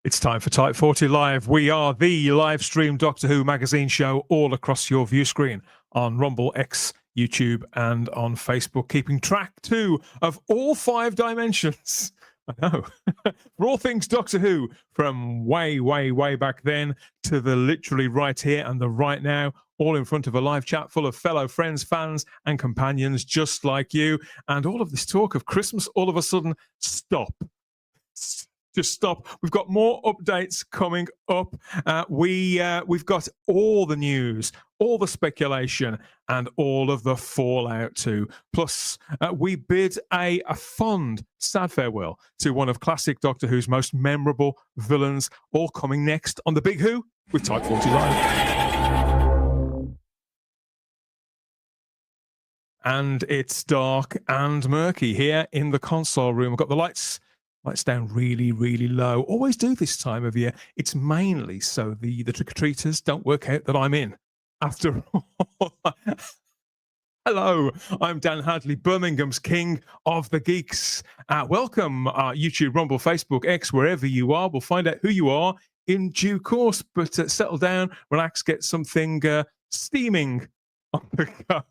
It's time for Type 40 Live. We are the live stream Doctor Who magazine show all across your view screen on Rumble, X, YouTube, and on Facebook, keeping track too of all 5 dimensions. I know. For all things Doctor Who, from way, way, way back then to the literally right here and the right now, all in front of a live chat full of fellow friends, fans, and companions just like you. And all of this talk of Christmas all of a sudden stop. Just stop. We've got more updates coming up. We've got all the news, all the speculation, and all of the fallout too. Plus, we bid a fond, sad farewell to one of classic Doctor Who's most memorable villains, all coming next on The Big Who with Type 40 Live. And it's dark and murky here in the console room. I've got the lights down really, really low. Always do this time of year. It's mainly so the trick-or-treaters don't work out that I'm in. After all, hello, I'm Dan Hadley, Birmingham's king of the geeks. Welcome, YouTube, Rumble, Facebook, X, wherever you are. We'll find out who you are in due course. But settle down, relax, get something steaming on the go.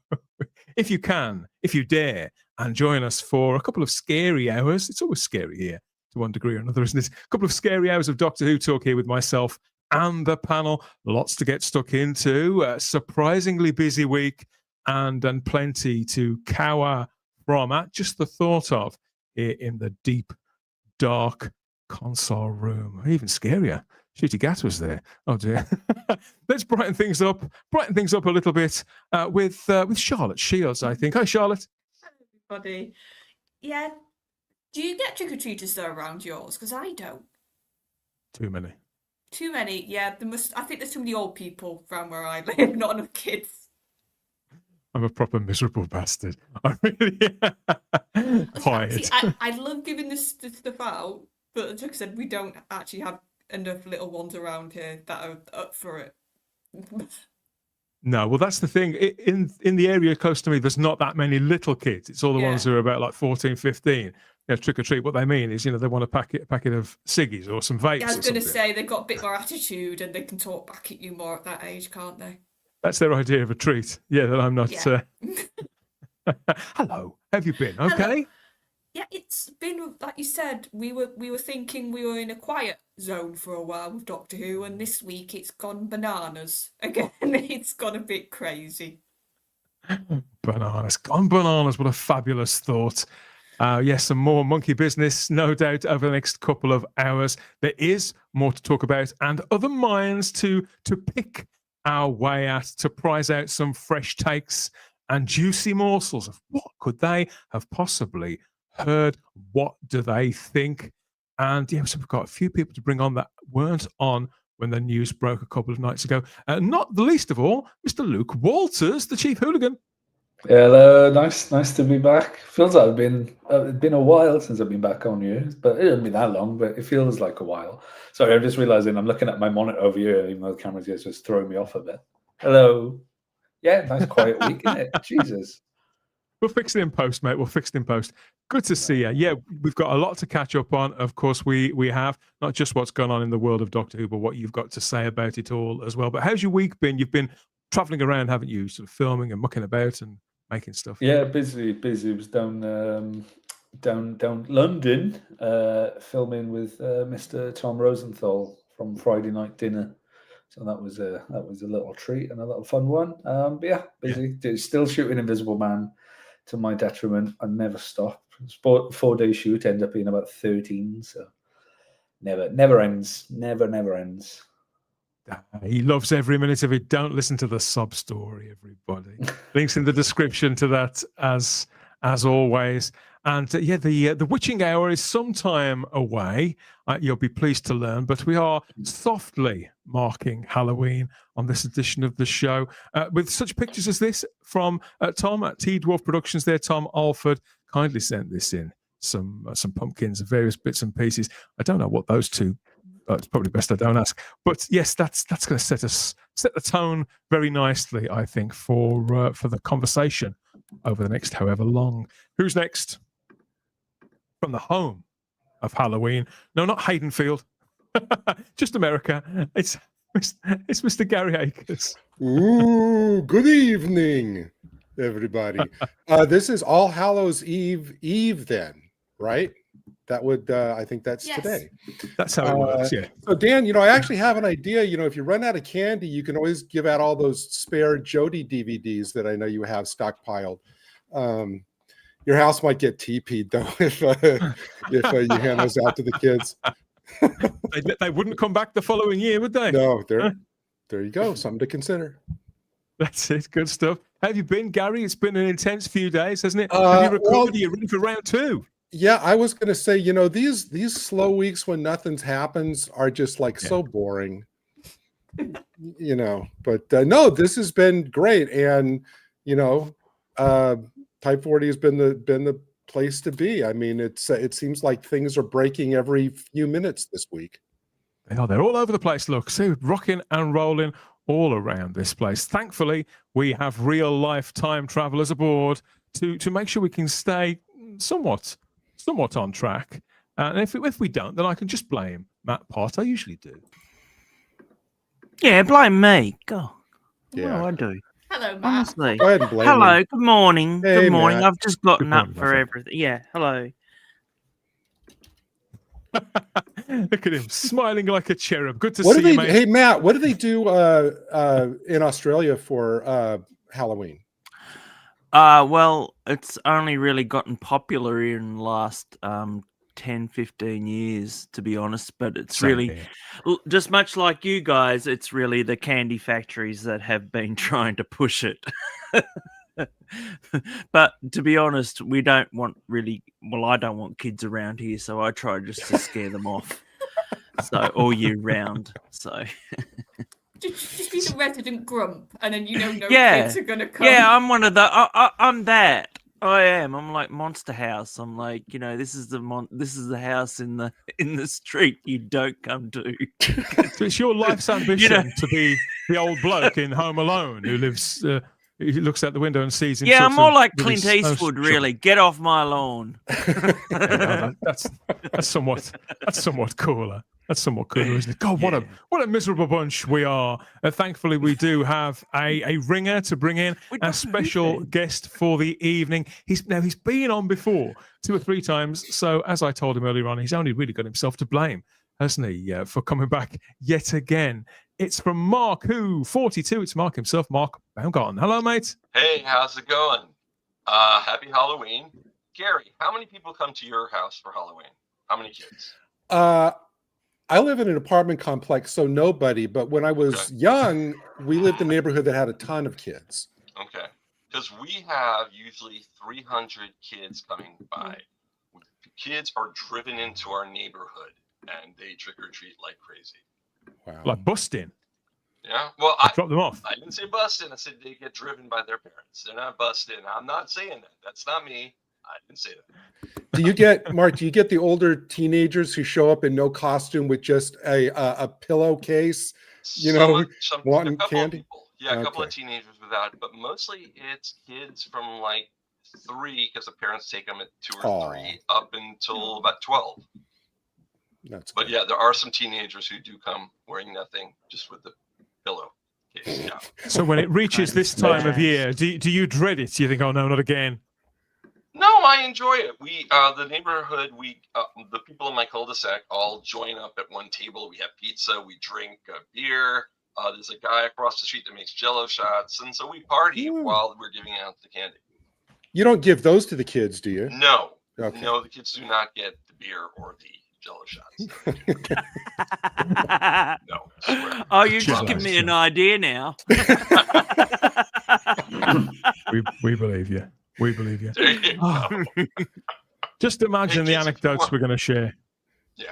If you can, if you dare, and join us for a couple of scary hours. It's always scary here to one degree or another, isn't it? A couple of scary hours of Doctor Who talk here with myself and the panel. Lots to get stuck into. Surprisingly busy week and plenty to cower from at just the thought of here in the deep, dark console room. Even scarier. Shooty Gat was there. Oh dear. Let's brighten things up a little bit with Charlotte Shields, I think. Hi, Charlotte. Everybody. Yeah. Do you get trick-or-treaters though around yours? Because I don't. Too many. Too many, yeah. I think there's too many old people around where I live, not enough kids. I'm a proper miserable bastard. I really quiet. See, I love giving this stuff out, but like I said, we don't actually have enough little ones around here that are up for it. No, well, that's the thing. In the area close to me, there's not that many little kids. It's all the ones who are about like 14, 15. Trick or treat. What they mean is, they want a packet of ciggies or some vapes. Yeah, I was going to say they've got a bit more attitude and they can talk back at you more at that age, can't they? That's their idea of a treat. Yeah, that I'm not. Yeah. Hello, have you been okay? Hello. Yeah, it's been like you said. We were thinking we were in a quiet zone for a while with Doctor Who, and this week it's gone bananas again. It's gone a bit crazy. Bananas, gone bananas! What a fabulous thought. Yes, some more monkey business, no doubt, over the next couple of hours. There is more to talk about, and other minds to pick our way at, to prize out some fresh takes and juicy morsels of what could they have possibly heard, what do they think? And yeah, so we've got a few people to bring on that weren't on when the news broke a couple of nights ago. Not the least of all, Mr. Luke Walters, the chief hooligan. Hello, nice to be back. Feels like it's been a while since I've been back on you, but it hasn't been that long, but it feels like a while. Sorry, I'm just realizing I'm looking at my monitor over here, even though the camera's just throwing me off a bit. Hello. Yeah, nice quiet week, isn't it? Jesus. We'll fix it in post, mate. We'll fix it in post. Good to see you. Yeah, we've got a lot to catch up on. Of course, we have not just what's going on in the world of Doctor Who, but what you've got to say about it all as well. But how's your week been? You've been traveling around, haven't you? Sort of filming and mucking about and making stuff. Yeah, busy. It was down London, filming with Mr. Tom Rosenthal from Friday Night Dinner. So that was a little treat and a little fun one. But yeah, busy. Yeah. Still shooting Invisible Man. To my detriment, I never stop. 4-day shoot ends up being about 13, so never ends. Never ends. He loves every minute of it. Don't listen to the sub story, everybody. Links in the description to that as always. And the witching hour is some time away. You'll be pleased to learn, but we are softly marking Halloween on this edition of the show with such pictures as this from Tom at T Dwarf Productions. There, Tom Alford kindly sent this in. Some pumpkins and various bits and pieces. I don't know what those two. It's probably best I don't ask. But yes, that's going to set the tone very nicely, I think, for the conversation over the next however long. Who's next? From the home of Halloween. No, not Haydenfield. Just America. It's Mr. Gary Akers. Ooh, good evening, everybody. This is All Hallows Eve then, right? That would, I think that's Yes. today. That's how it works, yeah. So Dan, I actually have an idea. If you run out of candy, you can always give out all those spare Jody DVDs that I know you have stockpiled. Your house might get TP'd though if you hand those out to the kids. They wouldn't come back the following year, would they? No, there you go. Something to consider. That's it. Good stuff. How have you been, Gary? It's been an intense few days, hasn't it? Have you recovered? Are you ready for round 2? Yeah, I was going to say, these slow weeks when nothing happens are just like so boring, but no, this has been great. And, Type 40 has been the place to be. I mean, it seems like things are breaking every few minutes this week. They're all over the place. Look, see, rocking and rolling all around this place. Thankfully, we have real life time travelers aboard to make sure we can stay somewhat on track. And if we don't, then I can just blame Matt Pott. I usually do. Yeah, blame me. God, Yeah, I do. Hello, Matt. Honestly. go ahead and blame Hello, me. good morning. Hey, Good morning. Matt. I've just gotten Good morning, up my for friend. everything. Yeah, hello. Look at him smiling like a cherub. Good to What see do you, they? mate. Hey, Matt, what do they do in Australia for Halloween? Well, it's only really gotten popular in the last 10, 15 years, to be honest. But it's Same really, here. just much like you guys, it's really the candy factories that have been trying to push it. But to be honest, we don't want I don't want kids around here, so I try just to scare them off. So all year round. So Just be the resident grump, and then no Yeah. kids are gonna come. yeah, I'm one of the I'm that. I am. I'm like Monster House. I'm like, this is the house in the street you don't come to. So it's your life's ambition to be the old bloke in Home Alone who lives. He looks out the window and sees him. Yeah, I'm more like with his Clint snow Eastwood. shovel. Really, get off my lawn. That's somewhat cooler. That's somewhat cooler, isn't it? God, what a miserable bunch we are. Thankfully, we do have a ringer to bring in, a special guest for the evening. He's been on before 2 or 3 times. So as I told him earlier on, he's only really got himself to blame, hasn't he, for coming back yet again. It's from Mark, who 42. It's Mark himself, Mark Baumgarten. Hello, mate. Hey, how's it going? Happy Halloween. Gary, how many people come to your house for Halloween? How many kids? I live in an apartment complex, so nobody. But when I was young, we lived in a neighborhood that had a ton of kids. Okay. Because we have usually 300 kids coming by. Kids are driven into our neighborhood, and they trick-or-treat like crazy. Wow. Like busting. Yeah? Well, I dropped them off. I didn't say busting. I said they get driven by their parents. They're not busting. I'm not saying that. That's not me. I didn't say that. Do you get, Mark, the older teenagers who show up in no costume with just a pillowcase, wanting a couple candy? Of people. Yeah, a couple of Okay. teenagers without, but mostly it's kids from like 3, because the parents take them at 2 or 3, up until about 12. That's But good. yeah, there are some teenagers who do come wearing nothing, just with the pillow case. Yeah. So when it reaches this time of year, do you dread it? Do you think, oh no, not again? No, I enjoy it. We, the neighborhood, the people in my cul-de-sac all join up at one table. We have pizza, we drink beer. There's a guy across the street that makes Jello shots, and so we party while we're giving out the candy. You don't give those to the kids, do you? No, Okay. no, the kids do not get the beer or the Jello shots. No. Swear. Oh, you just Jello give me an shot. idea now. We believe you. We believe you. There you go. Just imagine Hey, the kids, anecdotes we're going to share. Yeah.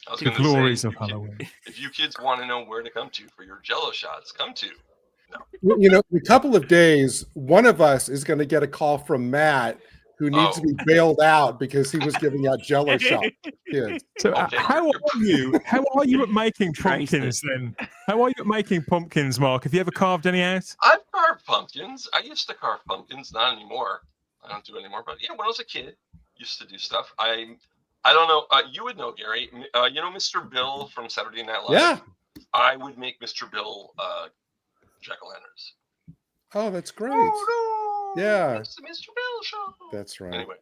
I was The gonna glories say, of Halloween. if you kids want to know where to come to for your Jello shots, come to. In a couple of days, one of us is going to get a call from Matt who needs to be bailed out because he was giving out Jello shots to kids. So Okay, how are you? How are you at making Trace pumpkins then? How are you at making pumpkins, Mark? Have you ever carved any out? I've carved pumpkins. I used to carve pumpkins, not anymore. I don't do it anymore. But yeah, when I was a kid, used to do stuff. I I don't know. You would know, Gary. You know Mr. Bill from Saturday Night Live? Yeah. I would make Mr. Bill jack-o'-lanterns. Oh, that's great. Oh, no, Yeah. it's the Mr. Bill show. That's right. Anyway.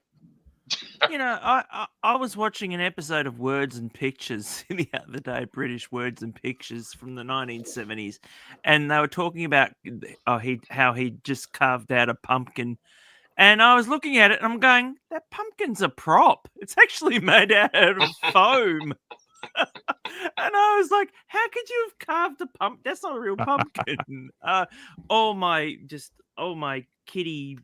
You know, I was watching an episode of Words and Pictures the other day, British Words and Pictures from the 1970s, and they were talking about how he just carved out a pumpkin, and I was looking at it and I'm going, that pumpkin's a prop. It's actually made out of foam. And I was like, how could you have carved a pumpkin? That's not a real pumpkin. all my kitty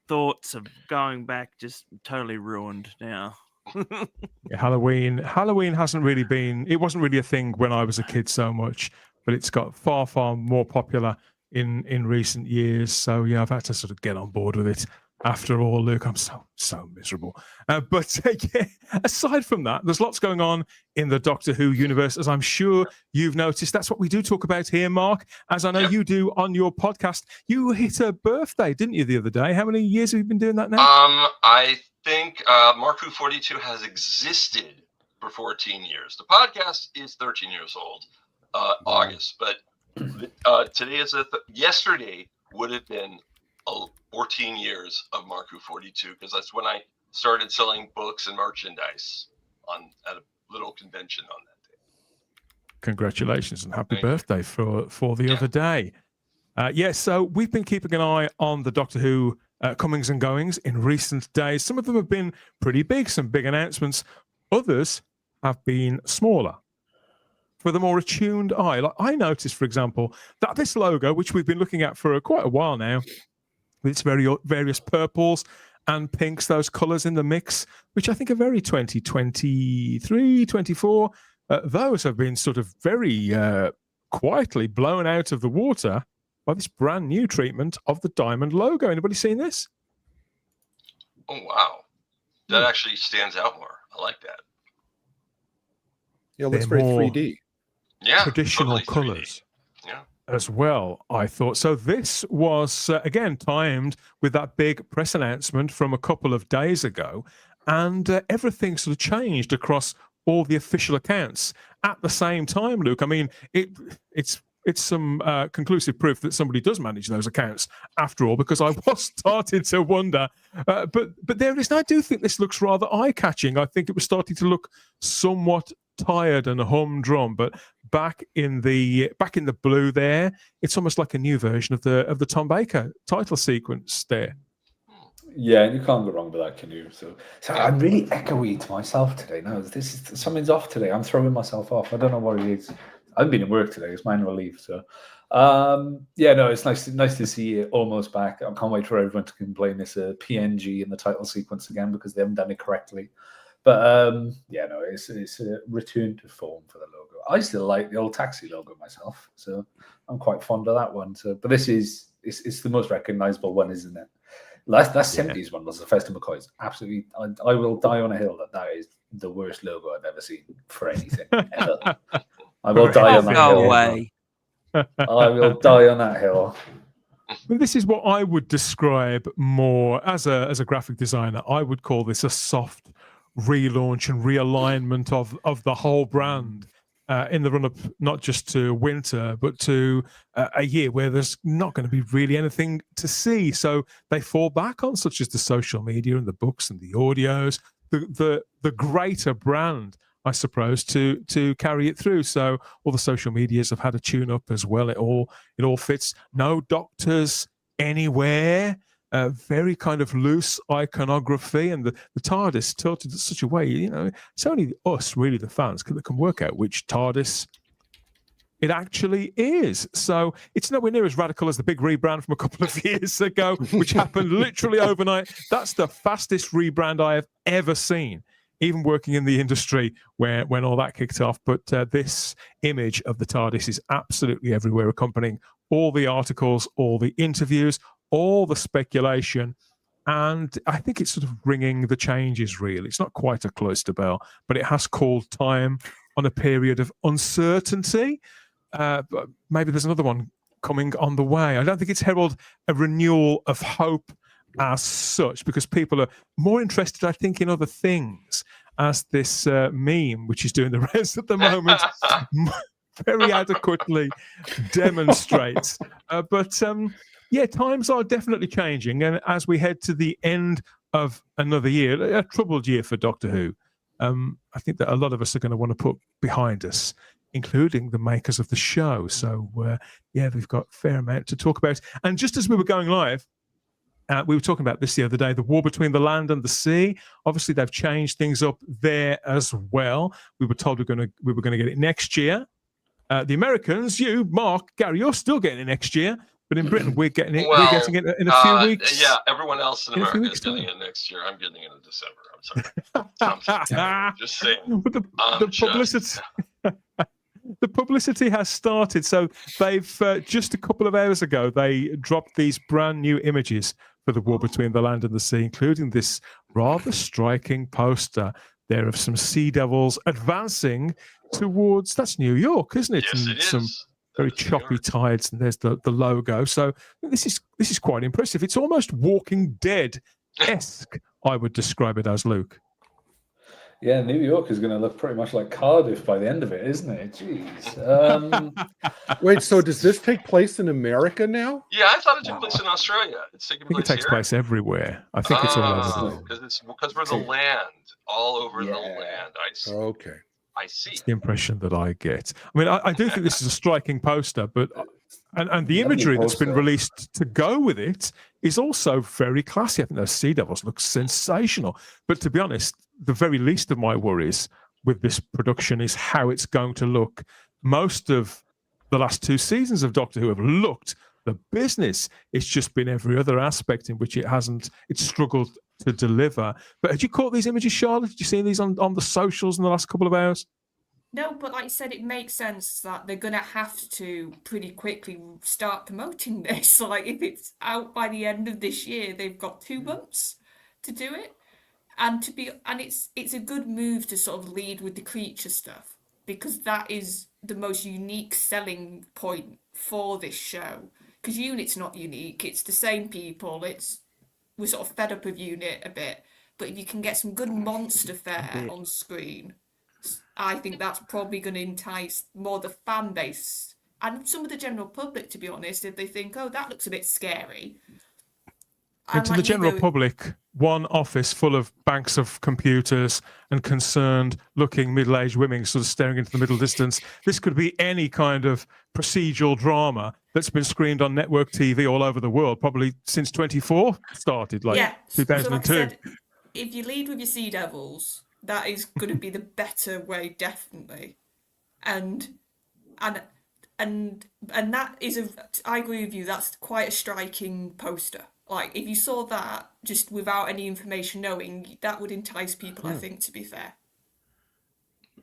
thoughts of going back just totally ruined now. Yeah, Halloween hasn't really been, it wasn't really a thing when I was a kid so much, but it's got far, far more popular in recent years. So yeah, I've had to sort of get on board with it. After all, Luke, I'm so miserable. But yeah, aside from that, there's lots going on in the Doctor Who universe, as I'm sure you've noticed. That's what we do talk about here, Mark, as I know you do on your podcast. You hit a birthday, didn't you, the other day? How many years have you been doing that now? I think Mark Who 42 has existed for 14 years. The podcast is 13 years old, August. But today is yesterday would have been 14 years of Mark Who 42, because that's when I started selling books and merchandise at a little convention on that day. Congratulations and happy birthday for the other day. So we've been keeping an eye on the Doctor Who comings and goings in recent days. Some of them have been pretty big, some big announcements. Others have been smaller. For the more attuned eye, like I noticed, for example, that this logo, which we've been looking at for quite a while now, with its various purples and pinks, those colours in the mix, which I think are very 2023, 24. Those have been sort of very quietly blown out of the water by this brand new treatment of the diamond logo. Anybody seen this? Oh, wow. That actually stands out more. I like that. Yeah, it looks very 3D. Yeah. Traditional totally colours. 3D. Yeah. As well, I thought. So this was, again, timed with that big press announcement from a couple of days ago, and everything sort of changed across all the official accounts at the same time, Luke. I mean, it's some conclusive proof that somebody does manage those accounts after all, because I was starting to wonder. But there it is. And I do think this looks rather eye-catching. I think it was starting to look somewhat tired and humdrum, but back in the blue there, it's almost like a new version of the Tom Baker title sequence there. Yeah, and you can't go wrong with that, can you? So I'm really echoey to myself today. No, something's off today. I'm throwing myself off. I don't know what it is. I've been at work today. It's my annual leave. So it's nice to see it almost back. I can't wait for everyone to complain it's a PNG in the title sequence again because they haven't done it correctly. But it's a return to form for the logo. I still like the old taxi logo myself, so I'm quite fond of that one. So, but it's the most recognizable one, isn't it? Last 70s one was the Festive McCoys. Absolutely, I will die on a hill that is the worst logo I've ever seen for anything ever. I will die on that hill. Away. I will die on that hill. Well, this is what I would describe more as a graphic designer. I would call this a soft relaunch and realignment of the whole brand in the run-up, not just to winter, but to a year where there's not going to be really anything to see. So they fall back on such as the social media and the books and the audios, the greater brand, I suppose, to carry it through. So all the social medias have had a tune-up as well. It all fits. No doctors anywhere. Very kind of loose iconography, and the TARDIS tilted in such a way, it's only us, really, the fans, that can work out which TARDIS it actually is. So it's nowhere near as radical as the big rebrand from a couple of years ago, which happened literally overnight. That's the fastest rebrand I have ever seen, even working in the industry when all that kicked off. But this image of the TARDIS is absolutely everywhere, accompanying all the articles, all the interviews, all the speculation, and I think it's sort of ringing the changes, really. It's not quite a cloister bell, but it has called time on a period of uncertainty. But maybe there's another one coming on the way. I don't think it's heralded a renewal of hope as such, because people are more interested, I think, in other things, as this meme, which is doing the rest at the moment, very adequately demonstrates. But yeah, times are definitely changing, and as we head to the end of another year, a troubled year for Doctor Who, I think that a lot of us are going to want to put behind us, including the makers of the show. So yeah, we've got a fair amount to talk about. And just as we were going live, we were talking about this the other day, the war between the land and the sea. Obviously, they've changed things up there as well. We were told we were going to get it next year. The Americans, you, Mark, Gary, you're still getting it next year. But in Britain, we're getting it. Well, we're getting it in a few weeks. Yeah, everyone else in In a few America weeks' is getting time. it next year. I'm getting it in December. I'm sorry. Just saying. But the publicity, the publicity has started. So they've just a couple of hours ago, they dropped these brand new images for the war between the land and the sea, including this rather striking poster there of some sea devils advancing towards, that's New York, isn't it? Yes, And it is. some very choppy tides, and there's the logo. So this is quite impressive. It's almost Walking Dead-esque, I would describe it as, Luke. Yeah, New York is going to look pretty much like Cardiff by the end of it, isn't it? Jeez. Wait, so does this take place in America now? Yeah, I thought it took place in Australia. It's taking I think it place takes here. place everywhere. I think it's all over. Because we're the land, all over the land. I see. Okay. I see. It's the impression that I get. I mean, I do think this is a striking poster, but and the imagery that's been released to go with it is also very classy. I think those sea devils look sensational. But to be honest, the very least of my worries with this production is how it's going to look. Most of the last two seasons of Doctor Who have looked the business. It's just been every other aspect in which it's struggled to deliver. But had you caught these images, Charlotte? Did you see these on the socials in the last couple of hours? No, but like you said, it makes sense that they're going to have to pretty quickly start promoting this. Like, if it's out by the end of this year, they've got 2 months to do it. And it's a good move to sort of lead with the creature stuff, because that is the most unique selling point for this show. Because Unit's not unique; it's the same people. We're sort of fed up of Unit a bit, but if you can get some good monster fare on screen, I think that's probably going to entice more the fan base and some of the general public, to be honest, if they think, oh, that looks a bit scary. And to the general public, one office full of banks of computers and concerned-looking middle-aged women sort of staring into the middle distance. This could be any kind of procedural drama that's been screened on network TV all over the world, probably since 24 started, like 2002. So like I said, if you lead with your Sea Devils, that is going to be the better way, definitely. And that is I agree with you. That's quite a striking poster. Like, if you saw that just without any information knowing, that would entice people, I think, to be fair.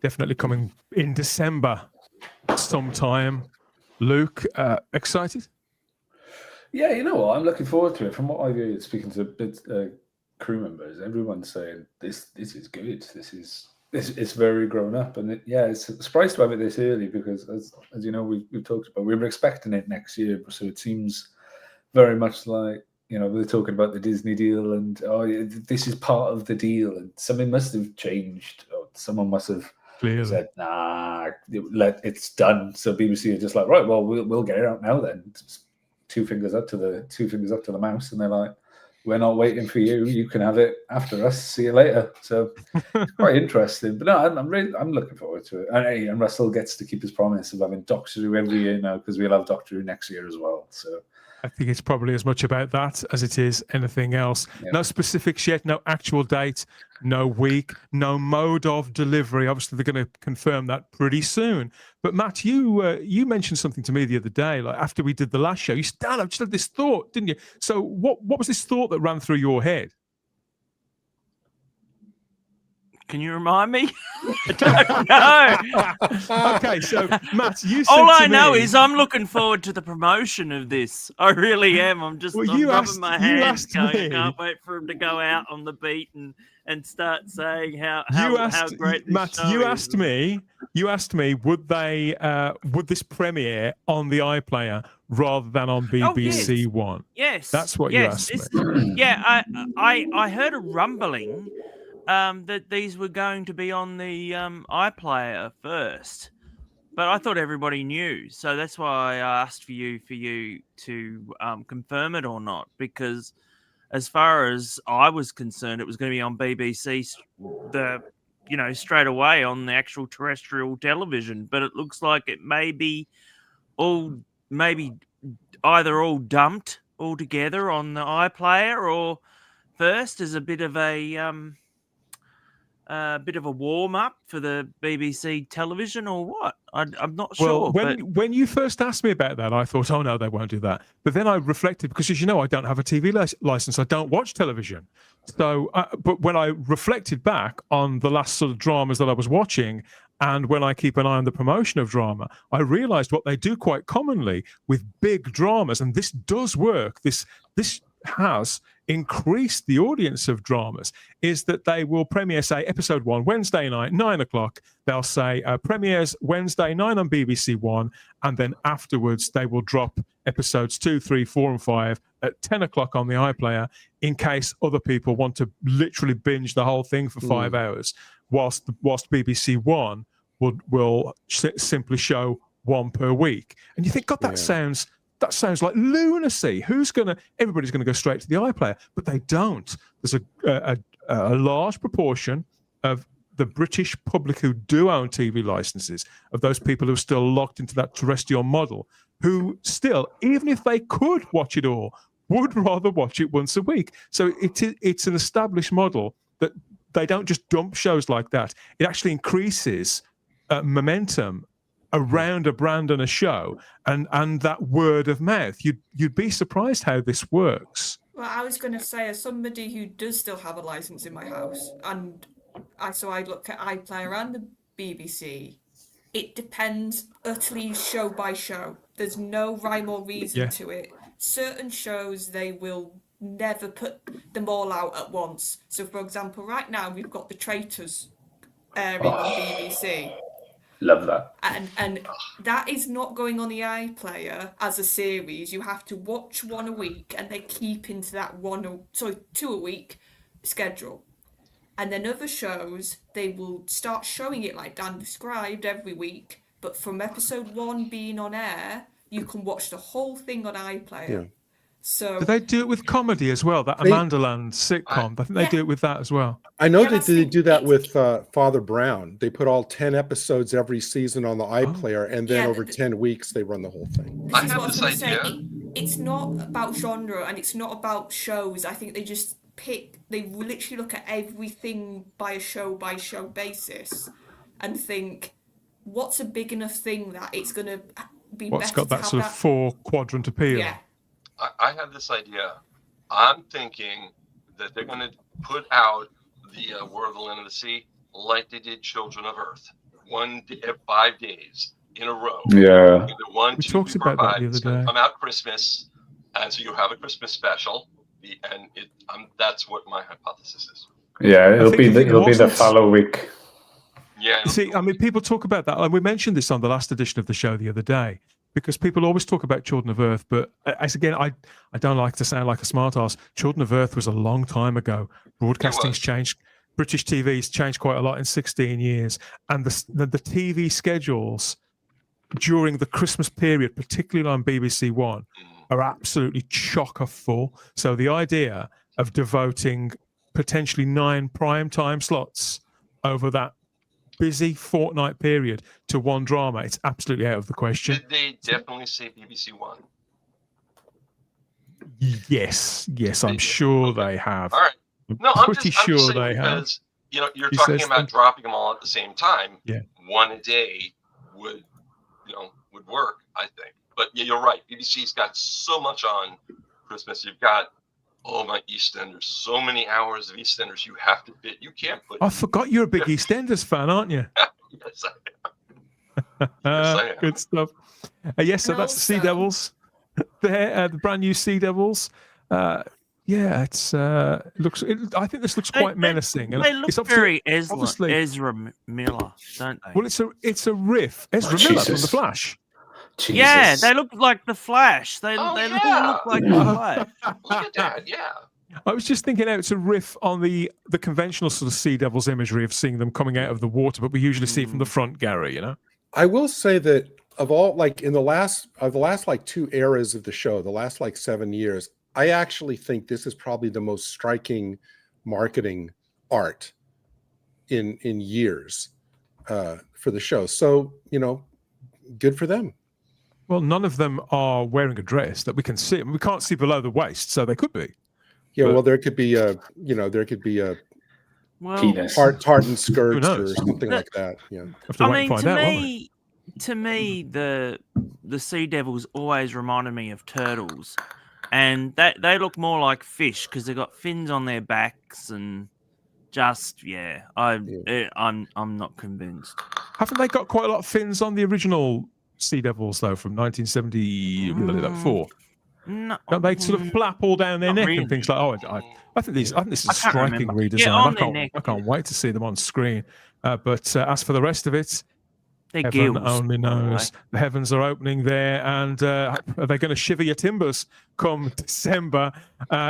Definitely coming in December sometime. Luke, excited? Yeah, you know what? I'm looking forward to it. From what I've heard, speaking to crew members, everyone's saying this is good. It's very grown up, and it's surprised to have it this early because, as you know, we've talked about, we were expecting it next year, so it seems very much like, you know, they're talking about the Disney deal and, this is part of the deal, and something must have changed. Or someone must have said, nah, it's done. So BBC are just like, right, well, we'll get it out now then. Just two fingers up to the mouse, and they're like, we're not waiting for you. You can have it after us. See you later. So it's quite interesting. But no, I'm looking forward to it. And Russell gets to keep his promise of having Doctor Who every year now, because we'll have Doctor Who next year as well. So I think it's probably as much about that as it is anything else. Yeah. No specifics yet, no actual date, no week, no mode of delivery. Obviously, they're going to confirm that pretty soon. But Matt, you mentioned something to me the other day, like after we did the last show. You said, Dan, I've just had this thought, didn't you? So what was this thought that ran through your head? Can you remind me? I don't know. Okay, so Matt, you said all I to know me, is I'm looking forward to the promotion of this. I really am. I'm rubbing my hands going, I can't wait for him to go out on the beat and and start saying how great this Matt, show you is. asked me, would this premiere on the iPlayer rather than on BBC One? Yes, That's what you asked me. Yeah, I heard a rumbling that these were going to be on the iPlayer first, but I thought everybody knew, so that's why I asked for you to confirm it or not, because as far as I was concerned, it was going to be on BBC straight away on the actual terrestrial television, but it looks like it may be either all dumped altogether on the iPlayer or first as a bit of a warm up for the BBC television or what? I'm not sure. When you first asked me about that, I thought, oh no, they won't do that. But then I reflected, because as you know, I don't have a TV license. I don't watch television. So, but when I reflected back on the last sort of dramas that I was watching, and when I keep an eye on the promotion of drama, I realized what they do quite commonly with big dramas, and this does work. This has increased the audience of dramas, is that they will premiere, say, episode 1 Wednesday night, 9 o'clock. They'll say premieres Wednesday 9 on BBC One, and then afterwards they will drop episodes 2, 3, 4, and 5 at 10 o'clock on the iPlayer, in case other people want to literally binge the whole thing for 5 hours, whilst BBC One will simply show one per week. And you think, God, that sounds like lunacy. Everybody's going to go straight to the iPlayer, but they don't. There's a large proportion of the British public who do own TV licenses, of those people who are still locked into that terrestrial model, who still, even if they could watch it all, would rather watch it once a week. So it's an established model that they don't just dump shows like that. It actually increases momentum around a brand and a show, and that word of mouth. You'd be surprised how this works. Well, I was going to say, as somebody who does still have a license in my house, and I look at iPlayer and the BBC, it depends utterly show by show. There's no rhyme or reason to it. Certain shows, they will never put them all out at once. So, for example, right now we've got The Traitors airing on BBC. Love that. And that is not going on the iPlayer as a series. You have to watch one a week, and they keep into that 2 a week schedule. And then other shows, they will start showing it like Dan described every week. But from episode 1 being on air, you can watch the whole thing on iPlayer. Yeah. So Do they do it with comedy as well? That Amanda Land sitcom, I think they do it with that as well. I know that they do that with Father Brown. They put all 10 episodes every season on the iPlayer, and then over 10 weeks they run the whole thing. This is what I was going to say. It's not about genre, and it's not about shows. I think they just they literally look at everything by a show basis and think, what's a big enough thing that it's going to be What's better got that sort of 4-quadrant appeal? Yeah. I have this idea. I'm thinking that they're going to put out the War of the Land of the Sea like they did Children of Earth, 5 days in a row. Yeah. We talked about that the other day. Come out Christmas, and so you have a Christmas special, and that's what my hypothesis is. Yeah, it'll be the follow week. Yeah. See, I mean, people talk about that, and we mentioned this on the last edition of the show the other day, because people always talk about Children of Earth, but again, I don't like to sound like a smart ass. Children of Earth was a long time ago. Broadcasting's changed. British TV's changed quite a lot in 16 years, and the TV schedules during the Christmas period, particularly on BBC One, are absolutely chocker full. So the idea of devoting potentially 9 prime time slots over that busy fortnight period to one drama, it's absolutely out of the question. Did they definitely say BBC One? Yes, I'm sure they have. All right. No, I'm I'm pretty just sure saying they have. because you're talking about dropping them all at the same time. Yeah. One a day would work, I think. But yeah, you're right. BBC's got so much on Christmas. You've got my EastEnders, so many hours of EastEnders you have to fit. You can't put. I forgot you're a big EastEnders fan, aren't you? Yes, I am. Good stuff. Yes, so And that's the Sea also- Devils. The brand new Sea Devils. Yeah, it's looks. I think this looks quite menacing, and They look it's very obviously. Ezra Miller, don't they? Well, it's a riff. Ezra Miller from The Flash. Jesus. Yeah, they look like the Flash. They Oh, all yeah. look like the Flash. Look at that. Yeah. I was just thinking, it's a riff on the conventional sort of Sea Devils imagery of seeing them coming out of the water, but we usually see it from the front, Gary. You know. I will say that of all, like in the last like 2 eras of the show, the last like 7 years, I actually think this is probably the most striking marketing art in years for the show. So, good for them. Well, none of them are wearing a dress that we can see. I mean, we can't see below the waist, so they could be. Yeah, But- well, there could be a Well, Penis. tartan skirts or knows? something like that. Yeah. Have to I wait mean, and find out, won't we? to me, the Sea Devils always reminded me of turtles, and they look more like fish because they've got fins on their backs and just I'm not convinced. Haven't they got quite a lot of fins on the original Sea Devils though, from 1974? No, Don't they sort of flap all down their Not neck really. and things like? I think this is a I can't striking remember. redesign. Yeah, on their neck, I can't wait to see them on screen. But as for the rest of it, they're heaven gills. only by the way. knows. The heavens are opening there, and are they going to shiver your timbers come December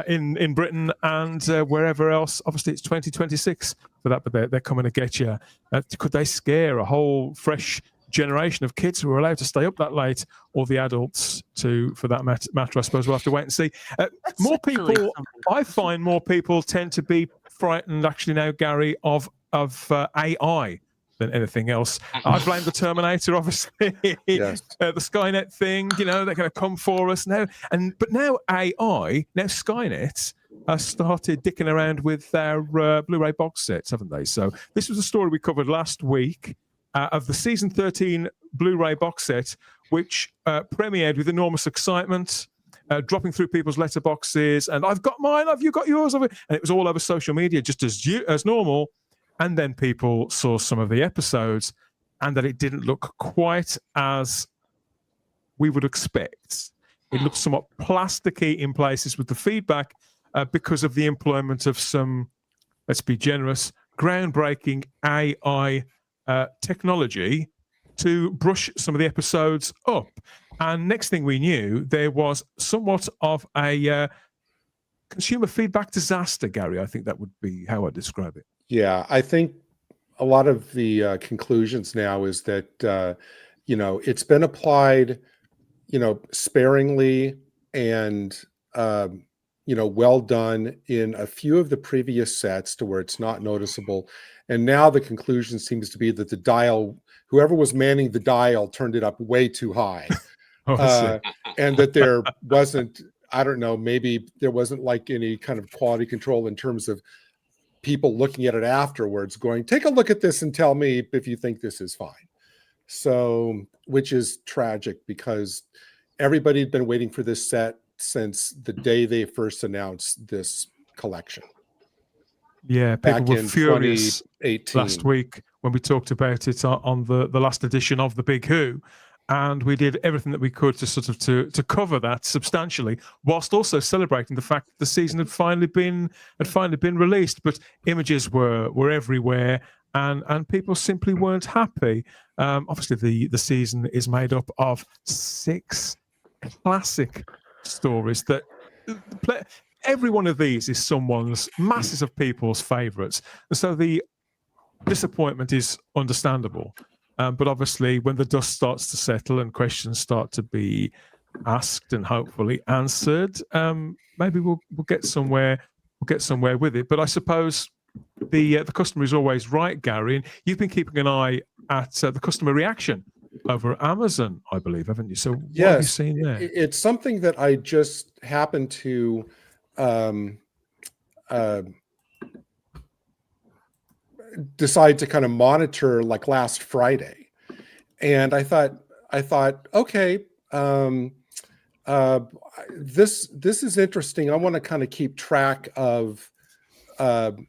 in Britain and wherever else? Obviously, it's 2026 for that, but they're coming to get you. Could they scare a whole fresh generation of kids who are allowed to stay up that late, or the adults for that matter? I suppose we'll have to wait and see. More actually people, something. I find more people tend to be frightened actually now, Gary, of AI than anything else. I blame the Terminator, obviously. Yes. The Skynet thing, they're going to come for us now. But now Skynet has started dicking around with their Blu-ray box sets, haven't they? So this was a story we covered last week of the season 13 Blu-ray box set, which premiered with enormous excitement, dropping through people's letterboxes, and I've got mine, have you got yours? And it was all over social media, just as normal. And then people saw some of the episodes, and that it didn't look quite as we would expect. It looked somewhat plasticky in places with the feedback because of the employment of some, let's be generous, groundbreaking AI technology to brush some of the episodes up. And next thing we knew, there was somewhat of a consumer feedback disaster, Gary. I think that would be how I describe it. Yeah, I think a lot of the conclusions now is that it's been applied, sparingly and well done in a few of the previous sets to where it's not noticeable, and now the conclusion seems to be that the dial, whoever was manning the dial, turned it up way too high, and that there wasn't, I don't know, maybe there wasn't like any kind of quality control in terms of people looking at it afterwards going, take a look at this and tell me if you think this is fine. So, which is tragic because everybody had been waiting for this set since the day they first announced this collection. Yeah, people Back were in furious 2018. last week when we talked about it on the last edition of The Big Who. And we did everything that we could to sort of to cover that substantially, whilst also celebrating the fact that the season had finally been released. But images were everywhere, and people simply weren't happy. Obviously, the season is made up of 6 classic stories that every one of these is masses of people's favourites, and so the disappointment is understandable. But obviously, when the dust starts to settle and questions start to be asked and hopefully answered, maybe we'll get somewhere. We'll get somewhere with it. But I suppose the customer is always right, Gary. And you've been keeping an eye at the customer reaction over at Amazon, I believe, haven't you? So what have you seen there? It's something that I just happened to decide to kind of monitor like last Friday, and I thought, okay, this is interesting. I want to kind of keep track of the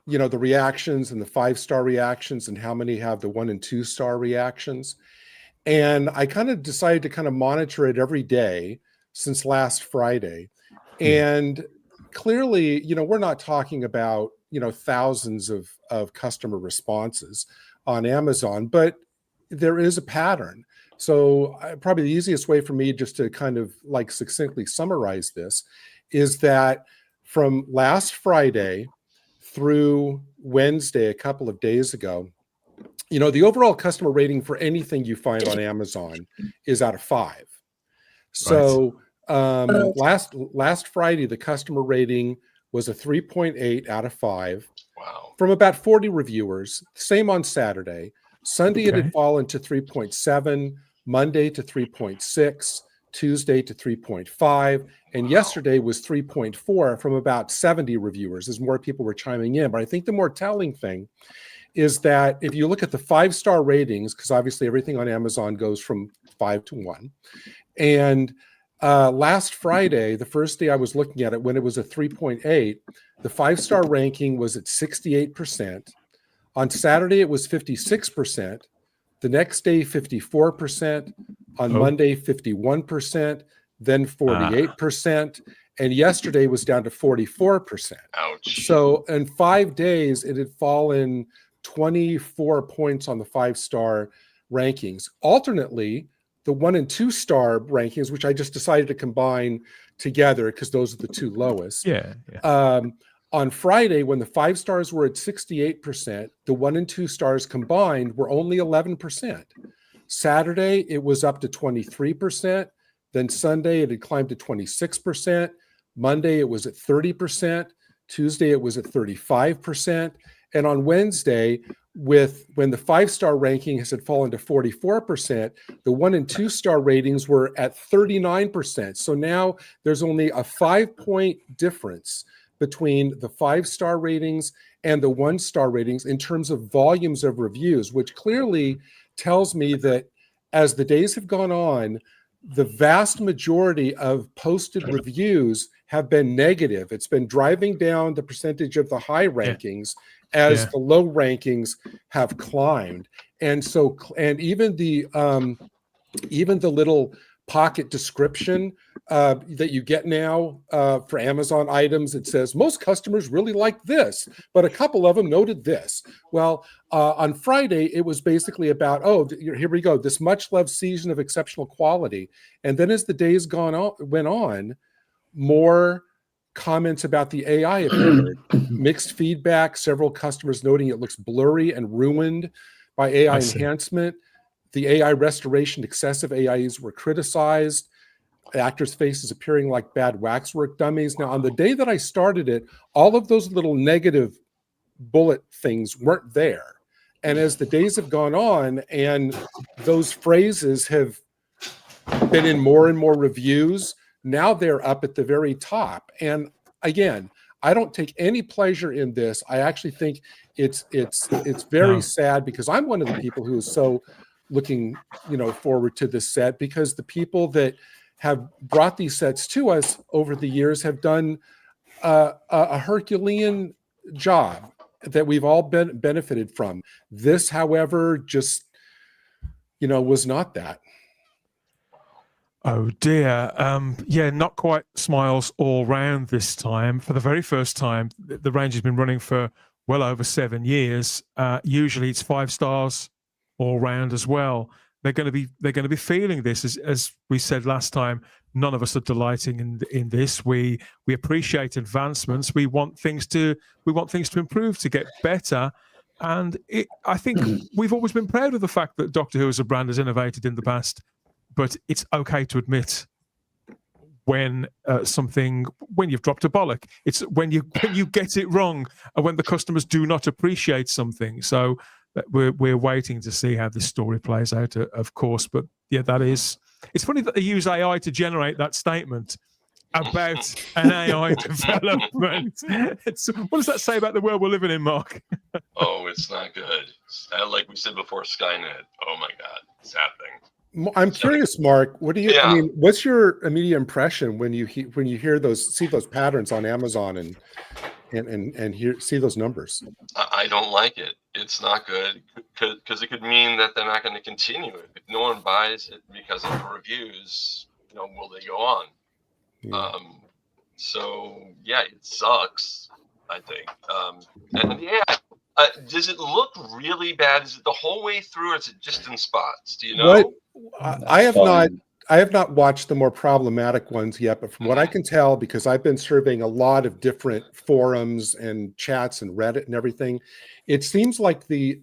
reactions and the 5-star reactions and how many have the 1 and 2-star reactions. And I kind of decided to kind of monitor it every day since last Friday. And clearly, we're not talking about, thousands of customer responses on Amazon, but there is a pattern. So probably the easiest way for me just to kind of like succinctly summarize this is that from last Friday through Wednesday, a couple of days ago, the overall customer rating for anything you find on Amazon is out of 5. So last Friday, the customer rating was a 3.8 out of 5. Wow. From about 40 reviewers. Same on Saturday. Sunday, it had fallen to 3.7, Monday to 3.6, Tuesday to 3.5, and yesterday was 3.4 from about 70 reviewers as more people were chiming in. But I think the more telling thing is that if you look at the 5-star ratings, because obviously everything on Amazon goes from 5 to 1, and last Friday, the first day I was looking at it, when it was a 3.8, the 5-star ranking was at 68%. On Saturday, it was 56%. The next day, 54%. On Monday, 51%. Then 48%. And yesterday was down to 44%. Ouch. So in 5 days, it had fallen 24 points on the 5-star rankings. Alternately, the 1 and 2-star rankings, which I just decided to combine together because those are the two lowest. On Friday, when the 5 stars were at 68%, the 1 and 2 stars combined were only 11%. Saturday, it was up to 23%. Then Sunday, it had climbed to 26%. Monday, it was at 30%. Tuesday, it was at 35%. And on Wednesday, when the 5-star ranking had fallen to 44%, the 1 and 2-star ratings were at 39%. So now there's only a 5-point difference between the 5-star ratings and the 1-star ratings in terms of volumes of reviews, which clearly tells me that as the days have gone on, the vast majority of posted reviews have been negative. It's been driving down the percentage of the high rankings as the low rankings have climbed. And so, and even the little pocket description that you get now for Amazon items, it says most customers really like this, but a couple of them noted this. Well, on Friday, it was basically about, here we go, this much loved season of exceptional quality. And then as the days went on, more comments about the AI appeared, mixed feedback, several customers noting it looks blurry and ruined by AI enhancement. The AI restoration, excessive AIs were criticized. Actors' faces appearing like bad waxwork dummies. Now, on the day that I started it, all of those little negative bullet things weren't there. And as the days have gone on and those phrases have been in more and more reviews, now they're up at the very top. And again, I don't take any pleasure in this. I actually think it's very sad because I'm one of the people who is so looking, forward to this set, because the people that have brought these sets to us over the years have done a Herculean job that we've all benefited from. This, however, just, was not that. Oh dear. Not quite smiles all round this time. For the very first time, the range has been running for well over 7 years. Usually it's 5 stars all round as well. They're going to be feeling this, as we said last time. None of us are delighting in this. We appreciate advancements. We want things to improve, to get better. And I think we've always been proud of the fact that Doctor Who as a brand has innovated in the past. But it's okay to admit when when you've dropped a bollock. It's when you get it wrong, and when the customers do not appreciate something. So we're waiting to see how this story plays out, of course. But yeah, it's funny that they use AI to generate that statement about an AI development. What does that say about the world we're living in, Mark? Oh, it's not good. Like we said before, Skynet. Oh my God, sad thing. I'm curious, Mark. What do you? I mean, what's your immediate impression when you see those patterns on Amazon and see those numbers? I don't like it. It's not good because it could mean that they're not going to continue it. If no one buys it because of the reviews, will they go on? Yeah. So yeah, it sucks. I think. And yeah, does it look really bad? Is it the whole way through, or is it just in spots? Do you know? I have not. Fine. I have not watched the more problematic ones yet, but from what I can tell, because I've been surveying a lot of different forums and chats and Reddit and everything, it seems like the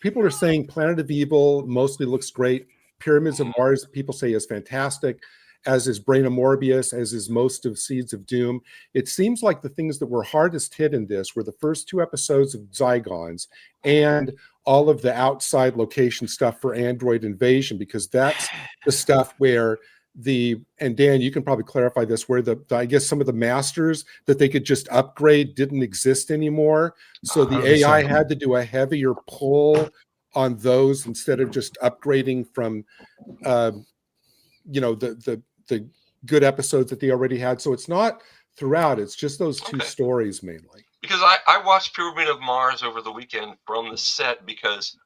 people are saying Planet of Evil mostly looks great. Pyramids of Mars, people say, is fantastic, as is Brain of Morbius, as is most of Seeds of Doom. It seems like the things that were hardest hit in this were the first 2 episodes of Zygons and all of the outside location stuff for Android Invasion, because that's the stuff where and Dan, you can probably clarify this, where I guess some of the masters that they could just upgrade didn't exist anymore. So the 100%. AI had to do a heavier pull on those instead of just upgrading from, the good episodes that they already had. So it's not throughout, it's just those 2 stories mainly. Because I watched Pyramid of Mars over the weekend from the set, because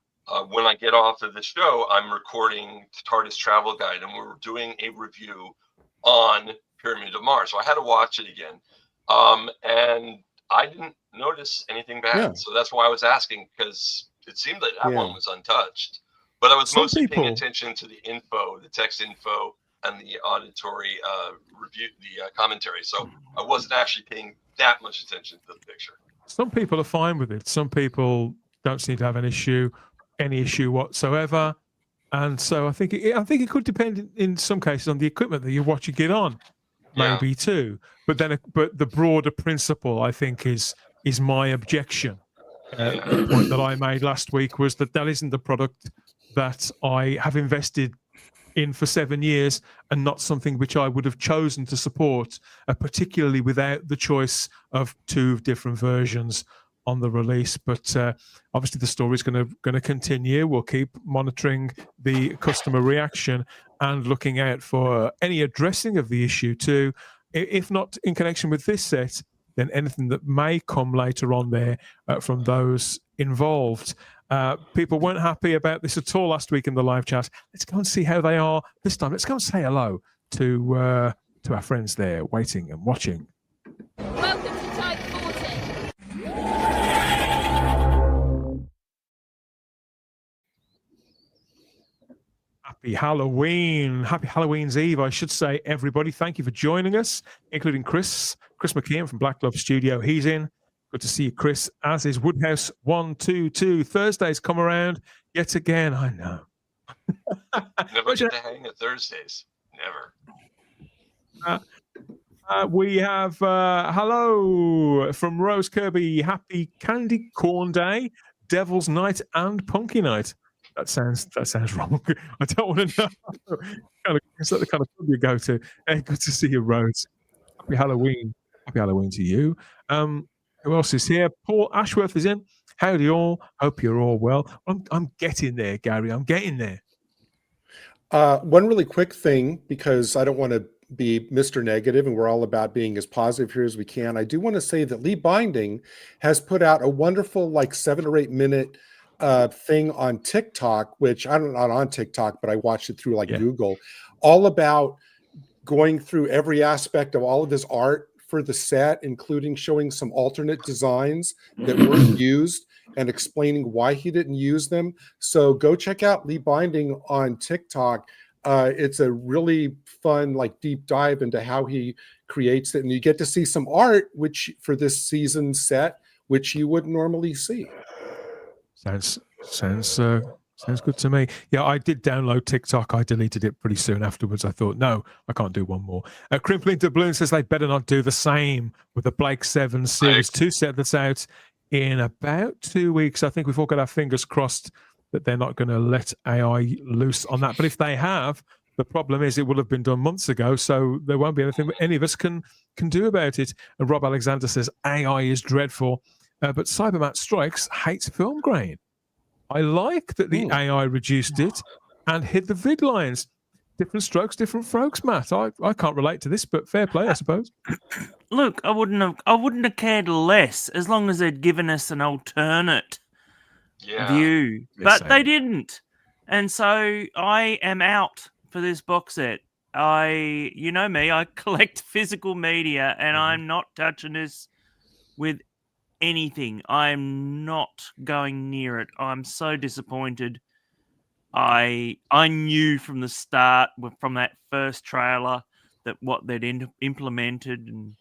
when I get off of the show, I'm recording TARDIS Travel Guide, and we're doing a review on Pyramid of Mars. So I had to watch it again. And I didn't notice anything bad. Yeah. So that's why I was asking, because it seemed like that one was untouched. But I was mostly paying attention to the info, the text info, and the auditory review, the commentary. So I wasn't actually paying that much attention to the picture. Some people are fine with it. Some people don't seem to have any issue whatsoever. And so I think it could depend in some cases on the equipment that you're watching it on, maybe too. But the broader principle, I think, is my objection. The point that I made last week was that isn't the product that I have invested in for 7 years, and not something which I would have chosen to support, particularly without the choice of 2 different versions on the release. But obviously the story is going to continue. We'll keep monitoring the customer reaction and looking out for any addressing of the issue too. If not in connection with this set, then anything that may come later on there from those involved. People weren't happy about this at all last week in the live chat. Let's go and see how they are this time. Let's go and say hello to our friends there waiting and watching. Welcome to Type 40. Happy Halloween. Happy Halloween's Eve, I should say, everybody. Thank you for joining us, including Chris McKeon from Black Glove Studio. He's in. Good to see you, Chris, as is Woodhouse 122. Thursdays come around yet again. I know. Never get to hang at Thursdays. Never. We have hello from Rose Kirby. Happy Candy Corn Day, Devil's Night, and Punky Night. That sounds wrong. I don't want to know. Is that the kind of club you go to? Hey, good to see you, Rose. Happy Halloween. Happy Halloween to you. Who else is here? Paul Ashworth is in. Howdy all. Hope you're all well. I'm getting there, Gary. I'm getting there. One really quick thing, because I don't want to be Mr. Negative, and we're all about being as positive here as we can. I do want to say that Lee Binding has put out a wonderful, 7 or 8 minute thing on TikTok, which I'm not on TikTok, but I watched it through Google, all about going through every aspect of all of his art for the set, including showing some alternate designs that weren't used and explaining why he didn't use them. So go check out Lee Binding on TikTok. It's a really fun, deep dive into how he creates it. And you get to see some art, which for this season's set, which you wouldn't normally see. Sounds good to me. Yeah, I did download TikTok. I deleted it pretty soon afterwards. I thought, no, I can't do one more. Crimpling to Bloom says they better not do the same with the Blake 7 Series 2 set that's out in about 2 weeks. I think we've all got our fingers crossed that they're not going to let AI loose on that. But if they have, the problem is it will have been done months ago, so there won't be anything any of us can do about it. And Rob Alexander says AI is dreadful, but Cybermat Strikes hates film grain. I like that the AI reduced it and hid the vid lines. Different strokes, different folks, Matt. I can't relate to this, but fair play, I suppose. Look, I wouldn't have cared less as long as they'd given us an alternate view. But they didn't. And so I am out for this box set. you know me, I collect physical media, and I'm not touching this with anything. I'm not going near it. I'm so disappointed. I knew from the start, from that first trailer, that what they'd implemented, and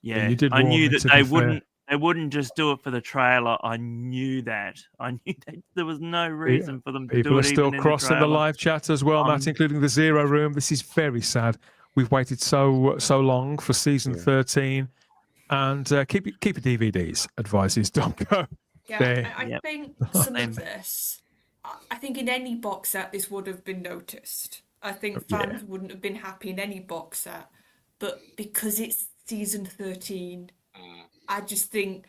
you did I warn knew me, that to be fair. they wouldn't just do it for the trailer. I knew that. There was no reason for them to do People it are still even in crossing the trailer. live chat as well, Matt, including the Zero Room. This is very sad. We've waited so long for season 13, and keep your DVDs. Advices don't go there. I think some of this, I think in any box set this would have been noticed. I think fans wouldn't have been happy in any box set, but because it's season 13, I just think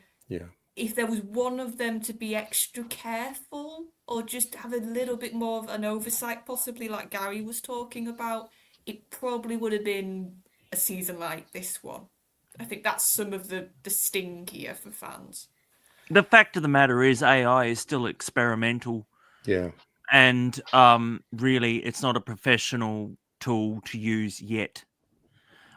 if there was one of them to be extra careful or just have a little bit more of an oversight, possibly like Gary was talking about, it probably would have been a season like this one. I think that's some of the sting here for fans. The fact of the matter is AI is still experimental. Yeah. And really, it's not a professional tool to use yet.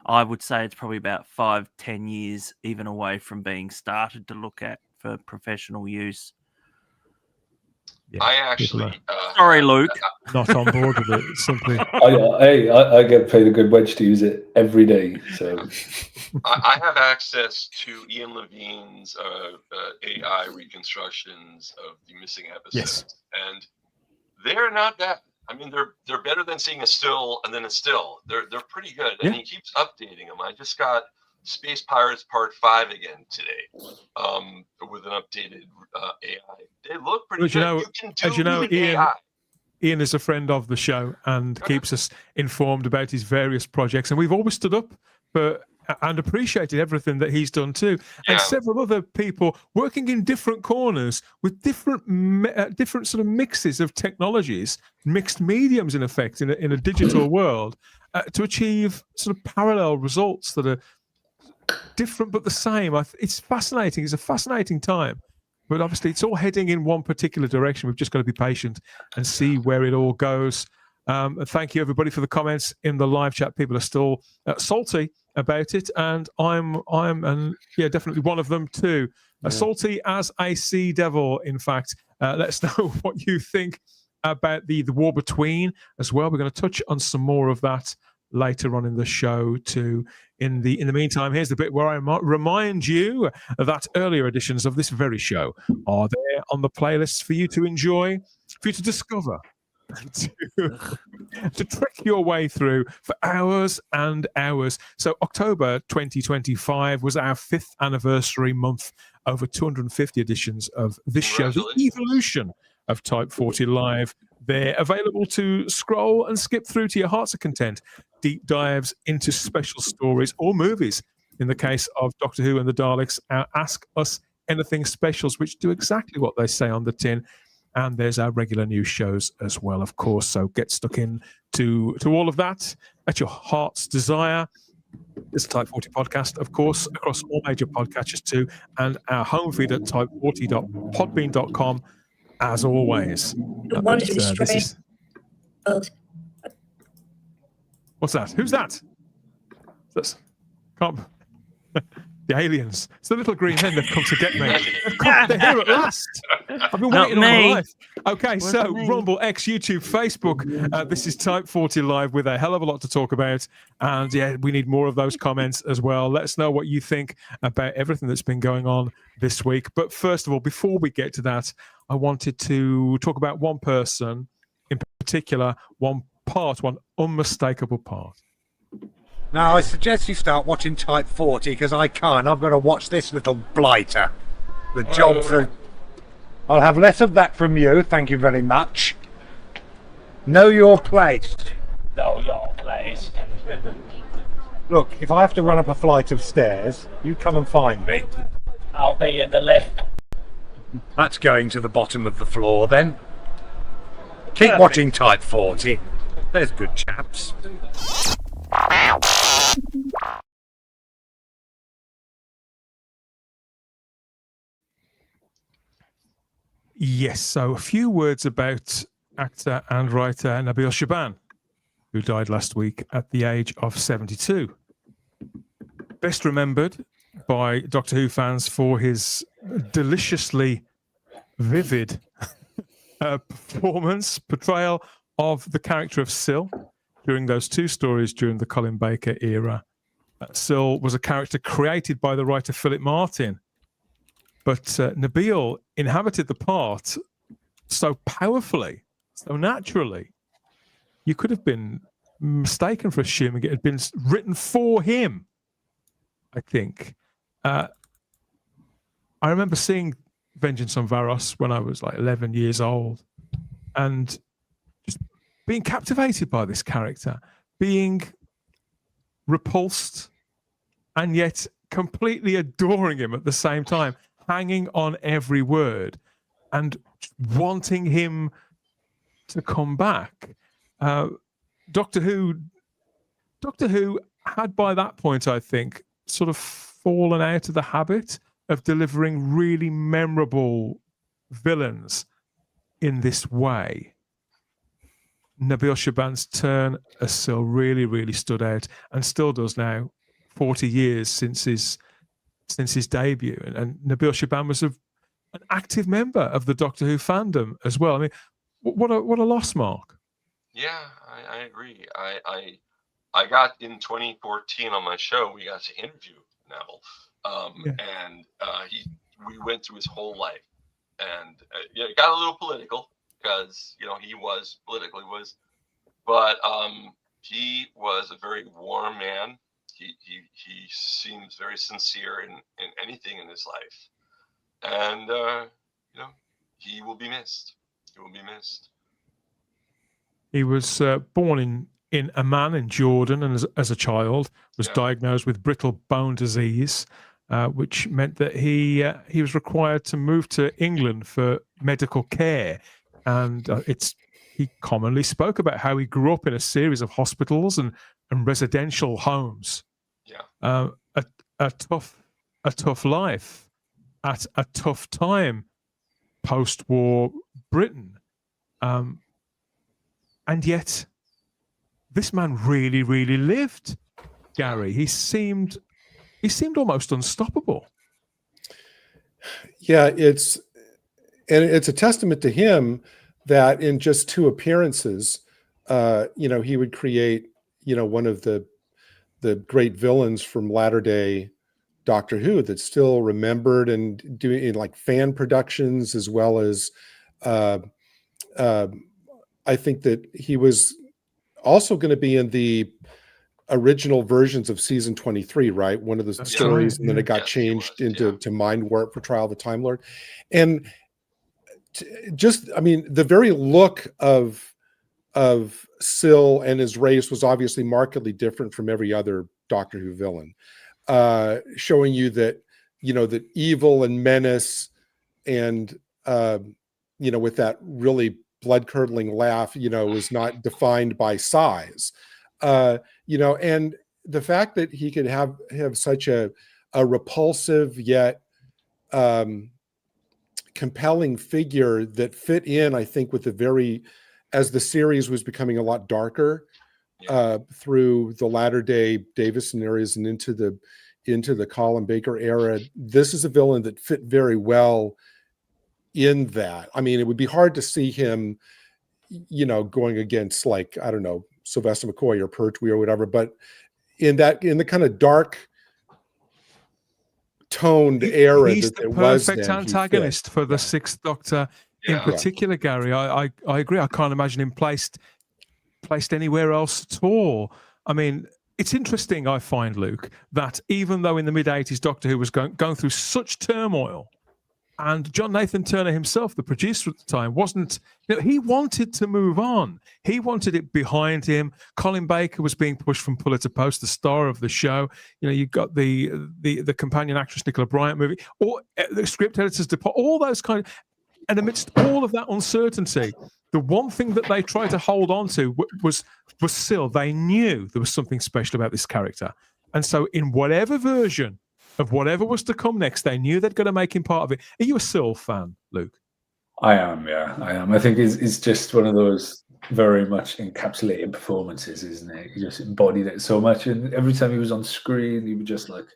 I would say it's probably about 5-10 years even away from being started to look at for professional use. I actually... sorry, Luke. Not on board with it, simply. I get paid a good wedge to use it every day. So I have access to Ian Levine's AI reconstructions of the missing episodes, and they're not bad. I mean, they're better than seeing a still and then a still. They're pretty good, and he keeps updating them. I just got Space Pirates Part 5 again today, with an updated AI. They look pretty good. As you know, Ian is a friend of the show and keeps us informed about his various projects, and we've always stood up for and appreciated everything that he's done too. And several other people working in different corners with different sort of mixes of technologies, mixed mediums in effect, in a digital world, to achieve sort of parallel results that are different but the same. It's fascinating. It's a fascinating time. But obviously, it's all heading in one particular direction. We've just got to be patient and see where it all goes. And thank you, everybody, for the comments in the live chat. People are still salty about it, and I'm definitely one of them too. Salty as a sea devil. In fact, let us know what you think about the war between as well. We're going to touch on some more of that later on in the show too. In the meantime, here's the bit where I might remind you that earlier editions of this very show are there on the playlist for you to enjoy, for you to discover, to trek your way through for hours and hours. So October 2025 was our 5th anniversary month. Over 250 editions of this show, the evolution of Type 40 Live. They're available to scroll and skip through to your heart's content. Deep dives into special stories or movies. In the case of Doctor Who and the Daleks, our Ask Us Anything specials, which do exactly what they say on the tin. And there's our regular news shows as well, of course. So get stuck in to all of that at your heart's desire. This Type 40 podcast, of course, across all major podcatchers too, and our home feed at type40.podbean.com, as always. What's that? Who's that? That's the aliens. It's the little green men that have come to get me. They're here at last. I've been waiting all my life. Okay, so Rumble, X, YouTube, Facebook. This is Type 40 Live with a hell of a lot to talk about. And we need more of those comments as well. Let us know what you think about everything that's been going on this week. But first of all, before we get to that, I wanted to talk about one person in particular, one unmistakable part. Now, I suggest you start watching Type 40 because I can't. I've got to watch this little blighter. The job for... I'll have less of that from you, thank you very much. Know your place. Know your place. Look, if I have to run up a flight of stairs, you come and find me. I'll be in the lift. That's going to the bottom of the floor then. Keep watching Type 40. There's good chaps. Yes, so a few words about actor and writer Nabil Shaban. who died last week at the age of 72. Best remembered by Doctor Who fans for his deliciously vivid portrayal of the character of Syl during those two stories during the Colin Baker era. Syl was a character created by the writer Philip Martin, but Nabil inhabited the part so powerfully, so naturally, you could have been mistaken for assuming it had been written for him, I think. I remember seeing Vengeance on Varos when I was like 11 years old and just being captivated by this character, being repulsed and yet completely adoring him at the same time, hanging on every word and wanting him to come back. Doctor Who had by that point, I think, sort of fallen out of the habit of delivering really memorable villains in this way. Nabil Shaban's turn as Syl really, really stood out and still does now, 40 years since his debut. And Nabil Shaban was an active member of the Doctor Who fandom as well. I mean, what a loss, Mark. Yeah, I agree. I got in 2014 on my show. We got to interview Nabil, and we went through his whole life, and it got a little political because he was politically but he was a very warm man. He seems very sincere in anything in his life, and he will be missed. He will be missed. He was born in Amman in Jordan, and as a child was diagnosed with brittle bone disease, which meant that he was required to move to England for medical care. And he commonly spoke about how he grew up in a series of hospitals and residential homes. Yeah, a tough life at a tough time, post-war Britain, and yet this man really, really lived. Gary, he seemed almost unstoppable. Yeah, it's a testament to him that in just 2 appearances, he would create, one of the great villains from latter day Doctor Who that's still remembered and doing like fan productions, as well as I think that he was also going to be in the original versions of season 23, right? One of the stories, and then it got changed into Mind Warp for Trial of the Time Lord. And the very look of Syl and his race was obviously markedly different from every other Doctor Who villain, showing you that, that evil and menace and, with that really blood-curdling laugh, was not defined by size, and the fact that he could have such a repulsive yet compelling figure that fit in, I think, with as the series was becoming a lot darker through the latter day Davison eras and into the Colin Baker era. This is a villain that fit very well in that. I mean, it would be hard to see him, going against, like, I don't know, Sylvester McCoy or Pertwee or whatever, but in the kind of dark toned era, he's that the it was perfect then, antagonist for the Sixth Doctor in particular, Gary. I agree. I can't imagine him placed anywhere else at all. I mean, it's interesting, I find, Luke, that even though in the mid-80s Doctor Who was going through such turmoil, and John Nathan Turner himself, the producer at the time, wasn't, he wanted to move on. He wanted it behind him. Colin Baker was being pushed from pillar to post, the star of the show. You got the companion actress Nicola Bryant movie, or the script editors depart, all those kind of, and amidst all of that uncertainty, the one thing that they tried to hold on to was Syl. They knew there was something special about this character. And so in whatever version of whatever was to come next, they knew they'd got to make him part of it. Are you a Syl fan, Luke? I am, yeah, I am. I think he's just one of those very much encapsulated performances, isn't it? He just embodied it so much, and every time he was on screen, you were just like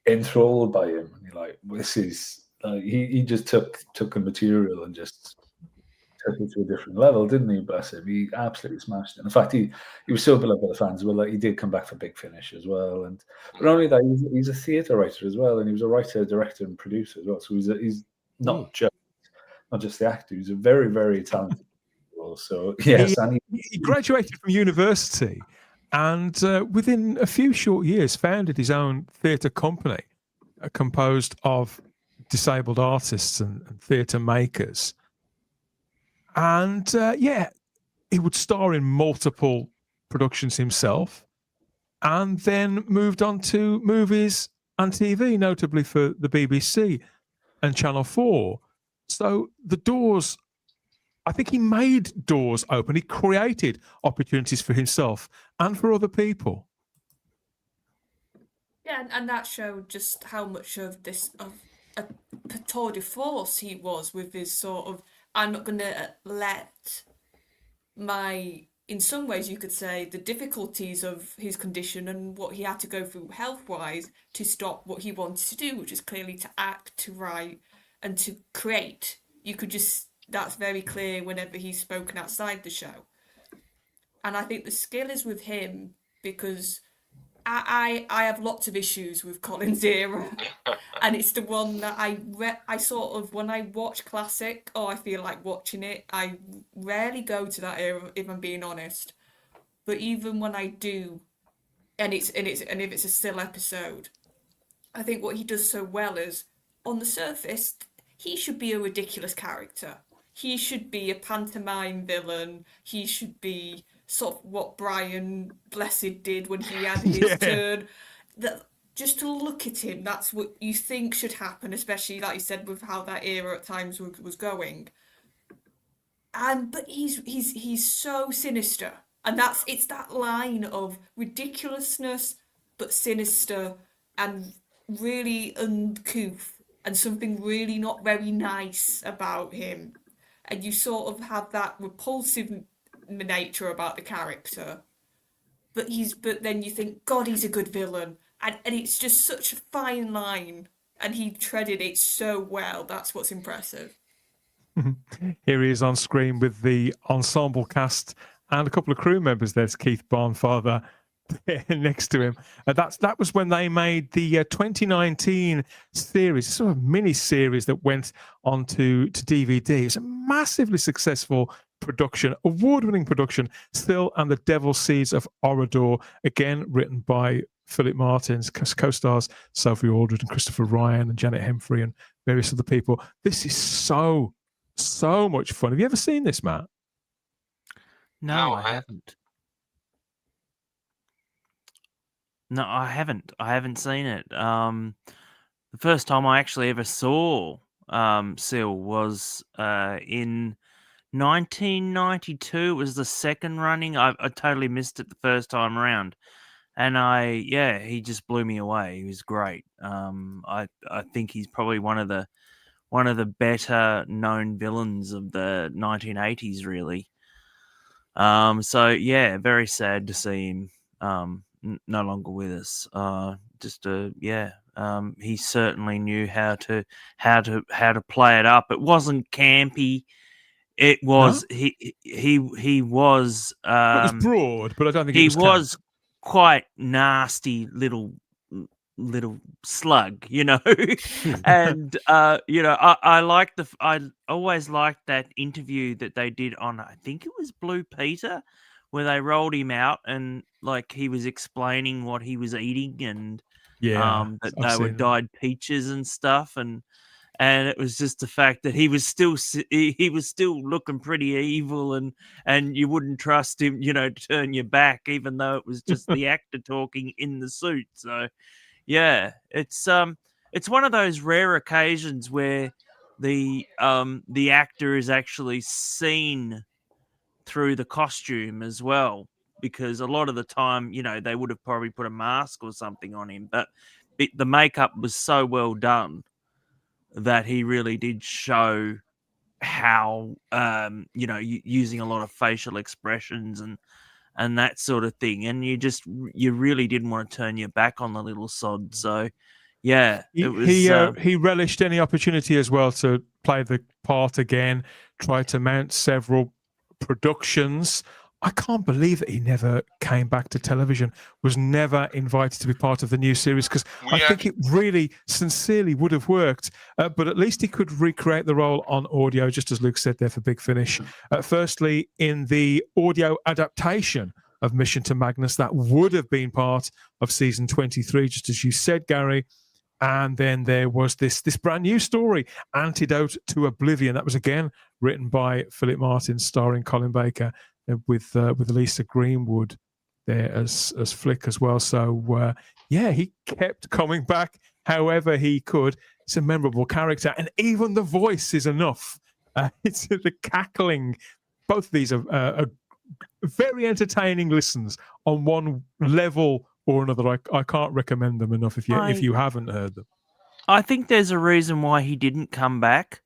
enthralled by him. And you're like, this is he just took the material and just took it to a different level, didn't he? Bless him. He absolutely smashed it. In fact, he was so beloved by the fans as well. Like, he did come back for Big Finish as well, and but not only that, he's a theatre writer as well, and he was a writer, director, and producer as well. So he's not just the actor. He's a very, very talented. So yes, and he graduated from university, and within a few short years, founded his own theatre company, composed of disabled artists and theatre makers. And he would star in multiple productions himself, and then moved on to movies and TV, notably for the BBC and Channel 4. So the doors, I think he made doors open. He created opportunities for himself and for other people. Yeah, and that showed just how much of a tour de force he was with his sort of, I'm not going to let in some ways you could say, the difficulties of his condition and what he had to go through health-wise to stop what he wanted to do, which is clearly to act, to write, and to create. That's very clear whenever he's spoken outside the show. And I think the skill is with him, because I have lots of issues with Colin's era, and it's the one that I sort of, when I watch classic, I feel like watching it. I rarely go to that era, if I'm being honest. But even when I do, and if it's a still episode, I think what he does so well is, on the surface, he should be a ridiculous character. He should be a pantomime villain. He should be sort of what Brian Blessed did when he had his turn. Just to look at him, that's what you think should happen, especially, like you said, with how that era at times was going. But he's so sinister, and it's that line of ridiculousness but sinister and really uncouth, and something really not very nice about him. And you sort of have that repulsive nature about the character, but then you think, God, he's a good villain, and it's just such a fine line, and he treaded it so well. That's what's impressive. Here he is on screen with the ensemble cast and a couple of crew members. There's Keith Barnfather next to him. That was when they made the 2019 series, sort of mini series that went on to DVD. It's a massively successful production, award-winning production still, and The Devil's Seeds of Orador, again written by Philip Martins, co-stars Sophie Aldred and Christopher Ryan and Janet Hemfrey and various other people. This is so much fun. Have you ever seen this, Matt? No, I haven't. No, I haven't. I haven't seen it. The first time I actually ever saw Seal was in 1992. It was the second running. I totally missed it the first time around, and he just blew me away. He was great. I think he's probably one of the better known villains of the 1980s, really. So yeah, very sad to see him no longer with us. He certainly knew how to play it up. It wasn't campy. It was he was it was broad, but I don't think he it was quite nasty little slug, and I always liked that interview that they did on, I think it was Blue Peter, where they rolled him out and like he was explaining what he was eating, and that they were dyed peaches and stuff, and it was just the fact that he was still looking pretty evil, and you wouldn't trust him, to turn your back, even though it was just the actor talking in the suit. So yeah, it's one of those rare occasions where the actor is actually seen through the costume as well, because a lot of the time, they would have probably put a mask or something on him, but the makeup was so well done that he really did show how using a lot of facial expressions and that sort of thing, and you really didn't want to turn your back on the little sod. So yeah, it was he relished any opportunity as well to play the part again, tried to mount several productions. I can't believe that he never came back to television, was never invited to be part of the new series, because I think it really sincerely would have worked. But at least he could recreate the role on audio, just as Luke said there for Big Finish. Firstly, in the audio adaptation of Mission to Magnus, that would have been part of season 23, just as you said, Gary. And then there was this brand new story, Antidote to Oblivion. That was again written by Philip Martin, starring Colin Baker, with Lisa Greenwood there as Flick as well. So he kept coming back however he could. It's a memorable character, and even the voice is enough. It's the cackling. Both of these are very entertaining listens on one level or another. I can't recommend them enough if you haven't heard them. I think there's a reason why he didn't come back,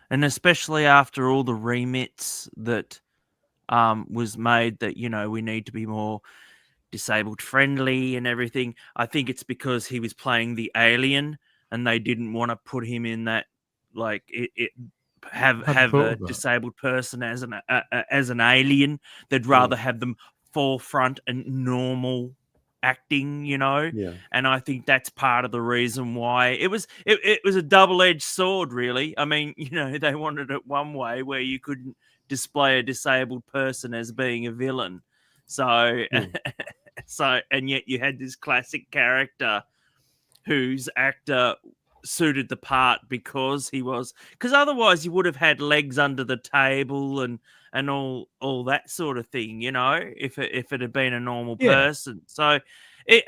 and especially after all the remits that was made, that we need to be more disabled friendly and everything. I think it's because he was playing the alien, and they didn't want to put him in that have a disabled person as an alien. They'd rather have them forefront and normal acting, and I think that's part of the reason why it was a double-edged sword, really. I mean, they wanted it one way where you couldn't display a disabled person as being a villain, so and yet you had this classic character whose actor suited the part because otherwise you would have had legs under the table and all that sort of thing, if it had been a normal person. So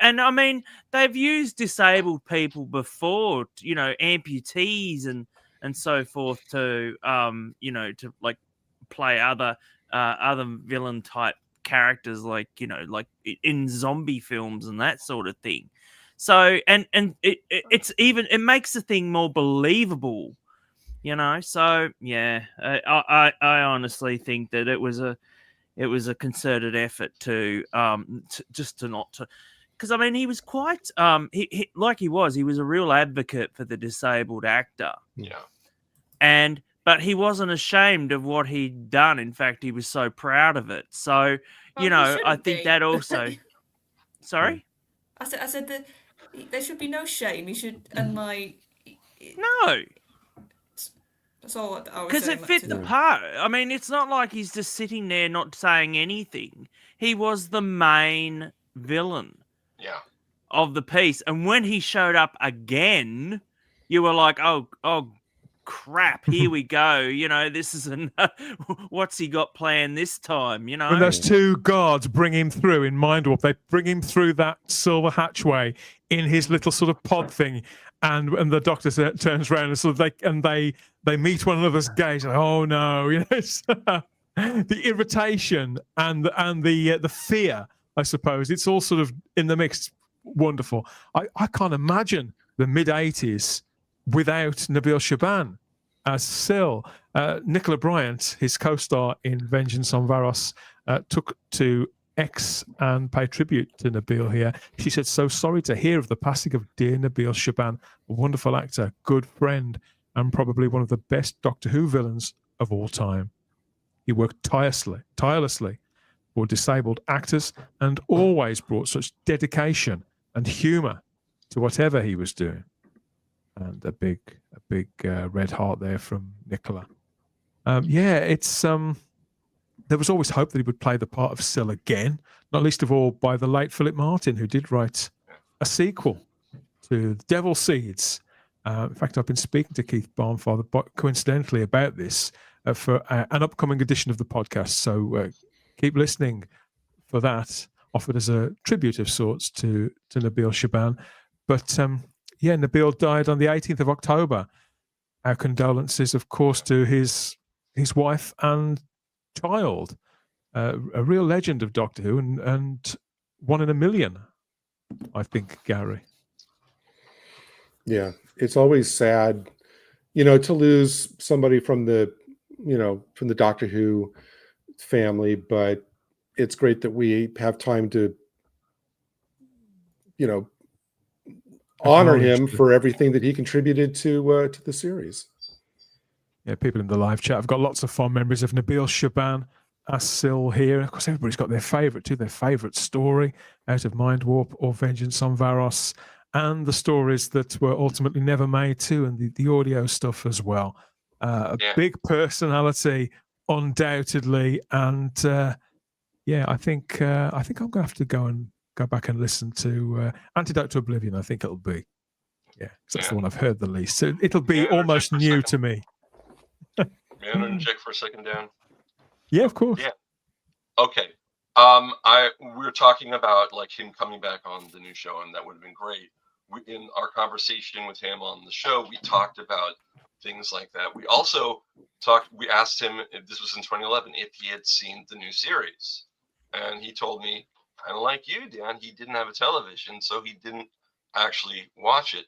and I mean, they've used disabled people before, amputees and so forth to to like play other villain type characters, like in zombie films and that sort of thing. So and it makes the thing more believable, So yeah, I honestly think that it was a concerted effort to because I mean, he was quite he was a real advocate for the disabled actor. Yeah. But he wasn't ashamed of what he'd done. In fact, he was so proud of it. So, I think that also. Sorry? I said that there should be no shame. He should, and No. That's all I was saying. Because it fit the part. I mean, it's not like he's just sitting there not saying anything. He was the main villain. Yeah. Of the piece. And when he showed up again, you were like, oh, crap, here we go. This is what's he got planned this time? When those two guards bring him through in Mind Warp, they bring him through that silver hatchway in his little sort of pod thing, and the Doctor turns around and sort of they meet one another's gaze. Like, oh no, the irritation and the fear, I suppose. It's all sort of in the mix. Wonderful. I can't imagine the mid-80s without Nabil Shaban as Syl. Nicola Bryant, his co-star in Vengeance on Varos, took to X and paid tribute to Nabil here. She said, "So sorry to hear of the passing of dear Nabil Shaban, a wonderful actor, good friend, and probably one of the best Doctor Who villains of all time. He worked tirelessly for disabled actors and always brought such dedication and humour to whatever he was doing." And a big red heart there from Nicola. It's there was always hope that he would play the part of Syl again, not least of all by the late Philip Martin, who did write a sequel to The Devil Seeds. In fact, I've been speaking to Keith Barnfather coincidentally about this for an upcoming edition of the podcast. So keep listening for that, offered as a tribute of sorts to Nabil Shaban. But Nabil died on the 18th of October. Our condolences, of course, to his wife and child. A real legend of Doctor Who, and one in a million, I think, Gary. Yeah, it's always sad, to lose somebody from the from the Doctor Who family, but it's great that we have time to, honor Acknowledge him the- for everything that he contributed to the series. Yeah, people in the live chat have got lots of fond memories of Nabil Shaban as Syl here. Of course, everybody's got their favourite too, their favourite story out of Mind Warp or Vengeance on Varos, and the stories that were ultimately never made too, and the audio stuff as well. A big personality, undoubtedly, and I think I'm going to have to go back and listen to Antidote to Oblivion. I think it'll be, 'cause that's the one I've heard the least. So it'll be almost new to me. May I interject for a second, Dan? Yeah, of course. Yeah. Okay. We were talking about like him coming back on the new show, and that would have been great. In our conversation with him on the show, we talked about things like that. We also we asked him, this was in 2011, if he had seen the new series. And he told me, kind of like you, Dan, he didn't have a television, so he didn't actually watch it.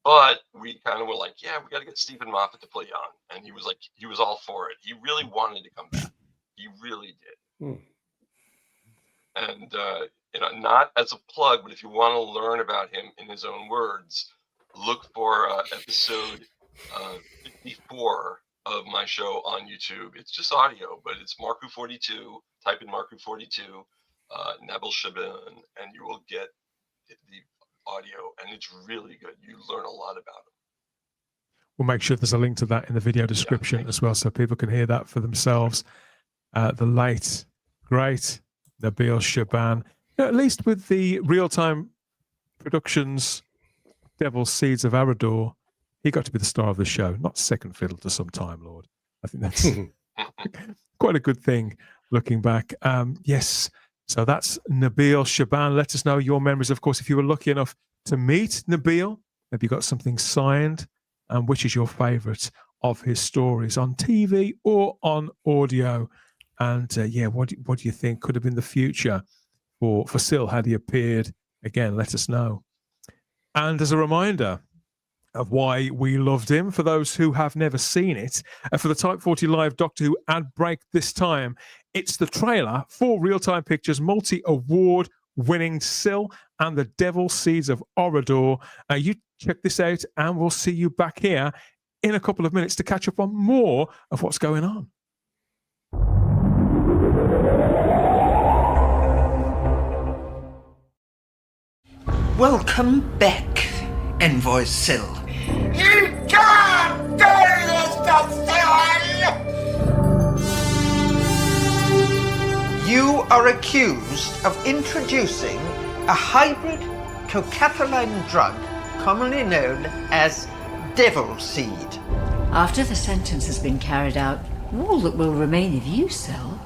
But we kind of were like, yeah, we got to get Stephen Moffat to play young. And he was like, he was all for it. He really wanted to come back. He really did. And, not as a plug, but if you want to learn about him in his own words, look for episode 54 of my show on YouTube. It's just audio, but it's Marku 42. Type in Marku 42, Nabil Shaban, and you will get the audio, and it's really good. You learn a lot about him. We'll make sure there's a link to that in the video description as well, so people can hear that for themselves. The late, great Nabil Shaban, at least with the real-time productions, Devil's Seeds of Arador, he got to be the star of the show, not second fiddle to some Time Lord. I think that's quite a good thing looking back. Yes, so that's Nabil Shaban. Let us know your memories, of course, if you were lucky enough to meet Nabil. Maybe you got something signed, and which is your favourite of his stories on TV or on audio. And what do you think could have been the future for Syl had he appeared? Again, let us know. And as a reminder of why we loved him, for those who have never seen it, for the Type 40 Live Doctor Who ad break this time, it's the trailer for Real Time Pictures multi-award winning Syl and the Devil Seeds of Orador. You check this out, and we'll see you back here in a couple of minutes to catch up on more of what's going on. Welcome back, Envoy Syl. You can't do this to Syl! You are accused of introducing a hybrid cocapherline drug commonly known as devil seed. After the sentence has been carried out, all that will remain of you, Syl,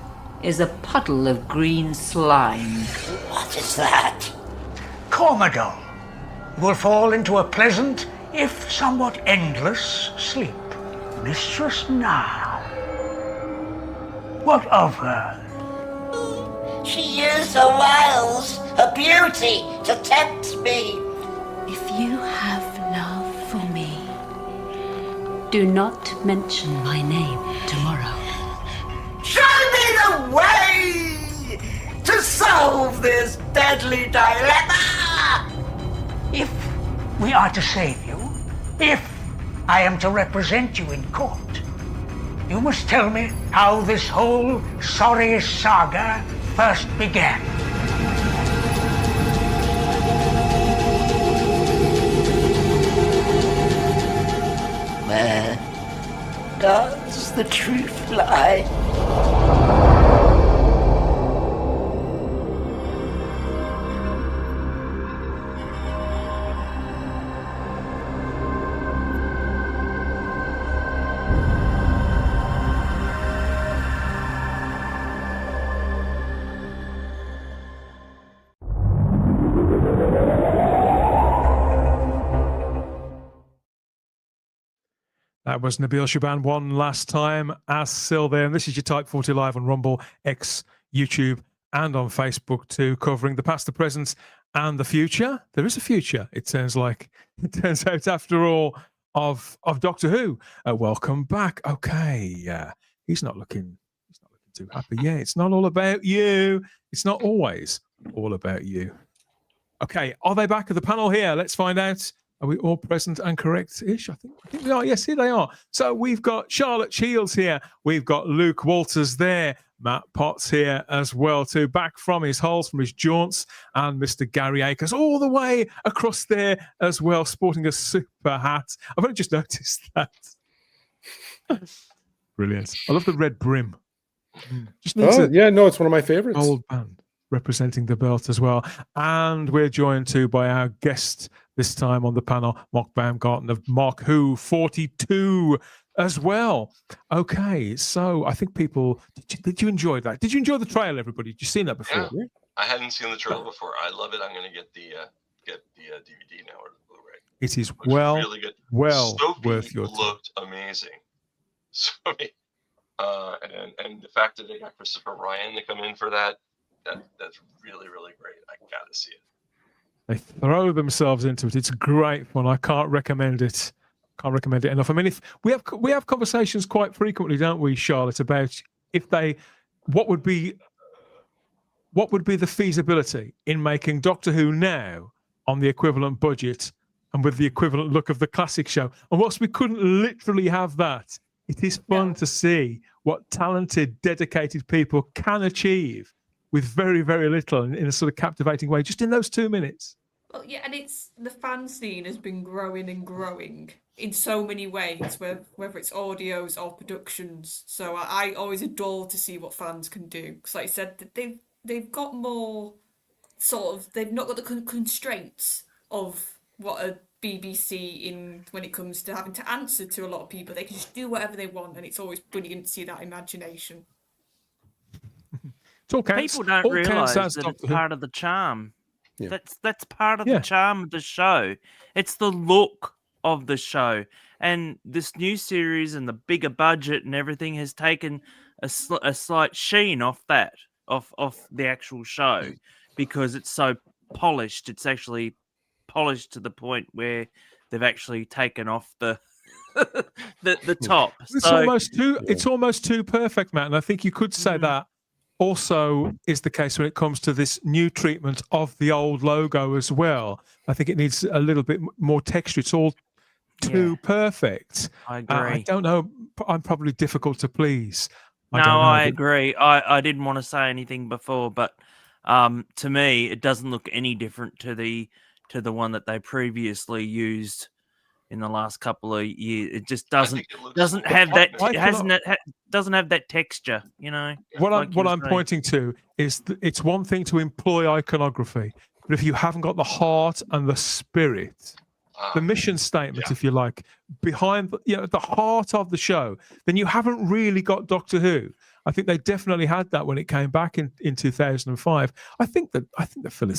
is a puddle of green slime. What is that? Cormadol will fall into a pleasant, if somewhat endless, sleep. Mistress now. What of her? She used her wiles, her beauty, to tempt me. If you have love for me, do not mention my name tomorrow. Show me the way to solve this deadly dilemma! If we are to save you, if I am to represent you in court, you must tell me how this whole sorry saga first began. Where does the truth lie? That was Nabil Shaban one last time as Syl there. And this is your Type 40 Live on Rumble, X, YouTube, and on Facebook too, covering the past, the present, and the future. There is a future, it turns out after all, of Doctor Who. Welcome back. Okay. he's not looking too happy. Yeah, it's not all about you. It's not always all about you. Okay, are they back at the panel here? Let's find out. Are we all present and correct-ish? I think we are. Yes, here they are. So we've got Charlotte Shields here. We've got Luke Walters there. Matt Potts here as well, too. Back from his holes, from his jaunts. And Mr. Gary Akers all the way across there as well, sporting a super hat. I've only just noticed that. Brilliant. I love the red brim. Just needs it's one of my favorites. Old band representing the belt as well. And we're joined too by our guest this time on the panel, Mark Baumgarten of Mark Who 42 as well. Okay, so I think people, did you enjoy that? Did you enjoy the trailer, everybody? Did you seen that before? Yeah. I hadn't seen the trailer before. I love it. I'm going to get the DVD now, or the Blu-ray. It is really good. Sophie worth your time. Looked amazing. Sophie, and the fact that they got Christopher Ryan to come in for that's really, really great. I gotta see it. They throw themselves into it. It's great fun. I can't recommend it. Can't recommend it enough. I mean, if we have conversations quite frequently, don't we, Charlotte, about what would be the feasibility in making Doctor Who now on the equivalent budget and with the equivalent look of the classic show. And whilst we couldn't literally have that, it is fun to see what talented, dedicated people can achieve with very, very little in a sort of captivating way, just in those 2 minutes. Well, yeah, and it's the fan scene has been growing and growing in so many ways, whether it's audios or productions. So I always adore to see what fans can do. Because like I said, they've got more they've not got the constraints of what a BBC when it comes to having to answer to a lot of people. They can just do whatever they want, and it's always brilliant to see that imagination. People don't realise that it's part of the charm. Yeah. That's part of the charm of the show. It's the look of the show, and this new series and the bigger budget and everything has taken a slight sheen off that, off the actual show, because it's so polished. It's actually polished to the point where they've actually taken off the top. It's almost too perfect, Matt. And I think you could say that also is the case when it comes to this new treatment of the old logo as well. I think it needs a little bit more texture. It's all too perfect. I agree. I don't know. I'm probably difficult to please. I agree. I didn't want to say anything before, but to me, it doesn't look any different to the one that they previously used in the last couple of years. It just doesn't have that texture, you know. What I'm pointing to is it's one thing to employ iconography, but if you haven't got the heart and the spirit, the mission statement, if you like, behind the heart of the show, then you haven't really got Doctor Who. I think they definitely had that when it came back in 2005. I think that Philip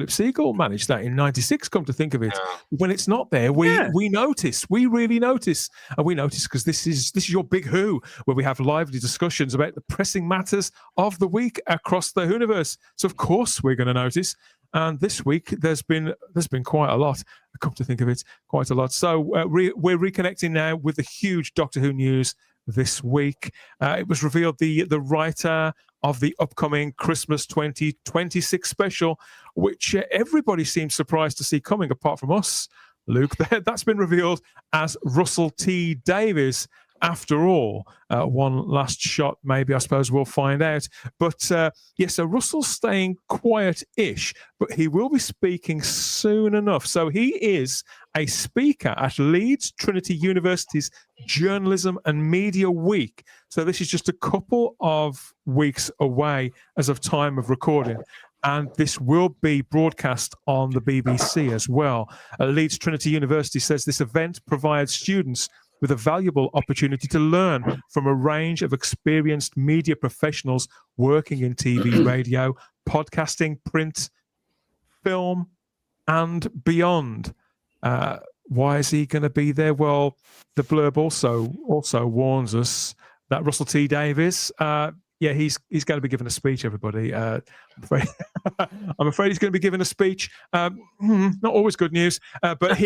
Segal managed that in '96. Come to think of it, when it's not there, we notice. We really notice, and we notice because this is your Big Who, where we have lively discussions about the pressing matters of the week across the Whoniverse. So of course we're going to notice. And this week there's been quite a lot. Come to think of it, quite a lot. So we're reconnecting now with the huge Doctor Who news this week. It was revealed the writer of the upcoming Christmas 2026 special, which everybody seems surprised to see coming, apart from us, Luke. That's been revealed as Russell T Davies. After all, one last shot, maybe, I suppose we'll find out. But so Russell's staying quiet-ish, but he will be speaking soon enough. So he is a speaker at Leeds Trinity University's Journalism and Media Week. So this is just a couple of weeks away as of time of recording. And this will be broadcast on the BBC as well. Leeds Trinity University says this event provides students with a valuable opportunity to learn from a range of experienced media professionals working in TV, radio, podcasting, print, film, and beyond. Why is he going to be there? Well, the blurb also warns us that Russell T Davies, he's going to be giving a speech, everybody. I'm afraid he's going to be giving a speech. Not always good news, but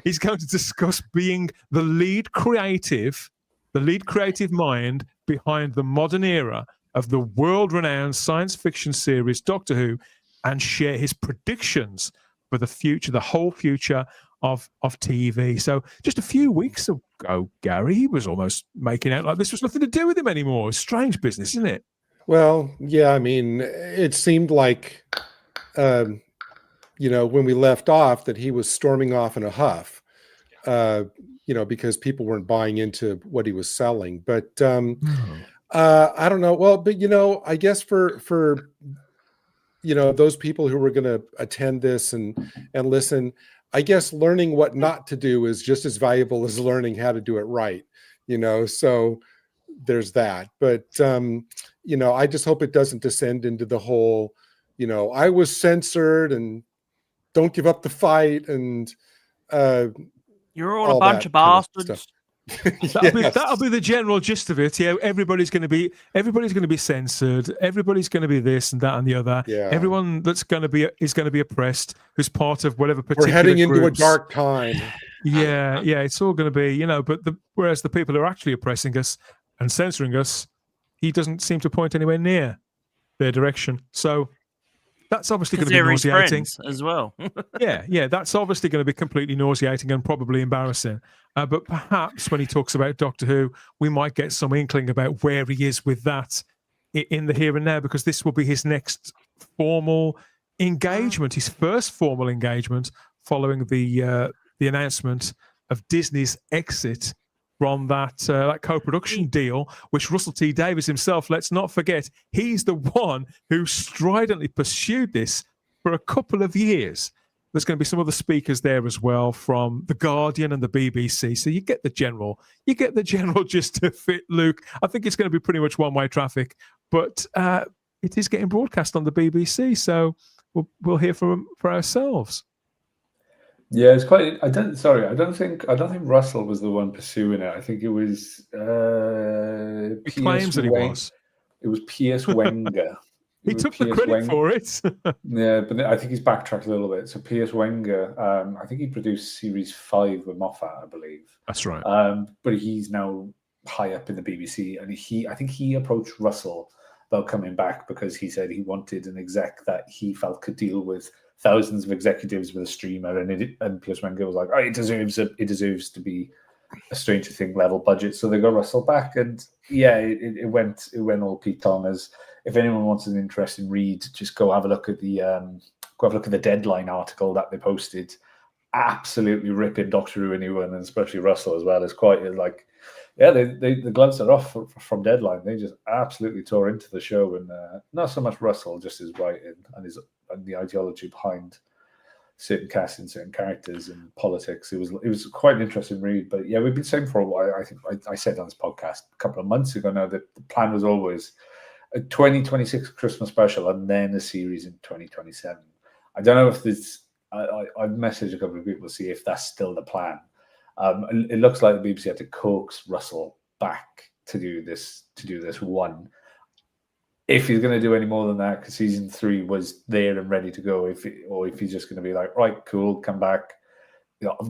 he's going to discuss being the lead creative the lead creative mind behind the modern era of the world-renowned science fiction series Doctor Who, and share his predictions for the future, the whole future of TV. So just a few weeks ago, Gary, he was almost making out like this was nothing to do with him anymore. It's strange business, isn't it? Well, yeah, I mean, it seemed like, when we left off that he was storming off in a huff, because people weren't buying into what he was selling. But I don't know. Well, but, I guess for those people who were going to attend this and listen, I guess learning what not to do is just as valuable as learning how to do it right, so there's that. But, I just hope it doesn't descend into the whole, I was censored and don't give up the fight. And you're all a bunch of bastards. That'll be the general gist of it. Yeah, everybody's going to be censored. Everybody's going to be this and that and the other. Yeah. Everyone that's going to be is going to be oppressed, who's part of whatever particular. We're heading into a groups. dark time. Yeah, it's all going to be, but whereas the people who are actually oppressing us and censoring us, he doesn't seem to point anywhere near their direction. So that's obviously going to be nauseating as well. yeah, that's obviously going to be completely nauseating and probably embarrassing. But perhaps when he talks about Doctor Who, we might get some inkling about where he is with that in the here and now, because this will be his next formal engagement, his first formal engagement following the announcement of Disney's exit from that co-production deal, which Russell T Davies himself, let's not forget, he's the one who stridently pursued this for a couple of years. There's going to be some other speakers there as well from The Guardian and the BBC. So you get the general gist of it, Luke. I think it's going to be pretty much one-way traffic, but it is getting broadcast on the BBC, so we'll hear for ourselves. Yeah, it's quite. I don't think Russell was the one pursuing it. I think it was. He claims that he was. It was Piers Wenger. He took the credit for it. Yeah, but I think he's backtracked a little bit. So Piers Wenger, I think he produced Series 5 with Moffat, I believe. That's right. But he's now high up in the BBC, and I think he approached Russell about coming back because he said he wanted an exec that he felt could deal with thousands of executives with a streamer, and Piers Wenger was like, "Oh, it deserves to be a Stranger Things level budget." So they got Russell back, and yeah, it went all Pete Tongers. If anyone wants an interesting read, just go have a look at the Deadline article that they posted. Absolutely ripping Doctor Who a new one, and especially Russell as well. It's quite like, yeah, the gloves are off from Deadline. They just absolutely tore into the show, and not so much Russell, just his writing and the ideology behind certain casting, certain characters, and politics. It was quite an interesting read. But yeah, we've been saying for a while. I think I said on this podcast a couple of months ago now that the plan was always a 2026 Christmas special and then a series in 2027. I don't know if this. I've messaged a couple of people to see if that's still the plan. It looks like the BBC had to coax Russell back to do this one. If he's going to do any more than that, because season 3 was there and ready to go, or if he's just going to be like, right, cool, come back,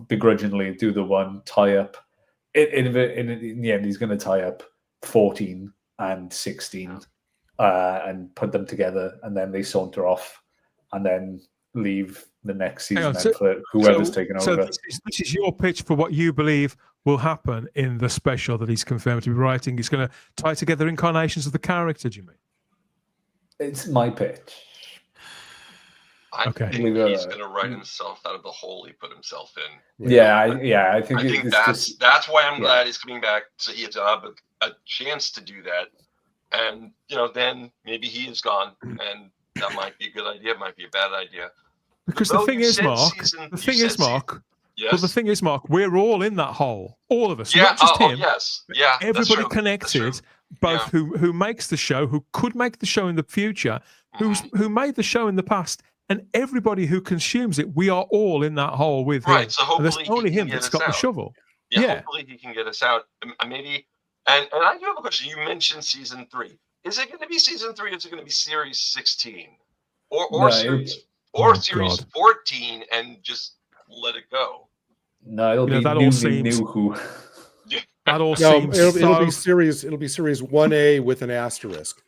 begrudgingly do the one, tie up. In the end, he's going to tie up 14 and 16 and put them together, and then they saunter off and then leave the next season for whoever's taken over. So this is your pitch for what you believe will happen in the special that he's confirmed to be writing. He's going to tie together incarnations of the character, do you mean? It's my pitch. I think he's going to write himself out of the hole he put himself in. I think that's why I'm glad he's coming back, so he has a chance to do that. And then maybe he is gone, and that might be a good idea, might be a bad idea. Because the thing is, Mark, we're all in that hole, all of us, not just him. Yes, yeah, everybody connected, both who makes the show, who could make the show in the future, who made the show in the past, and everybody who consumes it. We are all in that hole with him. Right, so hopefully and there's only him that's got the shovel. Yeah, hopefully he can get us out. Maybe. And I do have a question. You mentioned season 3. Is it going to be season 3? Or is it going to be series 16, or series 14, and just let it go? No, it'll be Who. That all No, seems it'll be so. series 1A with an asterisk.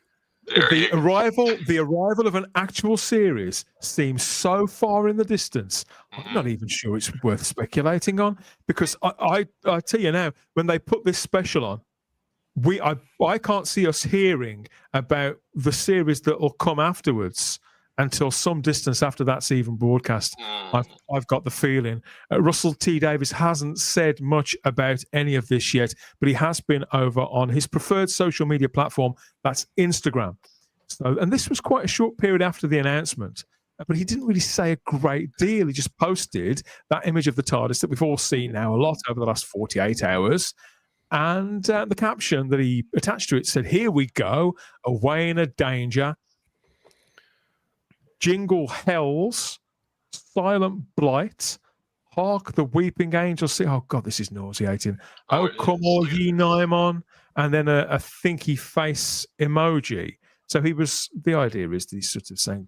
The arrival of an actual series seems so far in the distance. I'm not even sure it's worth speculating on, because I tell you now, when they put this special on, I can't see us hearing about the series that will come afterwards until some distance after that's even broadcast. I've got the feeling. Russell T Davies hasn't said much about any of this yet, but he has been over on his preferred social media platform, that's Instagram. So, and this was quite a short period after the announcement, but he didn't really say a great deal. He just posted that image of the TARDIS that we've all seen now a lot over the last 48 hours. And the caption that he attached to it said, "Here we go, away in a danger. Jingle hells, silent blight, hark the weeping angels sing." Oh God, this is nauseating. Oh come all ye Naimon, and then a thinky face emoji. So the idea is that he's sort of saying,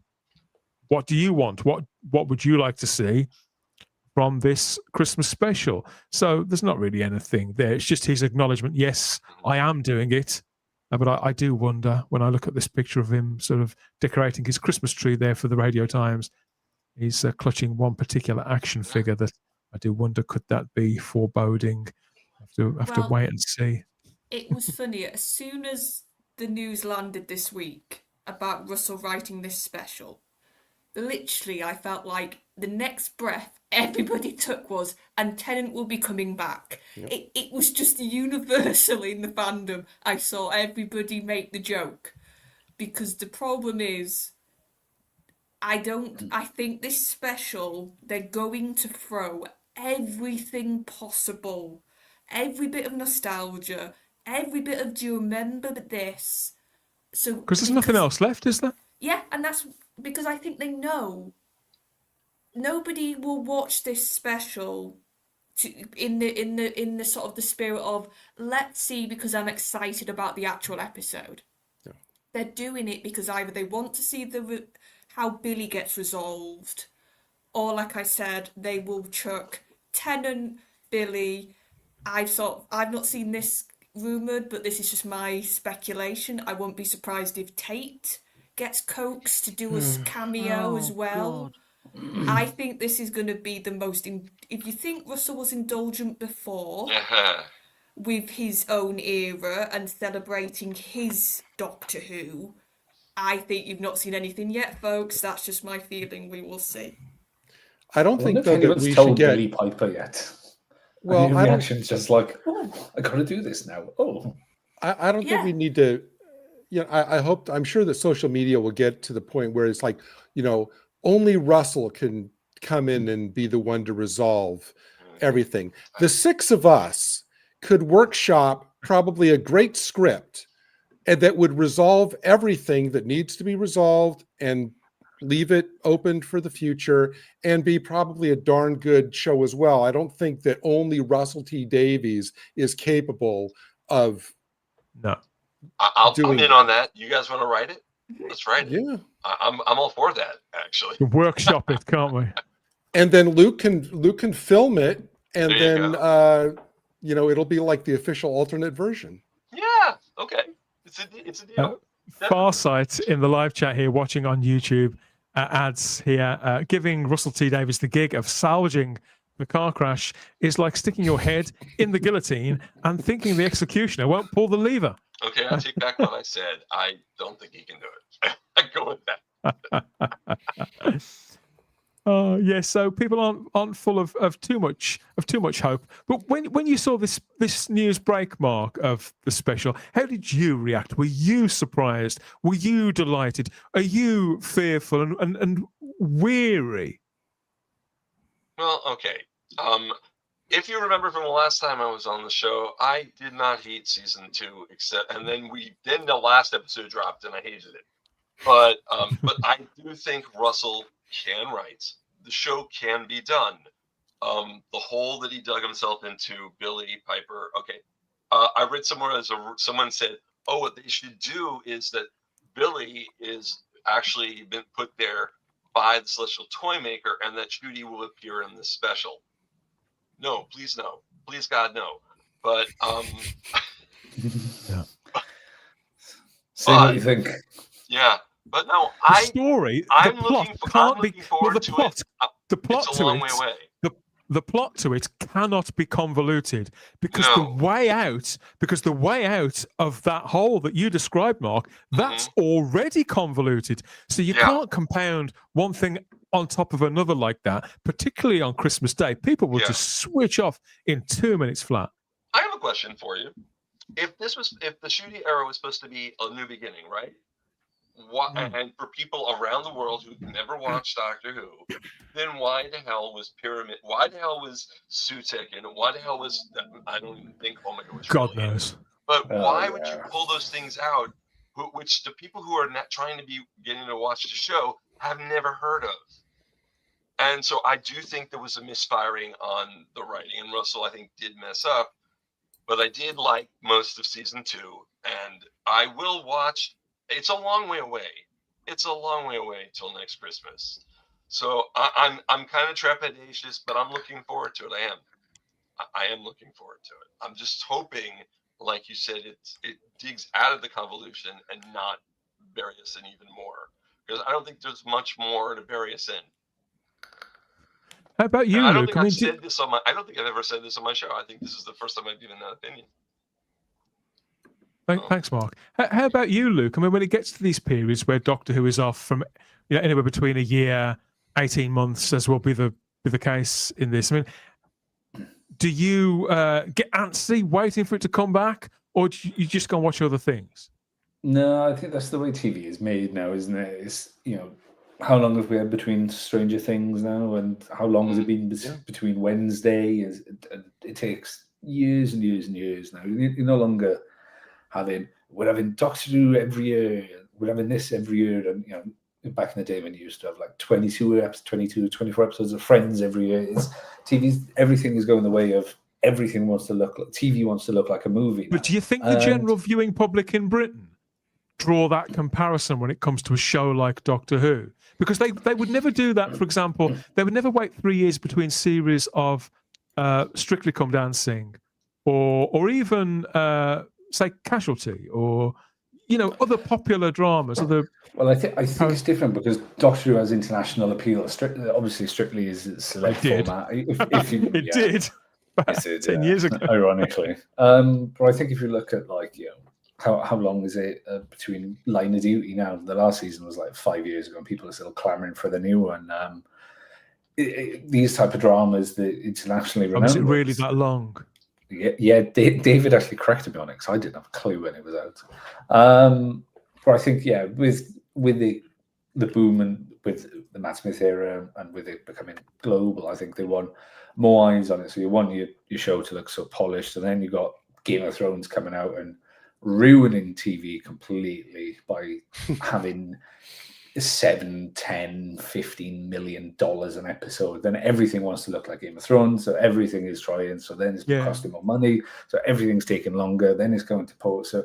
what do you want? What would you like to see from this Christmas special? So there's not really anything there. It's just his acknowledgement. Yes, I am doing it. But I do wonder, when I look at this picture of him sort of decorating his Christmas tree there for the Radio Times, he's clutching one particular action figure that I do wonder, could that be foreboding? Have to wait and see. It was funny. As soon as the news landed this week about Russell writing this special, literally I felt like the next breath everybody took was, and Tennant will be coming back. Yep. It was just universal in the fandom. I saw everybody make the joke, because the problem is, I think this special, they're going to throw everything possible, every bit of nostalgia, every bit of do you remember this? So because there's nothing else left, is there? Yeah, and that's because I think they know nobody will watch this special in the sort of the spirit of, let's see because I'm excited about the actual episode. Yeah. They're doing it because either they want to see how Billy gets resolved, or like I said, they will chuck Tennant, Billy. I've not seen this rumoured, but this is just my speculation. I won't be surprised if Tate gets coaxed to do a cameo as well. God. I think this is going to be the most... if you think Russell was indulgent before with his own era and celebrating his Doctor Who, I think you've not seen anything yet, folks. That's just my feeling. We will see. I don't think though that we should get Billy Piper yet. Well, the reaction's just like, oh, I got to do this now. Oh, I don't think we need to. I'm sure that social media will get to the point where it's like, only Russell can come in and be the one to resolve everything. The six of us could workshop probably a great script and that would resolve everything that needs to be resolved and leave it open for the future and be probably a darn good show as well. I don't think that only Russell T Davies is capable of. No, I'll come in on that. You guys want to write it? Let's write it. Yeah, I'm all for that. Actually, workshop it, can't we? And then Luke can film it, and then it'll be like the official alternate version. Yeah. Okay. It's a deal. Farsight in the live chat here, watching on YouTube, adds here, giving Russell T Davies the gig of salvaging the car crash is like sticking your head in the guillotine and thinking the executioner won't pull the lever. Okay, I take back what I said. I don't think he can do it. I go with that. Oh yes, so people aren't full of too much hope. But when you saw this news break, Mark, of the special, how did you react? Were you surprised? Were you delighted? Are you fearful and weary? Well, okay. If you remember from the last time I was on the show, I did not hate season 2, and then the last episode dropped and I hated it. But I do think Russell can write. The show can be done. The hole that he dug himself into, Billy Piper. Okay, I read somewhere someone said, "Oh, what they should do is that Billy is actually been put there by the Celestial Toymaker, and that Judy will appear in this special." No, please God, no. But Say what you think. Yeah, but no, The story, I'm the plot looking can't be. looking forward Well, to plot, it. the plot It's a to long it, way away. the plot to it cannot be convoluted because No. the way out of that hole that you described, Mark, that's already convoluted. So you can't compound one thing on top of another like that, particularly on Christmas Day. People will just switch off in 2 minutes flat. I have a question for you. If the Shooty era was supposed to be a new beginning, right? And for people around the world who never watched Doctor Who, then why the hell was Pyramid? Why the hell was Sutekh? And why the hell was I don't even think Omega was. God knows. But why would you pull those things out, which the people who are not trying to be getting to watch the show have never heard of? And so I do think there was a misfiring on the writing, and Russell, I think, did mess up. But I did like most of season 2, and I will watch. It's a long way away. It's a long way away till next Christmas. So I'm kind of trepidatious, but I'm looking forward to it. I am looking forward to it. I'm just hoping, like you said, it digs out of the convolution and not bury us in even more. Because I don't think there's much more to bury us in. How about you, I don't Luke? think I've said this on I don't think I've ever said this on my show. I think this is the first time I've given that opinion. Thanks, Mark. How about you, Luke? I mean, when it gets to these periods where Doctor Who is off from anywhere between a year, 18 months, as will be the case in this. I mean, do you get antsy waiting for it to come back, or do you just go and watch other things? No, I think that's the way TV is made now, isn't it? It's how long have we had between Stranger Things now, and how long has it been between Wednesday? It takes years and years and years now. You're no longer we're having Doctor Who every year, we're having this every year, and back in the day when you used to have like 24 episodes of Friends every year. Everything is going the way of everything wants to look like TV wants to look like a movie. But do you think the general viewing public in Britain draw that comparison when it comes to a show like Doctor Who? Because they would never do that. For example, they would never wait 3 years between series of Strictly Come Dancing or even say Casualty or other popular dramas. Well, I think it's different because Doctor Who has international appeal. Obviously, Strictly is a select format. It did. It did 10 years ago, ironically. But I think if you look at how long is it between Line of Duty now? The last season was like 5 years ago, and people are still clamoring for the new one. These type of dramas that internationally remembered. Is it really that long? Yeah. David actually corrected me on it because I didn't have a clue when it was out. But I think with the boom and with the Matt Smith era and with it becoming global, I think they want more eyes on it. So you want your show to look so polished, and then you got Game of Thrones coming out and ruining TV completely by having $7, $10, $15 million an episode. Then everything wants to look like Game of Thrones, so everything is trying. So then it's costing more money, so everything's taking longer. Then it's going to post. So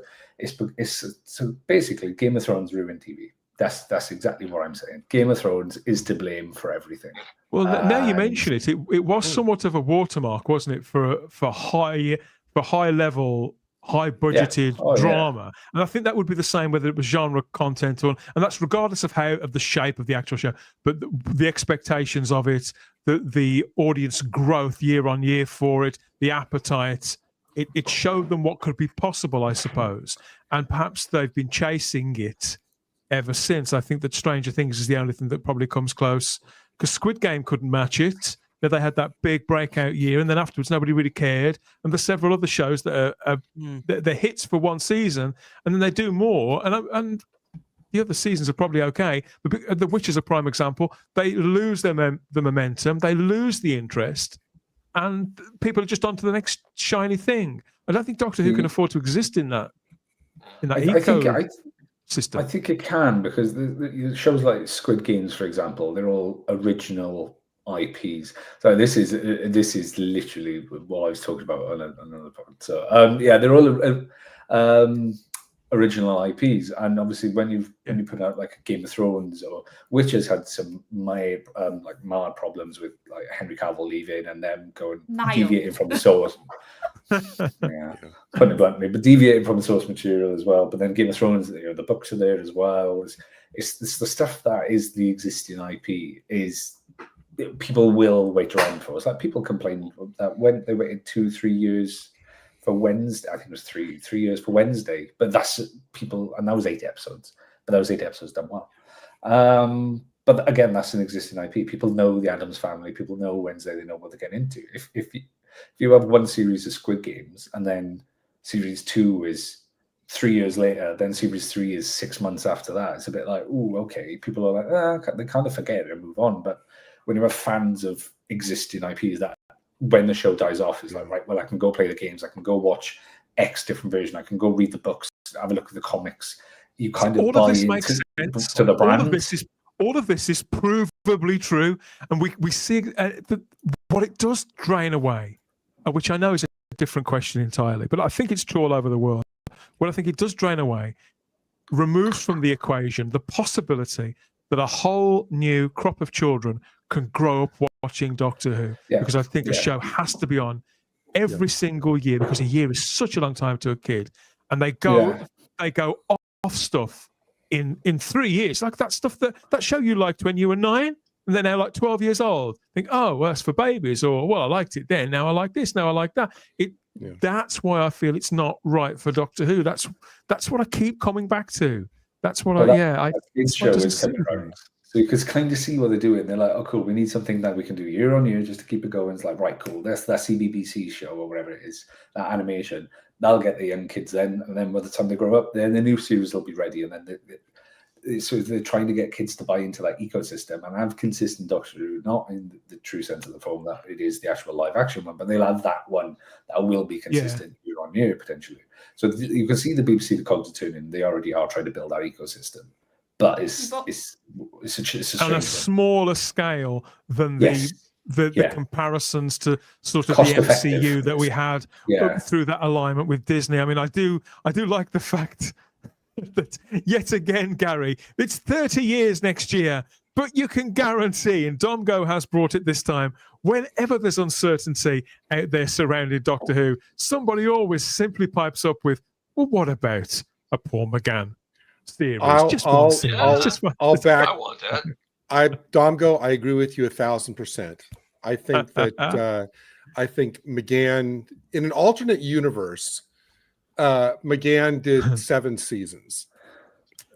so basically Game of Thrones ruined TV. That's exactly what I'm saying. Game of Thrones is to blame for everything. Well, now you mention it, it was somewhat of a watermark, wasn't it, for high level, high budgeted drama. And I think that would be the same whether it was genre content and that's regardless of the shape of the actual show, but the expectations of it, the audience growth year on year for it, the appetite. It showed them what could be possible, I suppose, and perhaps they've been chasing it ever since. I think that Stranger Things is the only thing that probably comes close, because Squid Game couldn't match it. They had that big breakout year, and then afterwards nobody really cared. And there's several other shows that are they're hits for one season, and then they do more, and the other seasons are probably okay. But The Witch is a prime example. They lose the momentum, they lose the interest, and people are just on to the next shiny thing. I don't think Doctor Who can afford to exist in that ecosystem. I think it can, because the shows like Squid Games, for example, they're all original IPs. So this is literally what I was talking about on another part. So they're all original IPs. And obviously, when you put out like a Game of Thrones or Witcher's had some mild problems with like Henry Cavill leaving and them deviating from the source. Yeah, putting it bluntly, but deviating from the source material as well. But then Game of Thrones, the books are there as well. It's the stuff that is the existing IP is people will wait around for. It's like people complained that when they waited 2-3 years for Wednesday, I think it was three years for Wednesday, but that's people, and that was 8 episodes, but those 8 episodes done well. But again, that's an existing IP. People know the Addams Family. People know Wednesday. They know what they're getting into. If you have one series of Squid Games and then series 2 is 3 years later, then series 3 is 6 months after that, it's a bit like, oh, okay. People are like, they kind of forget it and move on. But when you have fans of existing IPs, that when the show dies off, is like, right, well, I can go play the games, I can go watch X different version, I can go read the books, have a look at the comics. You kind of buy into the brand. All of this is provably true, and we see what it does drain away, which I know is a different question entirely, but I think it's true all over the world. What I think it does drain away, removes from the equation the possibility that a whole new crop of children can grow up watching Doctor Who, because I think the show has to be on every single year, because a year is such a long time to a kid, and they go off stuff in 3 years, like that stuff that show you liked when you were 9, and they're now like 12 years old. Think, oh, well, that's for babies, or well, I liked it then, now I like this, now I like that. That's why I feel it's not right for Doctor Who. That's what I keep coming back to. That's what show is coming around. So you can kind of see what they're doing. They're like, oh, cool, we need something that we can do year on year just to keep it going. It's like, right, cool, that's that CBBC show or whatever it is, that animation. That'll get the young kids then, and then by the time they grow up, then the new series will be ready. And then so they're trying to get kids to buy into that ecosystem and have consistent Doctor Who, not in the true sense of the form that it is the actual live action one, but they'll have that one that will be consistent year on year potentially. So you can see the BBC, the cogs are turning. They already are trying to build that ecosystem, but it's on a smaller scale than the comparisons to sort of Cost the MCU effective. that we had through that alignment with Disney. I mean, I do like the fact that yet again, Gary, it's 30 years next year, but you can guarantee, and Domgo has brought it this time, whenever there's uncertainty out there surrounding Doctor Who, somebody always simply pipes up with, well, what about a Paul McGann series? I'll back. I want that. Domgo, I agree with you 1,000%. I think that I think McGann, in an alternate universe, McGann did 7 seasons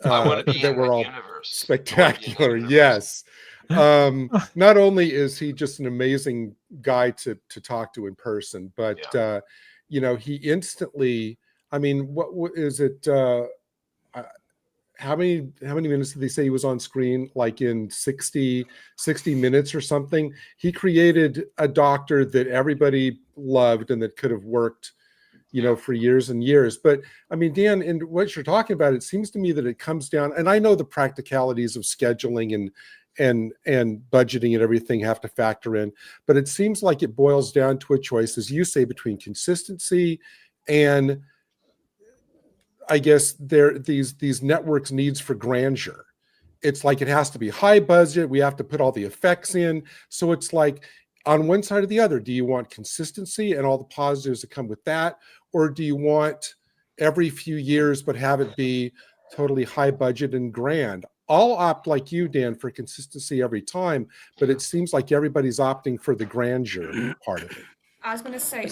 that were all spectacular. Yes. Not only is he just an amazing guy to talk to in person, but he instantly, I mean, what is it? How many minutes did they say he was on screen? Like in 60 minutes or something. He created a Doctor that everybody loved and that could have worked, for years and years. But I mean, Dan, in what you're talking about, it seems to me that it comes down, and I know the practicalities of scheduling and budgeting and everything have to factor in, but it seems like it boils down to a choice, as you say, between consistency and, I guess, these networks' needs for grandeur. It's like it has to be high budget. We have to put all the effects in. So it's like on one side or the other. Do you want consistency and all the positives that come with that, or do you want every few years but have it be totally high budget and grand? I'll opt like you, Dan, for consistency every time, but it seems like everybody's opting for the grandeur part of it. I was going to say,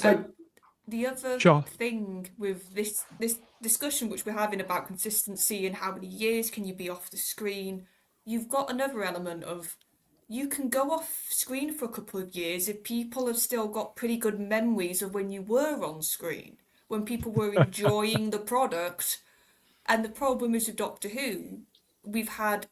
the other thing with this discussion which we're having about consistency and how many years can you be off the screen, you've got another element of you can go off screen for a couple of years if people have still got pretty good memories of when you were on screen, when people were enjoying the product. And the problem is with Doctor Who, we've had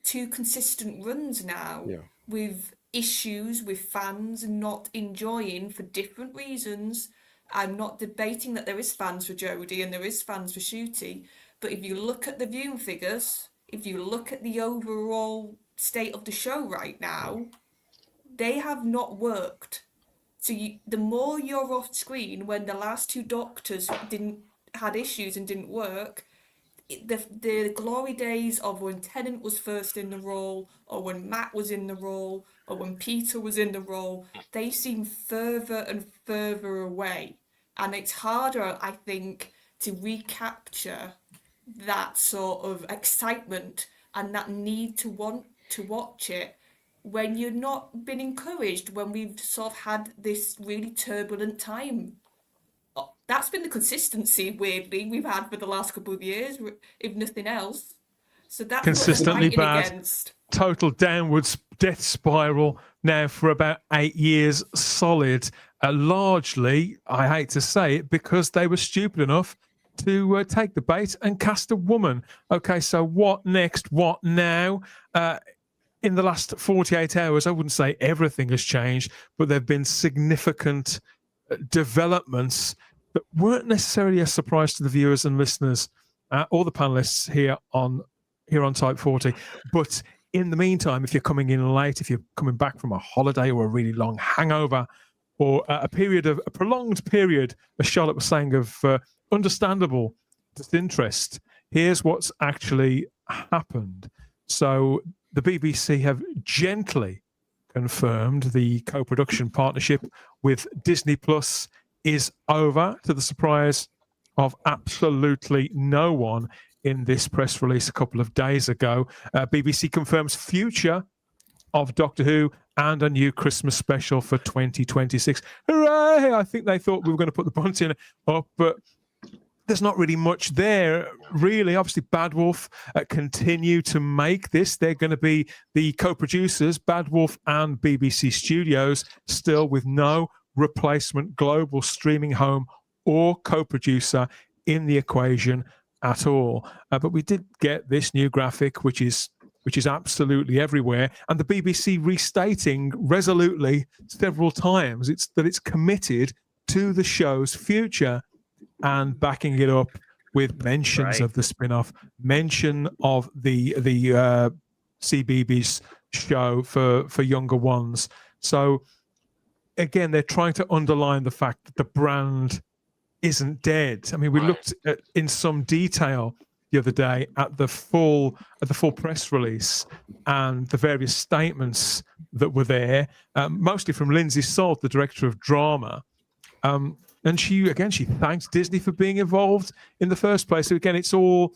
2 consistent runs now with issues with fans not enjoying for different reasons. I'm not debating that there is fans for Jodie and there is fans for Ncuti, but if you look at the viewing figures, if you look at the overall state of the show right now, they have not worked. So the more you're off screen when the last 2 Doctors had issues and didn't work, the glory days of when Tennant was first in the role, or when Matt was in the role, or when Peter was in the role, they seem further and further away. And it's harder, I think, to recapture that sort of excitement and that need to want to watch it when you're not been encouraged, when we've sort of had this really turbulent time. That's been the consistency, weirdly, we've had for the last couple of years, if nothing else. So that's Consistently what we're bad. fighting against. Total downwards death spiral now for about 8 years solid. Largely, I hate to say it, because they were stupid enough to take the bait and cast a woman. Okay, so what next? What now? In the last 48 hours, I wouldn't say everything has changed, but there have been significant developments that weren't necessarily a surprise to the viewers and listeners or the panelists here on Type 40. But in the meantime, if you're coming in late, if you're coming back from a holiday or a really long hangover, or a prolonged period, as Charlotte was saying, of understandable disinterest, here's what's actually happened. So the BBC have gently confirmed the co-production partnership with Disney Plus is over, to the surprise of absolutely no one in this press release a couple of days ago. BBC confirms future of Doctor Who and a new Christmas special for 2026. Hooray! I think they thought we were going to put the bunty up, but there's not really much there, really. Obviously, Bad Wolf continue to make this. They're going to be the co-producers, Bad Wolf and BBC Studios, still with no replacement global streaming home or co-producer in the equation at all. But we did get this new graphic, which is absolutely everywhere, and the BBC restating resolutely several times that it's committed to the show's future, and backing it up with mentions of the spin-off, mention of the CBeebies show for younger ones. So again, they're trying to underline the fact that the brand isn't dead. I mean, we looked at, in some detail the other day at the full press release and the various statements that were there, mostly from Lindsay Salt, the director of drama. And she thanks Disney for being involved in the first place. So again, it's all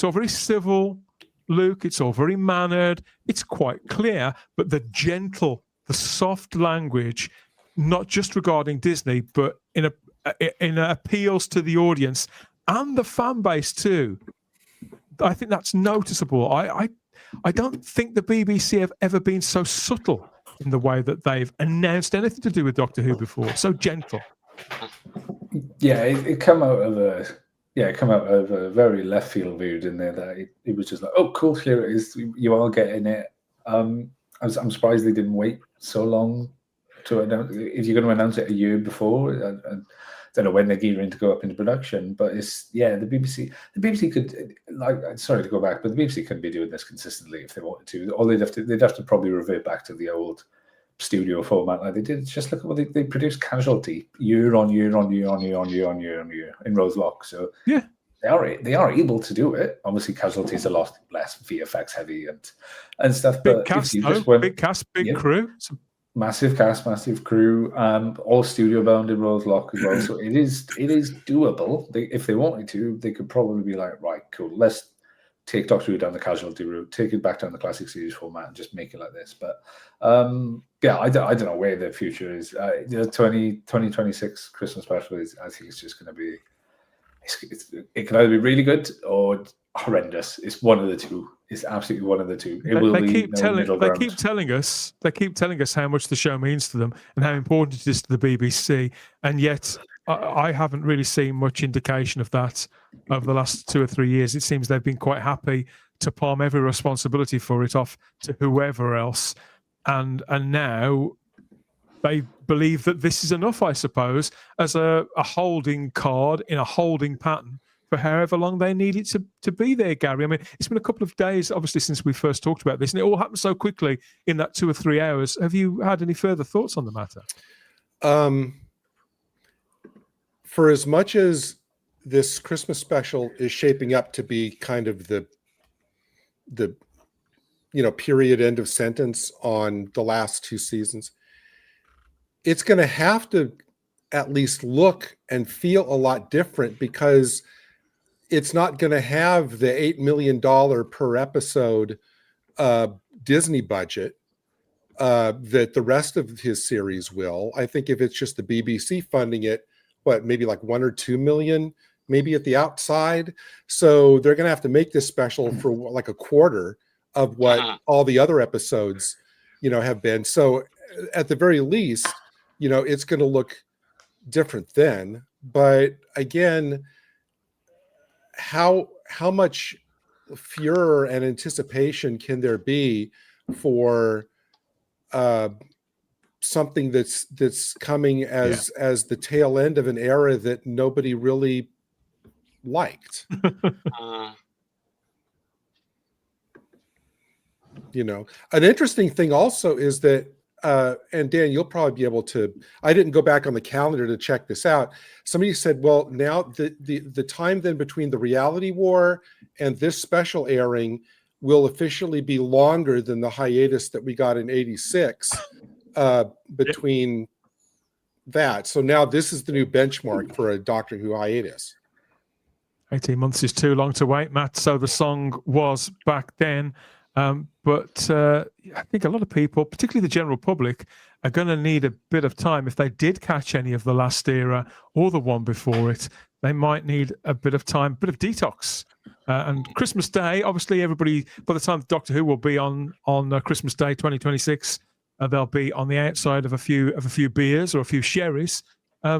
very civil, Luke. It's all very mannered. It's quite clear, but the soft language, not just regarding Disney, but in appeals to the audience and the fan base too. I think that's noticeable. I don't think the BBC have ever been so subtle in the way that they've announced anything to do with Doctor Who before. So gentle. Yeah, it come out of a very left field view, didn't it? That it was just like, oh, cool, here it is. You are getting it. I'm surprised they didn't wait so long to announce. If you're going to announce it a year before, I don't know when they're gearing to go up into production, but the BBC could, sorry to go back, but the BBC couldn't be doing this consistently if they wanted to. All they'd have to probably revert back to the old studio format like they did. Just look at what they produced Casualty year on year on year on year on year on year on year in Roselock. So yeah, they are able to do it. Obviously, Casualty is a lot less VFX heavy and stuff. Big cast, big cast, big crew. Massive cast, massive crew, all studio bound in Roselock as well. So it is doable. If they wanted to, they could probably be like, right, cool, let's take Doctor Who down the Casualty route, take it back down the classic series format, and just make it like this. But I don't know where the future is. The 2026 Christmas special is, I think it's just going to be. It can either be really good or horrendous. It's one of the two. It's absolutely one of the two. They keep telling us how much the show means to them and how important it is to the BBC, and yet I haven't really seen much indication of that over the last 2 or 3 years. It seems they've been quite happy to palm every responsibility for it off to whoever else, and now they believe that this is enough, I suppose, as a holding card in a holding pattern for however long they need it to be there, Gary. I mean, it's been a couple of days, obviously, since we first talked about this, and it all happened so quickly in that 2 or 3 hours. Have you had any further thoughts on the matter? For as much as this Christmas special is shaping up to be kind of the period end of sentence on the last 2 seasons, it's going to have to at least look and feel a lot different, because it's not going to have the $8 million per episode Disney budget that the rest of his series will. I think if it's just the BBC funding it, maybe like 1 or 2 million, maybe at the outside. So they're going to have to make this special for like a quarter of what all the other episodes, have been. So at the very least, it's going to look different then. But again, how much furor and anticipation can there be for something that's coming as the tail end of an era that nobody really liked? An interesting thing also is that, and Dan, you'll probably be able to, I didn't go back on the calendar to check this out. Somebody said, well, now the time then between the reality war and this special airing will officially be longer than the hiatus that we got in 86 between that. So now this is the new benchmark for a Doctor Who hiatus. 18 months is too long to wait, Matt. So the song was back then. But I think a lot of people, particularly the general public, are going to need a bit of time. If they did catch any of the last era or the one before it, they might need a bit of time, a bit of detox. And Christmas Day, obviously, everybody, by the time Doctor Who will be on Christmas Day 2026, they'll be on the outside of a few beers or a few sherries.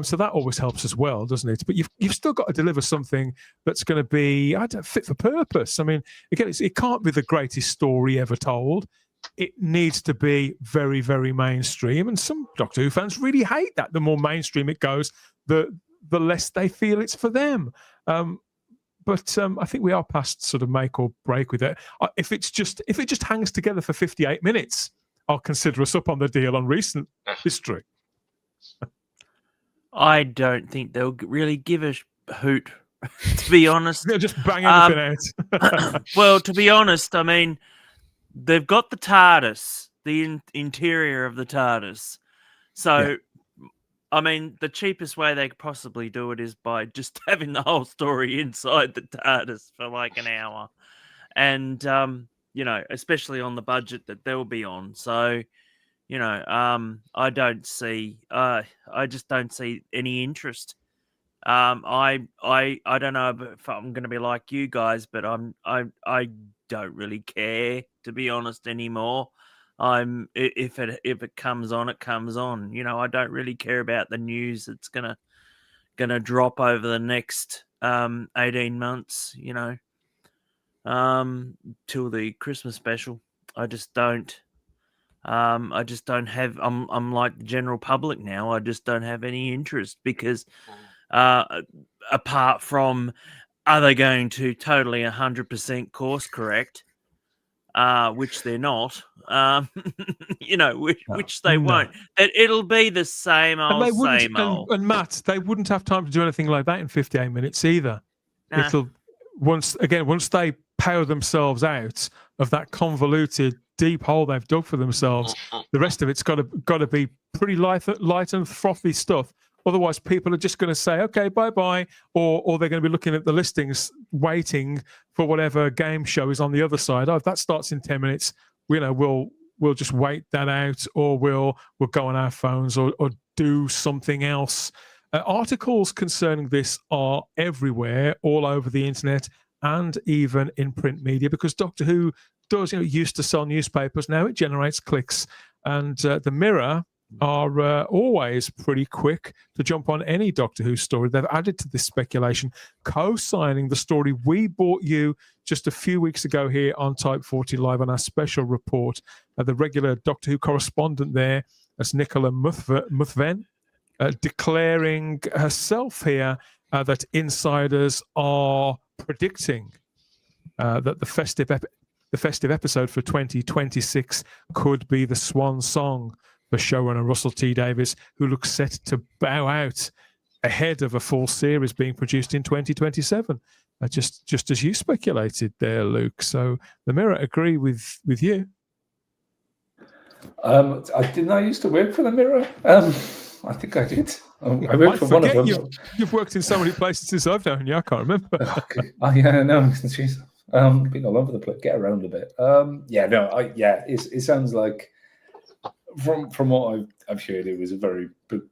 So that always helps as well, doesn't it? But you've still got to deliver something that's going to be fit for purpose. I mean, again, it can't be the greatest story ever told. It needs to be very, very mainstream. And some Doctor Who fans really hate that. The more mainstream it goes, the less they feel it's for them. But I think we are past sort of make or break with it. If it just hangs together for 58 minutes, I'll consider us up on the deal on recent history. I don't think they'll really give a hoot, to be honest. They'll just bang everything out. Well, to be honest, I mean, they've got the TARDIS, the interior of the TARDIS. So, I mean, the cheapest way they could possibly do it is by just having the whole story inside the TARDIS for like an hour. And, especially on the budget that they'll be on. So, I just don't see any interest. I don't know if I'm going to be like you guys, but I don't really care, to be honest, anymore. If it comes on, it comes on. I don't really care about the news that's gonna drop over the next 18 months. Till the Christmas special. I just don't. I just don't have. I'm like the general public now. I just don't have any interest because, apart from, are they going to totally 100% course correct? Which they're not. Which they won't. It'll be the same old, same old. And Matt, they wouldn't have time to do anything like that in 58 minutes either. It'll once they power themselves out of that convoluted deep hole they've dug for themselves, the rest of it's got to be pretty light and frothy stuff. Otherwise, people are just going to say, okay, bye-bye, or they're going to be looking at the listings, waiting for whatever game show is on the other side. Oh, if that starts in 10 minutes, we'll just wait that out, or we'll go on our phones or do something else. Articles concerning this are everywhere, all over the internet, and even in print media, because Doctor Who does, used to sell newspapers. Now it generates clicks, and the Mirror are always pretty quick to jump on any Doctor Who story. They've added to this speculation, co-signing the story we brought you just a few weeks ago here on Type 40 Live on our special report. The regular Doctor Who correspondent there, as Nicola Muthven, declaring herself here that insiders are predicting that the festive episode for 2026 could be the swan song for showrunner Russell T Davies, who looks set to bow out ahead of a full series being produced in 2027. Just as you speculated there, Luke. So the Mirror agree with you. Didn't I used to work for the Mirror? I think I did. I worked for one of them. You've worked in so many places since I've known you. I can't remember. Okay. Oh yeah, no. Jeez. Been all over the place. Get around a bit. It sounds like from what I've heard, it was a very big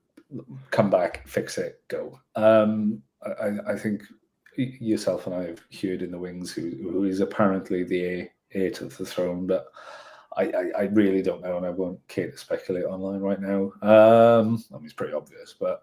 come back, fix it, go. I think yourself and I have heard in the wings who is apparently the heir to the throne, but I really don't know, and I won't care to speculate online right now. I mean, it's pretty obvious, but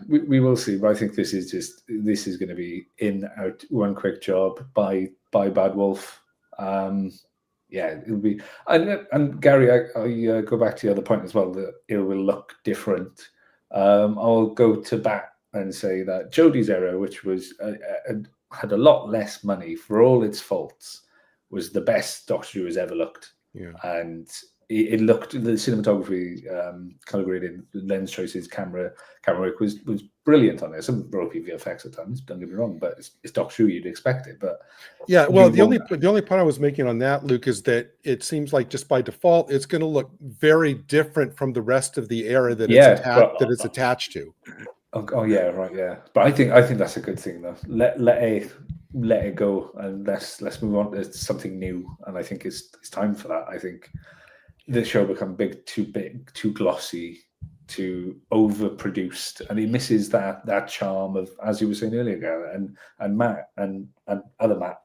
we will see. But I think this is going to be in out one quick job by Bad Wolf. It'll be. And Gary, I go back to the other point as well that it will look different. I'll go to bat and say that Jodie's era, which was had a lot less money for all its faults, was the best Doctor Who has ever looked. Yeah. And it looked, the cinematography, color grading, lens choices, camera work was brilliant on there. Some ropey VFX at times, don't get me wrong, but it's Doctor Who, you'd expect it. But yeah, well, the only point I was making on that, Luke, is that it seems like just by default, it's going to look very different from the rest of the era that it's attached to. Oh yeah, right, yeah. But I think that's a good thing though. Let it go and let's move on to something new. And I think it's time for that. I think the show become too big, too glossy, too overproduced, and he misses that charm of, as you were saying earlier, and Matt and other Matt.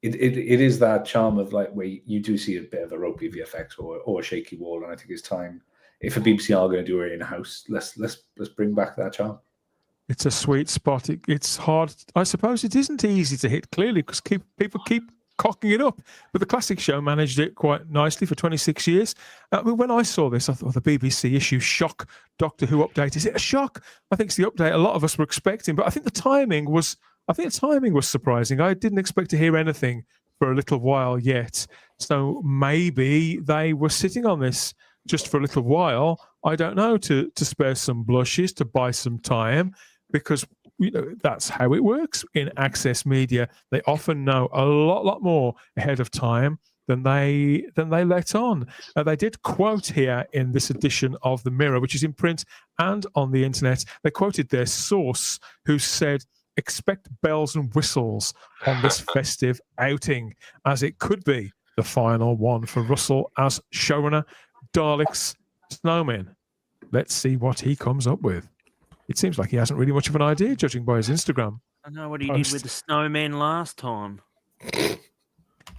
It is that charm of like where you do see a bit of a ropey VFX or a shaky wall, and I think it's time. If a BBC are going to do it in house, let's bring back that charm. It's a sweet spot. It's hard. I suppose it isn't easy to hit clearly because people keep cocking it up. But the classic show managed it quite nicely for 26 years. I mean, when I saw this, I thought the BBC issue shock Doctor Who update. Is it a shock? I think it's the update a lot of us were expecting. But I think the timing was surprising. I didn't expect to hear anything for a little while yet. So maybe they were sitting on this just for a little while. I don't know, to spare some blushes, to buy some time. Because that's how it works in access media. They often know a lot more ahead of time than they let on. They did quote here in this edition of The Mirror, which is in print and on the internet. They quoted their source, who said, "Expect bells and whistles on this festive outing, as it could be the final one for Russell as showrunner. Daleks, snowmen. Let's see what he comes up with." It seems like he hasn't really much of an idea, judging by his Instagram. I know what he did with the snowmen last time.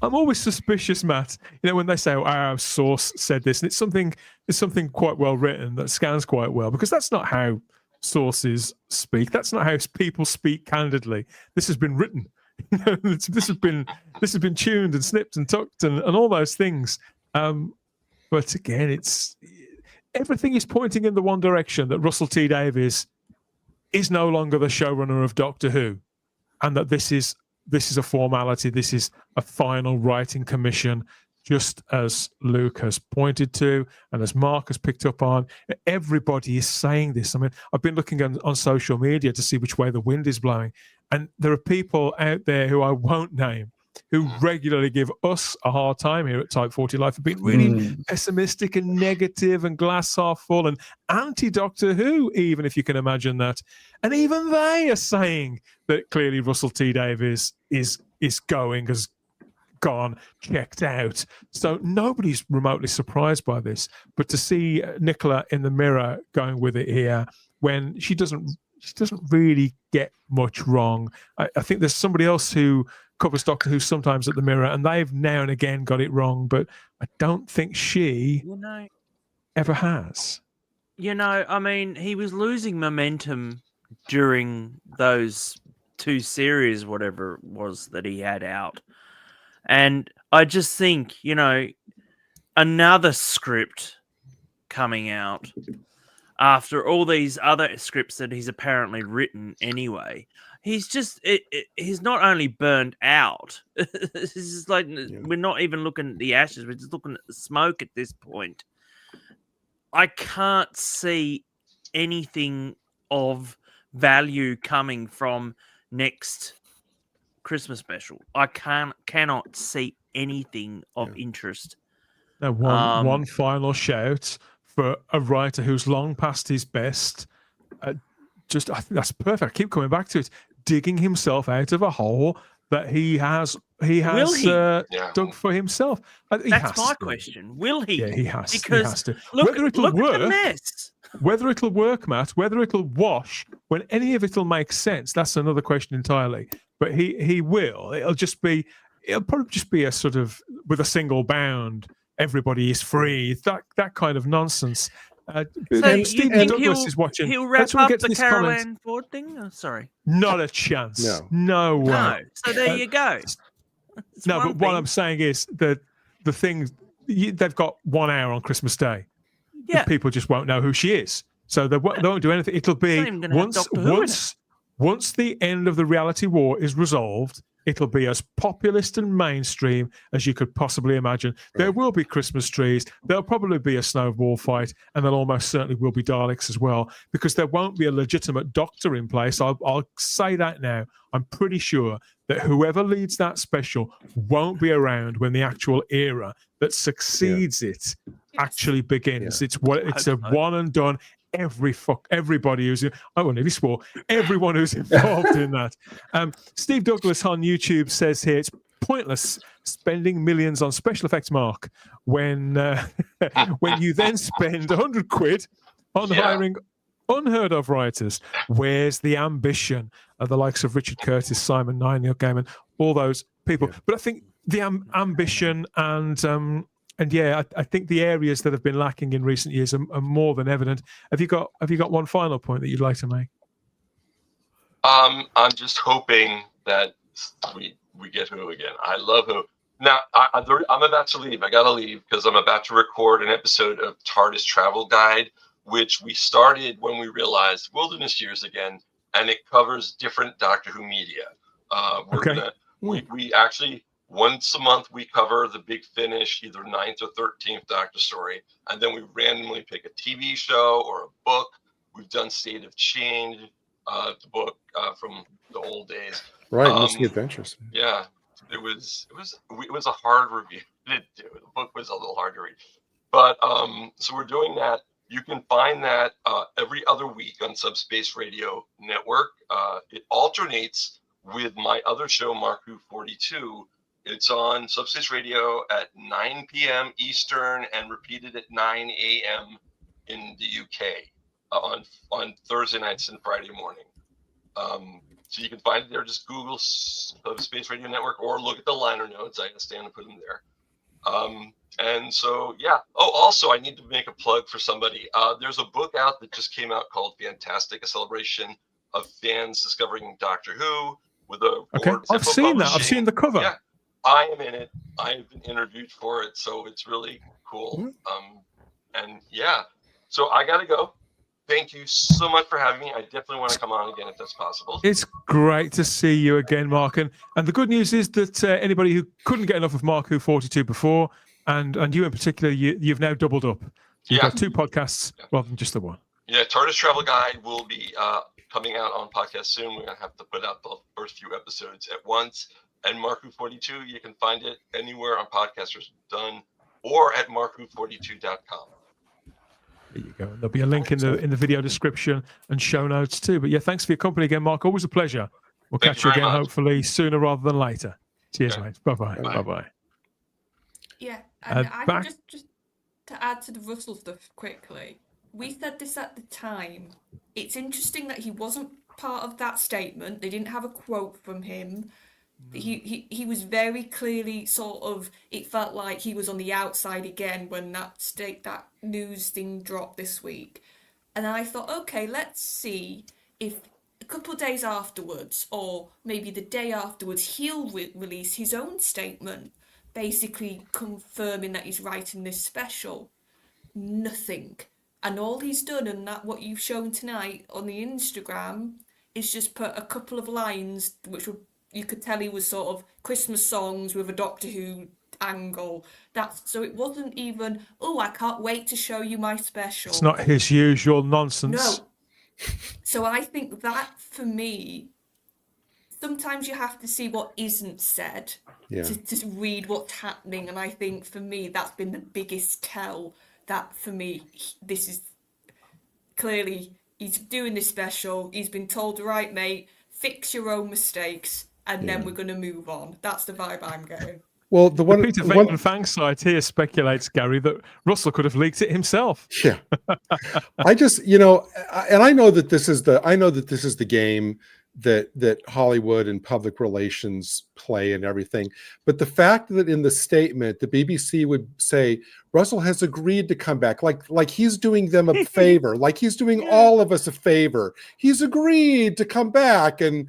I'm always suspicious, Matt. When they say, "Oh, our source said this," and it's something quite well written that scans quite well, because that's not how sources speak. That's not how people speak candidly. This has been written. This has been tuned and snipped and tucked and all those things. But again, everything is pointing in the one direction, that Russell T Davies is no longer the showrunner of Doctor Who, and that this is a formality. This is a final writing commission, just as Luke has pointed to and as Mark has picked up on. Everybody is saying this. I mean, I've been looking on social media to see which way the wind is blowing, and there are people out there who I won't name who regularly give us a hard time here at Type 40 Life for being really pessimistic and negative and glass half full and anti-Doctor Who, even, if you can imagine that. And even they are saying that clearly Russell T Davies has gone, checked out. So nobody's remotely surprised by this. But to see Nicola in The Mirror going with it here, when she doesn't really get much wrong. I think there's somebody else who covers Doctor Who sometimes at The Mirror, and they've now and again got it wrong, but I don't think she ever has. I mean, he was losing momentum during those 2 series, whatever it was that he had out. And I just think, another script coming out after all these other scripts that he's apparently written anyway. He's not only burned out. It's just like we're not even looking at the ashes. We're just looking at the smoke at this point. I can't see anything of value coming from next Christmas special. I cannot see anything of interest. Now, one final shout for a writer who's long past his best. I think that's perfect. I keep coming back to it. Digging himself out of a hole that he has dug for himself. That's my question. Will he? Yeah, he has. Because he has to. Look, whether it'll look work, at the mess. Whether it'll work, Matt, whether it'll wash, when any of it'll make sense, that's another question entirely. But he will. It'll probably just be a sort of with a single bound. Everybody is free. That kind of nonsense. So you Steve think Douglas is watching. he'll wrap up the Carol comment. Ann Ford thing? Oh, sorry. Not a chance. No way. No. So there you go. No, but what I'm saying is that the thing they've got 1 hour on Christmas Day. Yeah. People just won't know who she is, so they won't do anything. It'll be once the end of the reality war is resolved. It'll be as populist and mainstream as you could possibly imagine. There will be Christmas trees. There'll probably be a snowball fight, and there almost certainly will be Daleks as well, because there won't be a legitimate doctor in place. I'll say that now. I'm pretty sure that whoever leads that special won't be around when the actual era that succeeds it actually begins. It's a one and done. Everybody who's nearly swore. Everyone who's involved in that. Steve Douglas on YouTube says here it's pointless spending millions on special effects, Mark, when you then spend 100 quid on hiring unheard of writers. Where's the ambition of the likes of Richard Curtis, Simon Nye, Neil Gaiman, all those people? But I think the ambition and yeah, I think the areas that have been lacking in recent years are more than evident. Have you got one final point that you'd like to make? I'm just hoping that we get Who again. I love Who. Now I'm about to leave. I gotta leave because I'm about to record an episode of TARDIS Travel Guide, which we started when we realized Wilderness Years again, and it covers different Doctor Who media. We actually. Once a month, we cover the big finish, either 9th or 13th Doctor story, and then we randomly pick a TV show or a book. We've done State of Change, the book from the old days. Right, Missing Adventures. Yeah, it was a hard review to do. The book was a little hard to read, but so we're doing that. You can find that every other week on Subspace Radio Network. It alternates with my other show, Mark Who 42. It's on Subspace Radio at 9 p.m. Eastern and repeated at 9 a.m. in the UK on Thursday nights and Friday morning. So you can find it there. Just Google Subspace Radio Network or look at the liner notes. I understand to put them there. And so, yeah. Oh, also, I need to make a plug for somebody. There's a book out that just came out called Fantastic, a celebration of fans discovering Doctor Who with a I've seen that. I've seen the cover. Yeah. I am in it. I've been interviewed for it, so it's really cool. And yeah, so I gotta go. Thank you so much for having me. I definitely want to come on again if that's possible. It's great to see you again, Mark. And the good news is that anybody who couldn't get enough of Mark Who 42 before, and you in particular, you've now doubled up. You've got 2 podcasts rather than just the one. Yeah, TARDIS Travel Guide will be coming out on podcast soon. We're gonna have to put out the first few episodes at once. And Mark Who 42, you can find it anywhere on Podcasters Done or at markwho42.com. There you go. There'll be a link in the video description and show notes too. But yeah, thanks for your company again, Mark. Always a pleasure. We'll catch you again, hopefully sooner rather than later. Cheers, mate. Bye-bye. Bye-bye. Yeah, and I just to add to the Russell stuff quickly. We said this at the time. It's interesting that he wasn't part of that statement. They didn't have a quote from him. He was very clearly sort of, it felt like he was on the outside again when that news thing dropped this week. And I thought, okay, let's see if a couple of days afterwards, or maybe the day afterwards, he'll release his own statement, basically confirming that he's writing this special. Nothing. And all he's done, and that what you've shown tonight on the Instagram, is just put a couple of lines, which were, you could tell he was sort of Christmas songs with a Doctor Who angle. So it wasn't even, oh, I can't wait to show you my special. It's not his usual nonsense. No, So I think that, for me, sometimes you have to see what isn't said to read what's happening. And I think, for me, that's been the biggest tell that, for me, this is clearly, he's doing this special. He's been told, right, mate, fix your own mistakes, and then we're going to move on. That's the vibe I'm getting. Well, the Peter Venkman fan site here speculates, Gary, that Russell could have leaked it himself. Yeah. I just, and I know that this is the game that Hollywood and public relations play and everything. But the fact that in the statement, the BBC would say, Russell has agreed to come back, like he's doing them a favor, like he's doing all of us a favor. He's agreed to come back and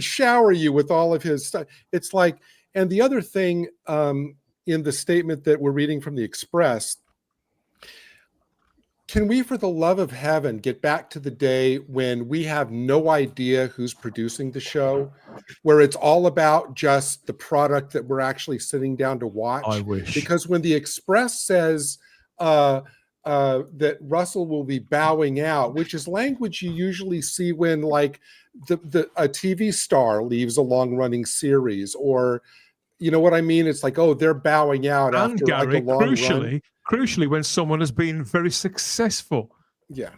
shower you with all of his stuff. It's like, and the other thing in the statement that we're reading from the Express, can we, for the love of heaven, get back to the day when we have no idea who's producing the show, where it's all about just the product that we're actually sitting down to watch? I wish. Because when the Express says that Russell will be bowing out, which is language you usually see when like a TV star leaves a long-running series, or you know what I mean? It's like, oh, they're bowing out after Gary, like a long run. Crucially, when someone has been very successful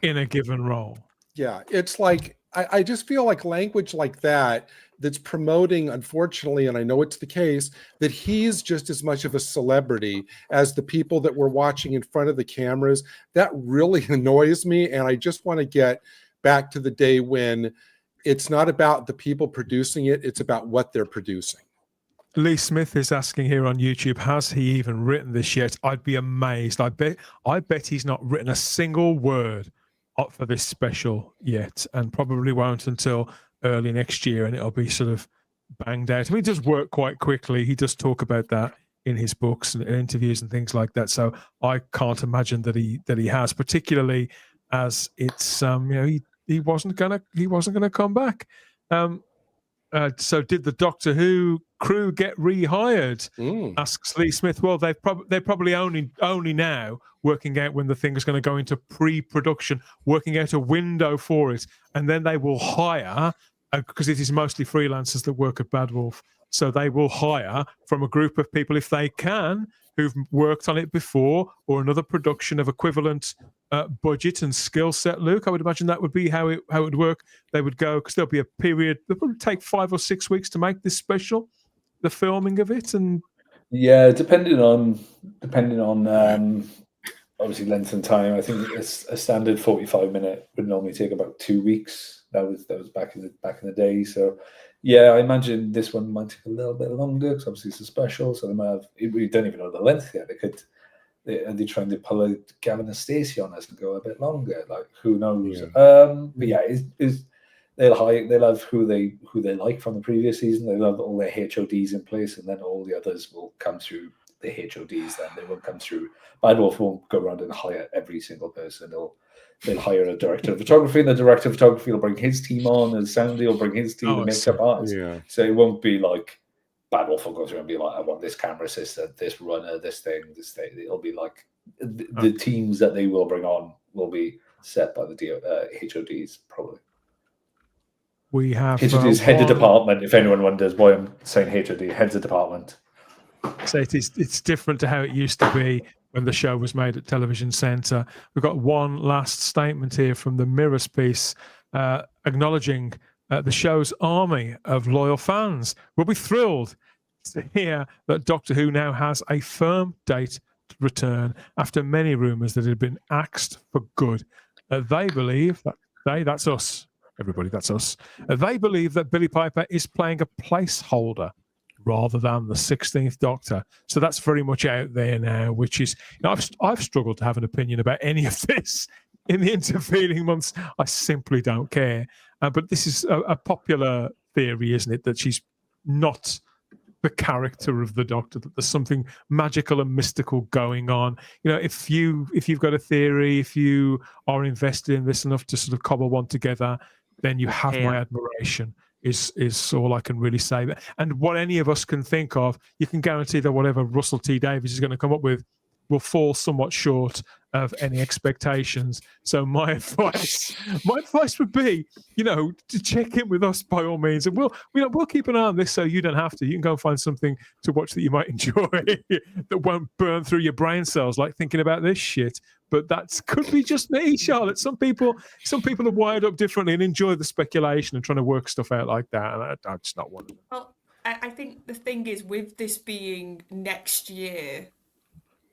in a given role. Yeah, it's like, I just feel like language like that's promoting, unfortunately, and I know it's the case, that he's just as much of a celebrity as the people that we're watching in front of the cameras. That really annoys me, and I just want to get back to the day when it's not about the people producing it, it's about what they're producing. Lee Smith is asking here on YouTube, has he even written this yet? I'd be amazed. I bet he's not written a single word up for this special yet, and probably won't until early next year, and it'll be sort of banged out. I mean, it does work quite quickly. He does talk about that in his books and interviews and things like that. So I can't imagine that he has, particularly as it's he wasn't gonna come back. So did the Doctor Who crew get rehired? Asks Lee Smith. Well, they're probably only now working out when the thing is going to go into pre-production, working out a window for it, and then they will hire, because it is mostly freelancers that work at Bad Wolf. So they will hire from a group of people, if they can, who've worked on it before, or another production of equivalent budget and skill set. Luke, I would imagine that would be how it would work. They would go, because there'll be a period. It'll probably take 5 or 6 weeks to make this special, the filming of it, and depending on obviously length and time. I think a standard 45-minute would normally take about 2 weeks. That was back in the day. So yeah, I imagine this one might take a little bit longer, because obviously it's a special. So they might have. We don't even know the length yet. They're trying to pull a Gavin and Stacey on us and go a bit longer. Like, who knows? But yeah, they'll have who they like from the previous season. They'll have all their HODs in place, and then all the others will come through the HODs. Then they won't come through. Bad Wolf won't go around and hire every single person. They'll hire a director of photography, and the director of photography will bring his team on, and Sandy will bring his team, and makeup artist. Yeah. So it won't be like Bad Wolf will go through and be like, I want this camera assistant, this runner, this thing. It'll be like the teams that they will bring on will be set by the HODs, probably. We have HODs, head of department. If anyone wonders why I'm saying HOD, heads of department. So it's different to how it used to be when the show was made at Television Centre. We've got one last statement here from the Mirror's piece, acknowledging the show's army of loyal fans. We'll be thrilled to hear that Doctor Who now has a firm date to return after many rumours that it had been axed for good. They believe that that's us, everybody, that's us. They believe that Billie Piper is playing a placeholder rather than the 16th Doctor. So that's very much out there now, which is, I've struggled to have an opinion about any of this in the intervening months. I simply don't care. But this is a popular theory, isn't it, that she's not the character of the Doctor, that there's something magical and mystical going on. If you've got a theory, if you are invested in this enough to sort of cobble one together, then you have my admiration. Is all I can really say. And what any of us can think of, you can guarantee that whatever Russell T Davies is going to come up with, will fall somewhat short of any expectations. So my advice would be, to check in with us by all means, and we'll keep an eye on this so you don't have to. You can go and find something to watch that you might enjoy that won't burn through your brain cells like thinking about this shit. But that could be just me, Charlotte. Some people are wired up differently and enjoy the speculation and trying to work stuff out like that. And I'm just not one of them. Well, I think the thing is, with this being next year,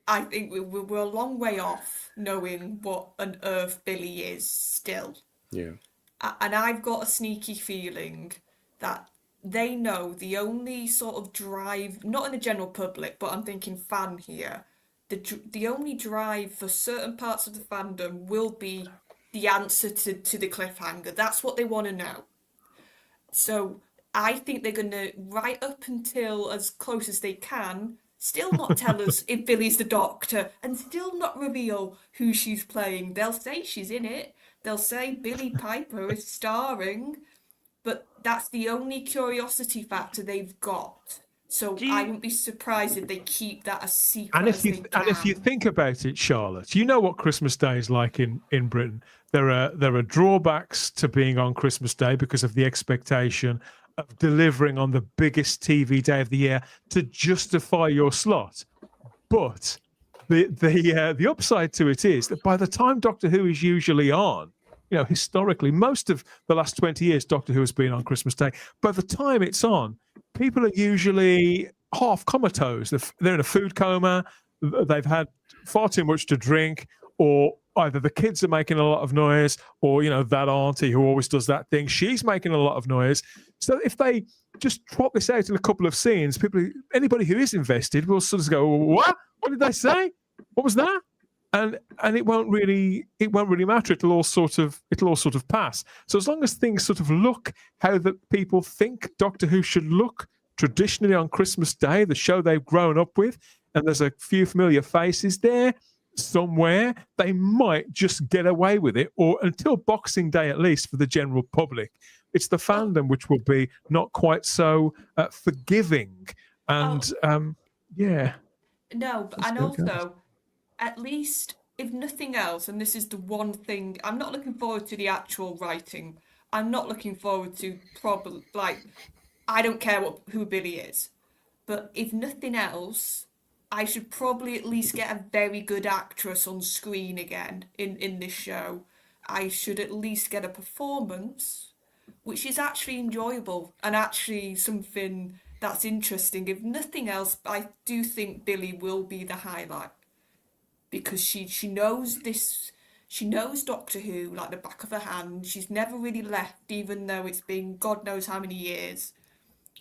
I think we're a long way off knowing what on earth Billy is still. Yeah. And I've got a sneaky feeling that they know the only sort of drive, not in the general public, but I'm thinking fan here, the only drive for certain parts of the fandom will be the answer to the cliffhanger. That's what they want to know. So I think they're going to, right up until as close as they can, still not tell us if Billy's the Doctor, and still not reveal who she's playing. They'll say she's in it. They'll say Billy Piper is starring, but that's the only curiosity factor they've got. So I wouldn't be surprised if they keep that a secret. And if you think about it, Charlotte, you know what Christmas Day is like in Britain. There are drawbacks to being on Christmas Day because of the expectation of delivering on the biggest TV day of the year to justify your slot. But the upside to it is that by the time Doctor Who is usually on, historically, most of the last 20 years, Doctor Who has been on Christmas Day. By the time it's on, people are usually half comatose. They're in a food coma. They've had far too much to drink, or either the kids are making a lot of noise, or, that auntie who always does that thing, she's making a lot of noise. So if they just drop this out in a couple of scenes, anybody who is invested will sort of go, what? What did they say? What was that? And it won't really matter. It'll all sort of pass. So as long as things sort of look how the people think Doctor Who should look traditionally on Christmas Day, the show they've grown up with, and there's a few familiar faces there somewhere, they might just get away with it, or until Boxing Day at least for the general public. It's the fandom which will be not quite so forgiving. And yeah. No, and also, at least, if nothing else, and this is the one thing, I'm not looking forward to the actual writing. I'm not looking forward to I don't care who Billy is. But if nothing else, I should probably at least get a very good actress on screen again in this show. I should at least get a performance which is actually enjoyable and actually something that's interesting. If nothing else, I do think Billy will be the highlight, because she knows this, she knows Doctor Who like the back of her hand. She's never really left, even though it's been God knows how many years.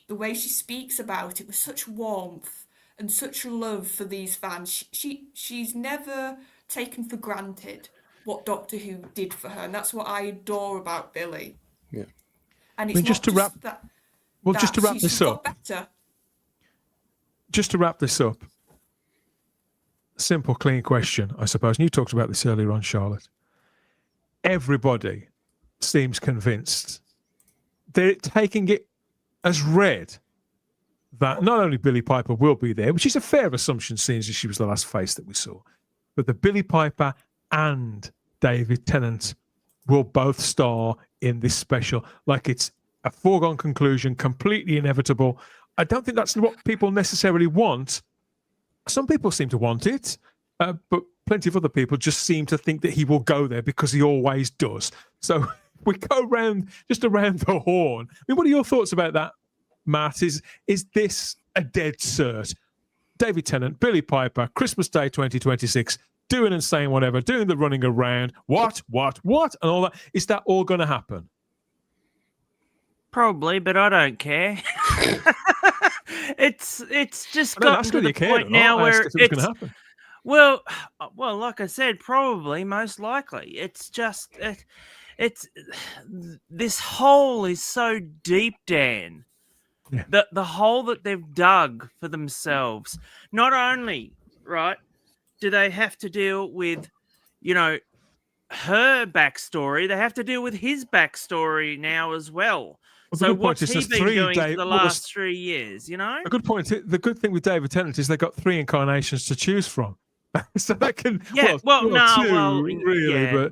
The way she speaks about it with such warmth and such love for these fans, she's never taken for granted what Doctor Who did for her, and that's what I adore about Billy. Yeah. And it's just to wrap this up. Better. Just to wrap this up. Simple, clean question, I suppose. And you talked about this earlier on, Charlotte. Everybody seems convinced they're taking it as read that not only Billy Piper will be there, which is a fair assumption seeing as she was the last face that we saw, but that Billy Piper and David Tennant will both star in this special. Like it's a foregone conclusion, completely inevitable. I don't think that's what people necessarily want. Some people seem to want it, but plenty of other people just seem to think that he will go there because he always does. So we go around the horn. I mean, what are your thoughts about that, Matt? Is this a dead cert? David Tennant, Billy Piper, Christmas Day 2026, doing and saying whatever, doing the running around, what, and all that. Is that all going to happen? Probably, but I don't care. It's just gotten to the point now where it's going to happen. Well, like I said, probably, most likely. It's just it's this hole is so deep, Dan. Yeah. The hole that they've dug for themselves. Not only, right, do they have to deal with, her backstory, they have to deal with his backstory now as well. So what's he been doing for the last 3 years, A good point. The good thing with David Tennant is they've got 3 incarnations to choose from. So that can Yeah, well, no, two, really, yeah. but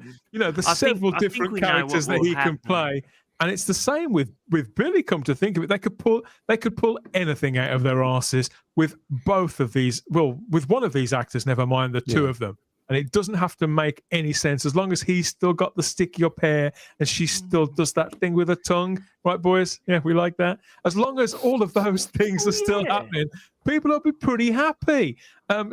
there's several I think different we know characters what that will he can happen. play, and it's the same with Billy. Come to think of it, they could pull anything out of their arses with both of these. Well, with one of these actors, never mind the two of them, and it doesn't have to make any sense as long as he's still got the sticky up hair and she still does that thing with her tongue, right, boys? Yeah, we like that. As long as all of those things are still happening, people will be pretty happy.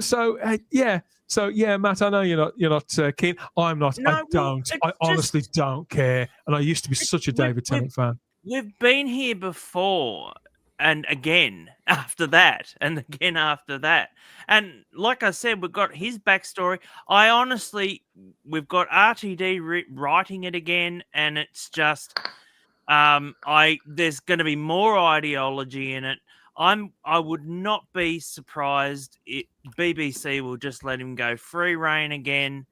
So Matt, I know you're not keen. I'm not. No, I don't. I honestly don't care. And I used to be such a David Tennant fan. We've been here before, and again after that, and again after that. And like I said, we've got his backstory. We've got RTD writing it again, and it's just, there's going to be more ideology in it. I would not be surprised if BBC will just let him go free reign again,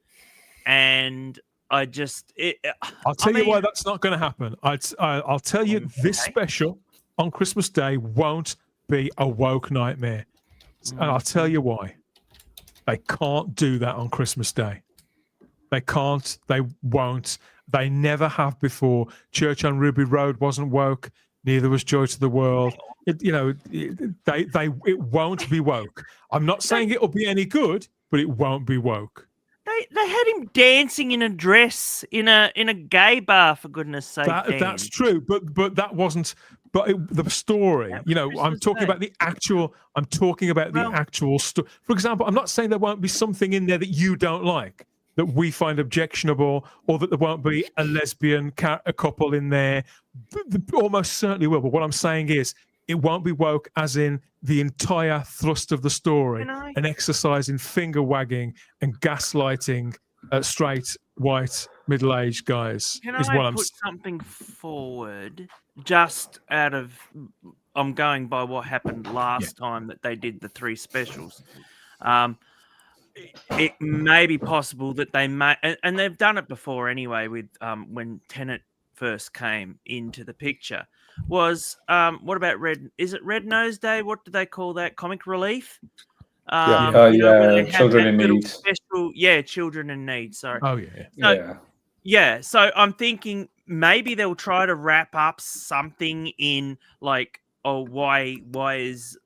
and I'll tell you why that's not going to happen. I'll tell you, this special on Christmas Day won't be a woke nightmare, and I'll tell you why. They can't do that on Christmas Day. They can't. They won't. They never have before. Church on Ruby Road wasn't woke. Neither was Joy to the World. It won't be woke. I'm not saying it'll be any good, but it won't be woke. They had him dancing in a dress in a gay bar, for goodness sake. That's true, but that wasn't. But the story, I'm talking about the actual. I'm talking about the actual story. For example, I'm not saying there won't be something in there that you don't like, that we find objectionable, or that there won't be a lesbian a couple in there. Almost certainly will. But what I'm saying is, it won't be woke, as in the entire thrust of the story, an exercise in finger wagging and gaslighting straight, white, middle-aged guys. Can is I what I'm put something forward? Just out of, I'm going by what happened last time that they did the 3 specials. It may be possible that they may, and they've done it before anyway, with when Tennant first came into the picture. Was what about Is it Red Nose Day? What do they call that? Comic relief? Children in need. Children in need. Sorry. Oh yeah. So I'm thinking maybe they'll try to wrap up something in like, why is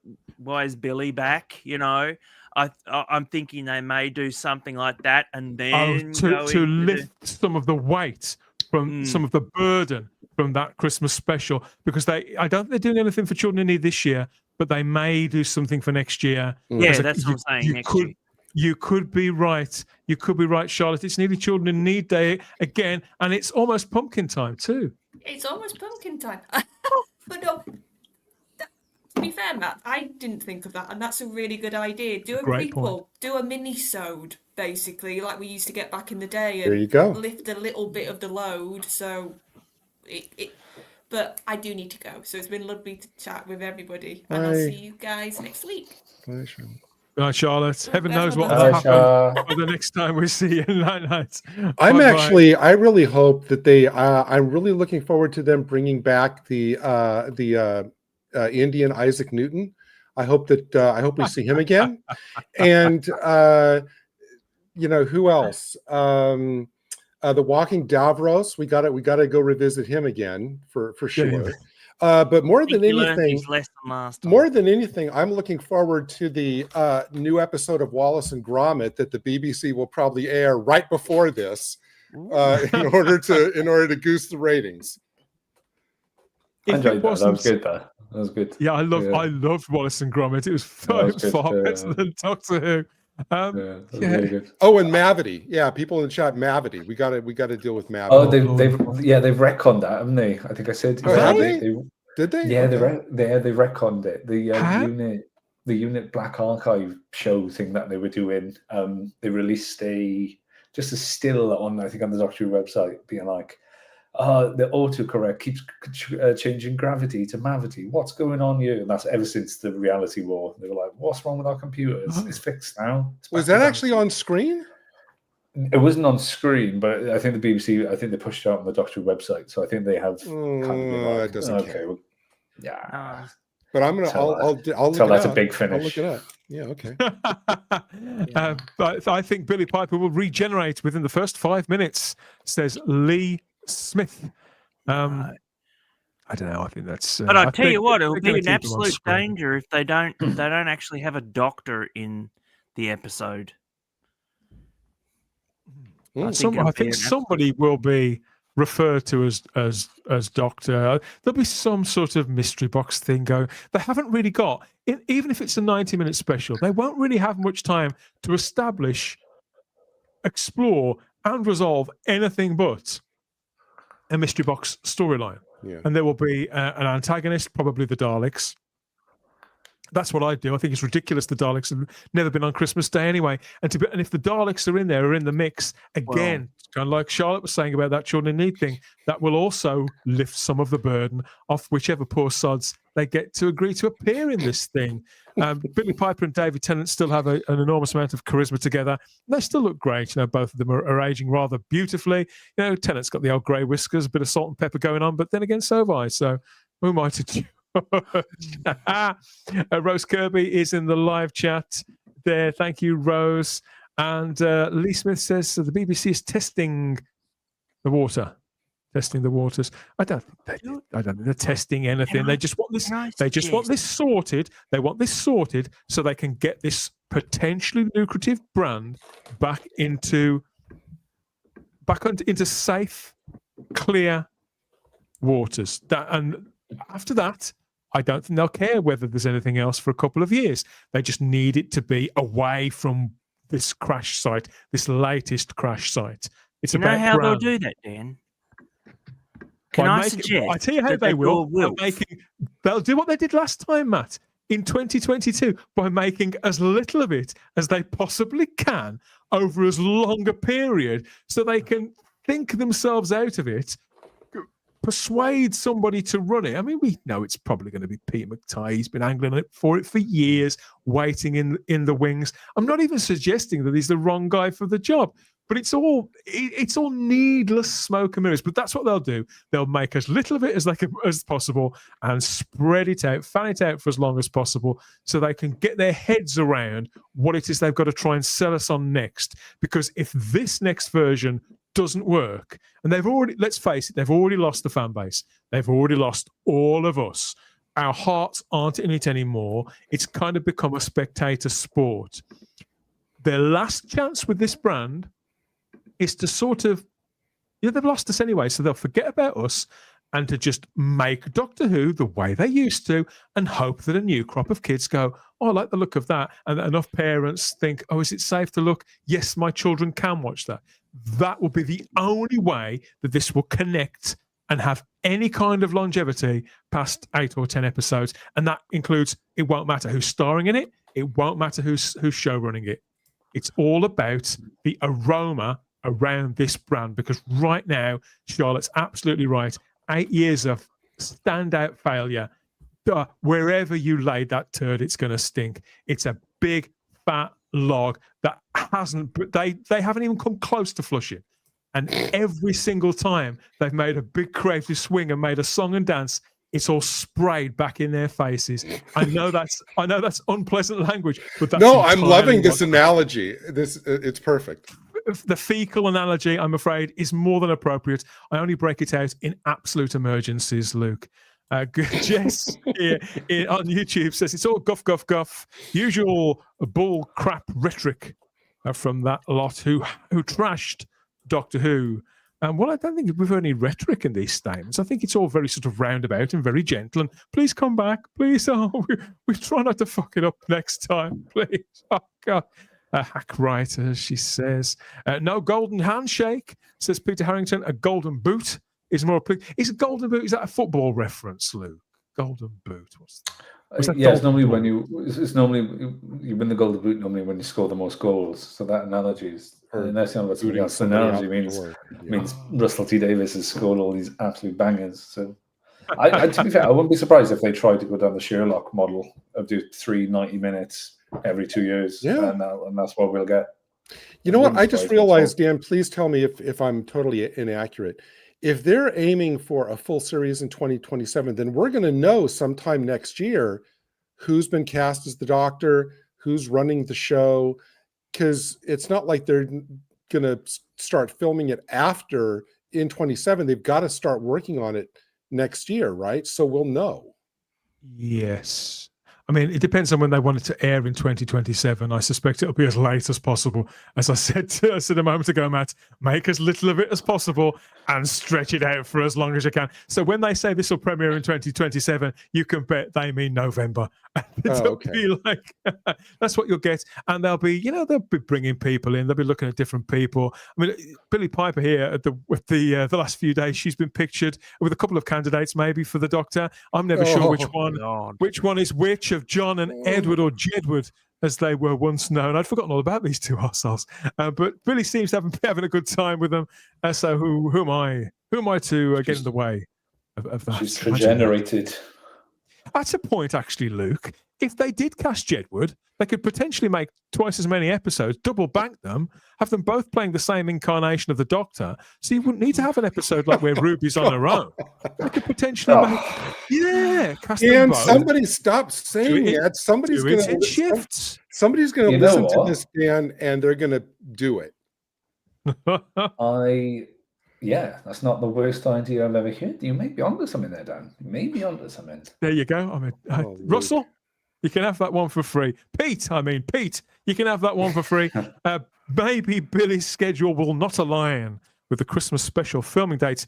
Billy back? I'm thinking they may do something like that, and then to lift some of the weight from some of the burden from that Christmas special, because I don't think they're doing anything for Children in Need this year, but they may do something for next year. Yeah, that's what I'm saying. You could be right. You could be right, Charlotte. It's nearly Children in Need Day again, and it's almost pumpkin time too. It's almost pumpkin time. But no, to be fair, Matt, I didn't think of that, and that's a really good idea. Do a prequel, do a mini-sode, basically, like we used to get back in the day, and there you go. Lift a little bit of the load. So, but I do need to go. So it's been lovely to chat with everybody, and I'll see you guys next week. Pleasure. All right, Charlotte. Heaven knows what will happen for the next time we see you in Night Nights. I really hope that I'm really looking forward to them bringing back the Indian Isaac Newton. I hope we see him again. And who else? The Walking Davros. We gotta go revisit him again for sure. Yeah. But more than anything, I'm looking forward to the new episode of Wallace and Gromit that the BBC will probably air right before this, in order to goose the ratings. I enjoyed that. That was good. That was good. Yeah, I loved Wallace and Gromit. It was far better than Doctor Who. Really good. Oh, and Mavity. Yeah, people in the chat, Mavity. We got to deal with Mavity. Oh, they've retconned that, haven't they? I think I said. Did they? Yeah, they retconned it. The unit Black Archive show thing that they were doing. They released a still on the Doctor Who website, being like, the autocorrect keeps changing gravity to Mavity. What's going on here? And that's ever since the reality war. They were like, what's wrong with our computers? It's fixed now. Was that actually on screen? It wasn't on screen, but I think the BBC, they pushed it out on the Doctor Who website. So I think they have that doesn't count. Yeah. But I'm gonna. I'll tell that's a big finish. I'll look it up. Yeah, okay. But I think Billy Piper will regenerate within the first 5 minutes, says Lee Smith. I don't know. I think that's. But I tell you what, it'll they're be gonna an keep him on absolute screen. danger if they don't actually have a doctor in the episode. I think somebody will be referred to as Doctor. There'll be some sort of mystery box thing going. They haven't really got, even if it's a 90-minute special, they won't really have much time to establish, explore, and resolve anything but a mystery box storyline. Yeah. And there will be an antagonist, probably the Daleks. That's what I do. I think it's ridiculous the Daleks have never been on Christmas Day anyway. And if the Daleks are in there, or in the mix, again, kind of like Charlotte was saying about that Children in Need thing, that will also lift some of the burden off whichever poor sods they get to agree to appear in this thing. Billy Piper and David Tennant still have an enormous amount of charisma together. They still look great. Both of them are aging rather beautifully. Tennant's got the old grey whiskers, a bit of salt and pepper going on, but then again, so have I. So who am I to Rose Kirby is in the live chat there. Thank you, Rose. And Lee Smith says the BBC is testing the waters. I don't think they're testing anything. They just want this. They just want this sorted. They want this sorted so they can get this potentially lucrative brand back into safe, clear waters. And after that, I don't think they'll care whether there's anything else for a couple of years. They just need it to be away from this crash site, this latest crash site. It's about how brand. they'll do that, Dan? Can I suggest? I tell you how they will. They'll do what they did last time, Matt, in 2022, by making as little of it as they possibly can over as long a period, so they can think themselves out of it, persuade somebody to run it. I mean, we know it's probably going to be Peter McTighe. He's been angling for it for years, waiting in the wings. I'm not even suggesting that he's the wrong guy for the job, but it's all needless smoke and mirrors. But that's what they'll do. They'll make as little of it as possible and spread it out, fan it out for as long as possible, so they can get their heads around what it is they've got to try and sell us on next. Because if this next version doesn't work, and let's face it, they've already lost the fan base. They've already lost all of us. Our hearts aren't in it anymore. It's kind of become a spectator sport. Their last chance with this brand is to sort of, they've lost us anyway, so they'll forget about us and to just make Doctor Who the way they used to, and hope that a new crop of kids go, oh, I like the look of that. And enough parents think, oh, is it safe to look? Yes, my children can watch that. That will be the only way that this will connect and have any kind of longevity past 8 or 10 episodes. And that includes, it won't matter who's starring in it. It won't matter who's show running it. It's all about the aroma around this brand, because right now, Charlotte's absolutely right. 8 years of standout failure. Wherever you lay that turd, it's going to stink. It's a big, fat log that they haven't even come close to flushing. And every single time they've made a big creative swing and made a song and dance, it's all sprayed back in their faces. I know that's unpleasant language, but that's I'm loving this analogy. It's perfect. The fecal analogy, I'm afraid, is more than appropriate. I only break it out in absolute emergencies, Luke. Jess here on YouTube says it's all guff, guff, guff. Usual bull crap rhetoric from that lot who trashed Doctor Who. Well, I don't think we've heard any rhetoric in these statements. I think it's all very sort of roundabout and very gentle. And please come back, please. Oh, we try not to fuck it up next time, please. Oh God. A hack writer, she says. No golden handshake, says Peter Harrington. A golden boot is more. Is a golden boot? Is that a football reference, Luke? Golden boot. It's normally when it's normally you win the golden boot normally when you score the most goals. So that analogy is unless you know about somebody else. The analogy means Russell T Davies has scored all these absolute bangers. So I to be fair, I wouldn't be surprised if they tried to go down the Sherlock model of do 3 90 minutes every 2 years. Yeah. And that's what we'll get. You know what? I just realized, Dan, please tell me if I'm totally inaccurate. If they're aiming for a full series in 2027, then we're going to know sometime next year who's been cast as the Doctor, who's running the show, because it's not like they're going to start filming it after in 27. They've got to start working on it next year, right? So we'll know. Yes. I mean, it depends on when they want it to air in 2027. I suspect it'll be as late as possible. As I said a moment ago, Matt, make as little of it as possible and stretch it out for as long as you can. So when they say this will premiere in 2027, you can bet they mean November. It'll be like, that's what you'll get. And they'll be bringing people in. They'll be looking at different people. I mean, Billie Piper here with the last few days, she's been pictured with a couple of candidates maybe for the Doctor. I'm never sure which one is which, of John and Edward, or Jedward as they were once known. I'd forgotten all about these two arseholes. But Billy seems to be having a good time with them. So who am I? Who am I to get in the way of that? She's regenerated. That's a point, actually, Luke. If they did cast Jedward, they could potentially make twice as many episodes, double bank them, have them both playing the same incarnation of the Doctor. So you wouldn't need to have an episode like where Ruby's on her own. They could potentially cast them both. Somebody stop saying that. Somebody's going to shifts. Somebody's going to listen to this, Dan, and they're going to do it. Yeah, that's not the worst idea I've ever heard. You may be onto something there, Dan. You may be onto something. There you go. I mean, Russell, you can have that one for free. Pete, you can have that one for free. Maybe Billy's schedule will not align with the Christmas special filming dates.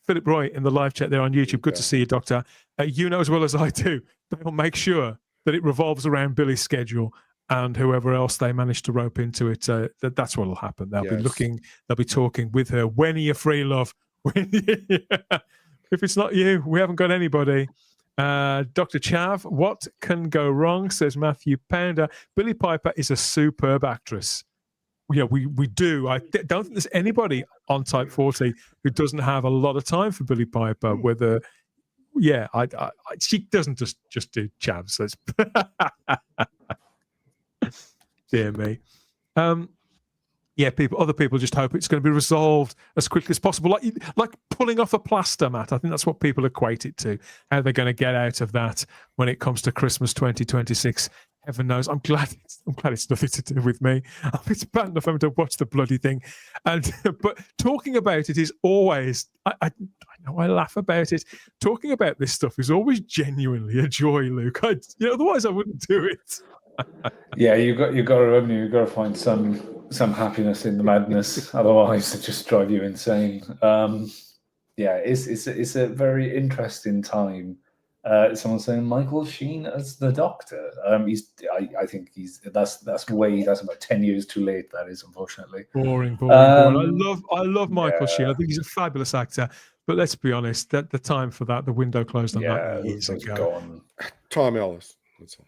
Philip Roy in the live chat there on YouTube. Good to see you, Doctor. You know as well as I do, they'll make sure that it revolves around Billy's schedule. And whoever else they manage to rope into it, that's what will happen. They'll be looking, they'll be talking with her. When are you free, love? If it's not you, we haven't got anybody. Dr. Chav, what can go wrong, says Matthew Pounder. Billie Piper is a superb actress. Yeah, we do. I don't think there's anybody on Type 40 who doesn't have a lot of time for Billie Piper. Whether, she doesn't just do Chavs. Dear me. Other people just hope it's going to be resolved as quickly as possible, like pulling off a plaster, Matt. I think that's what people equate it to. How they're going to get out of that when it comes to Christmas 2026. Heaven knows. I'm glad it's nothing to do with me. It's bad enough having to watch the bloody thing, but talking about it is always. I know I laugh about it. Talking about this stuff is always genuinely a joy, Luke. Otherwise I wouldn't do it. Yeah, you got to remember, you've got to find some happiness in the madness. Otherwise, it just drive you insane. It's a very interesting time. Someone's saying Michael Sheen as the Doctor. I think that's about 10 years too late. That is, unfortunately. Boring. I love Michael Sheen. I think he's a fabulous actor. But let's be honest, that the time for that, the window closed on that years ago. Gone. Tom Ellis. That's all.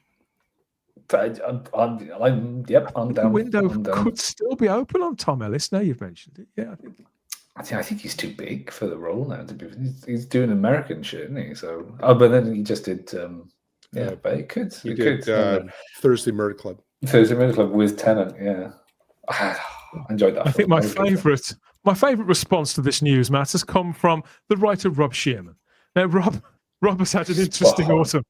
I'm down. The window could still be open on Tom Ellis. Now you've mentioned it. Yeah, I think he's too big for the role now. He's doing American shit, isn't he? So, but then he just did. But it could. He did Thursday Murder Club. Thursday Murder Club with Tennant. Yeah, I enjoyed that. I think my favourite response to this news, Matt, has come from the writer Rob Shearman. Now, Rob has had an interesting autumn.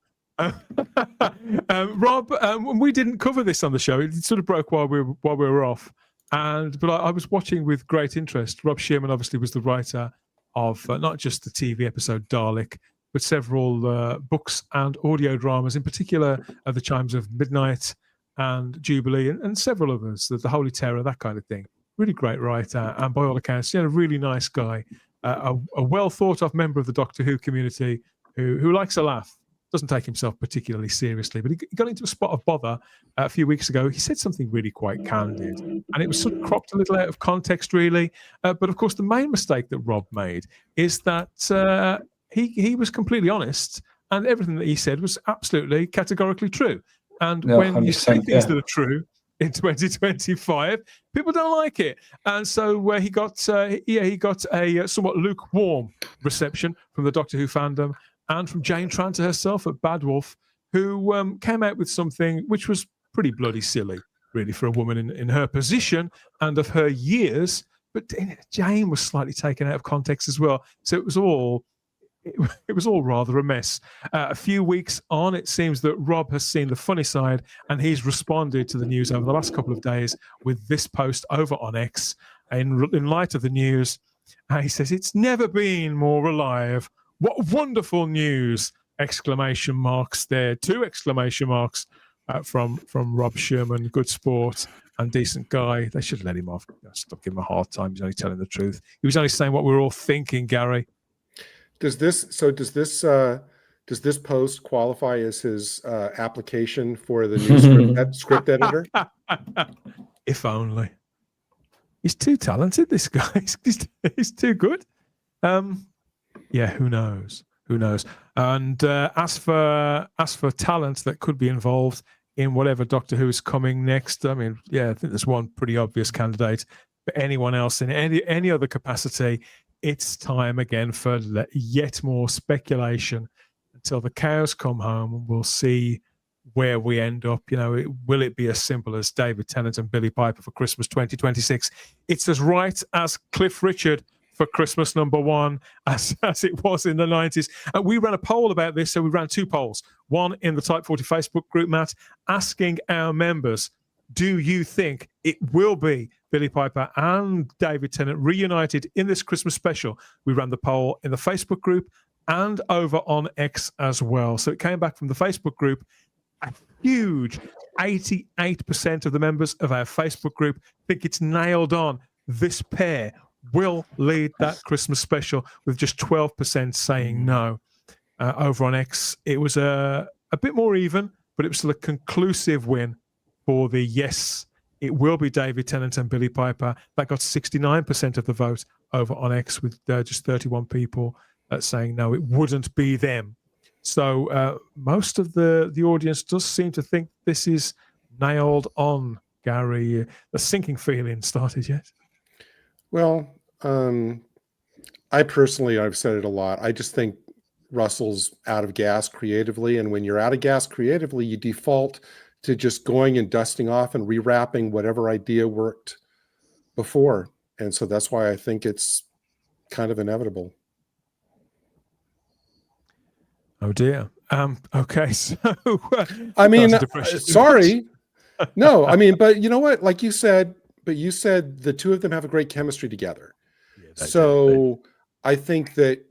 Rob, we didn't cover this on the show. It sort of broke while we were off, but I was watching with great interest. Rob Shearman obviously was the writer of not just the TV episode Dalek, but several books and audio dramas, in particular The Chimes of Midnight and Jubilee, and several others, the Holy Terror, that kind of thing. Really great writer, and by all accounts, a really nice guy, a well thought of member of the Doctor Who community who likes a laugh. Doesn't take himself particularly seriously, but he got into a spot of bother a few weeks ago. He said something really quite candid, and it was sort of cropped a little out of context, really. But of course, the main mistake that Rob made is that he was completely honest, and everything that he said was absolutely categorically true. And when you say things that are true in 2025, people don't like it, and so he got a somewhat lukewarm reception from the Doctor Who fandom. And from Jane Tranter herself at Bad Wolf, who came out with something which was pretty bloody silly, really, for a woman in her position and of her years. But Jane was slightly taken out of context as well. So it was all it was all rather a mess. A few weeks on, it seems that Rob has seen the funny side, and he's responded to the news over the last couple of days with this post over on X. In light of the news, he says, "It's never been more alive. What wonderful news!" Exclamation marks there. 2 exclamation marks from Rob Sherman. Good sport and decent guy. They should let him off. Stop giving him a hard time. He's only telling the truth. He was only saying what we were all thinking, Gary. Does this post qualify as his application for the new script editor? If only. He's too talented, this guy. He's too good. Yeah, who knows? Who knows? And as for talent that could be involved in whatever Doctor Who is coming next, I mean, yeah, I think there's one pretty obvious candidate. But anyone else in any other capacity, it's time again for yet more speculation until the cows come home, and we'll see where we end up. You know, will it be as simple as David Tennant and Billy Piper for Christmas 2026? It's as right as Cliff Richard for Christmas #1 as it was in the 90s. We ran a poll about this, so we ran 2 polls. One in the Type 40 Facebook group, Matt, asking our members, do you think it will be Billy Piper and David Tennant reunited in this Christmas special? We ran the poll in the Facebook group and over on X as well. So it came back from the Facebook group. A huge 88% of the members of our Facebook group think it's nailed on. This pair will lead that Christmas special, with just 12% saying no. Over on X, it was a bit more even, but it was still a conclusive win for the yes, it will be David Tennant and Billy Piper. That got 69% of the vote over on X, with just 31 people saying no, it wouldn't be them. So most of the audience does seem to think this is nailed on, Gary. The sinking feeling started yet? Well, I personally, I've said it a lot, I just think Russell's out of gas creatively. And when you're out of gas creatively, you default to just going and dusting off and rewrapping whatever idea worked before. And so that's why I think it's kind of inevitable. Oh dear. Okay, so I mean, sorry. No, I mean, but you know what? Like you said, you said the 2 of them have a great chemistry together. Yeah, so I think that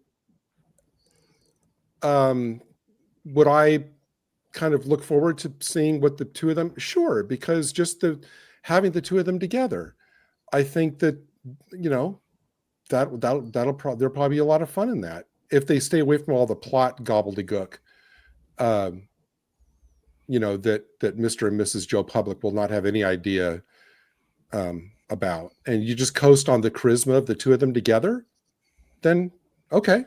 would I kind of look forward to seeing what the 2 of them? Sure, because just having the 2 of them together, I think that, you know, there'll probably be a lot of fun in that if they stay away from all the plot gobbledygook. You know, that Mr. and Mrs. Joe Public will not have any idea about, and you just coast on the charisma of the 2 of them together, then okay.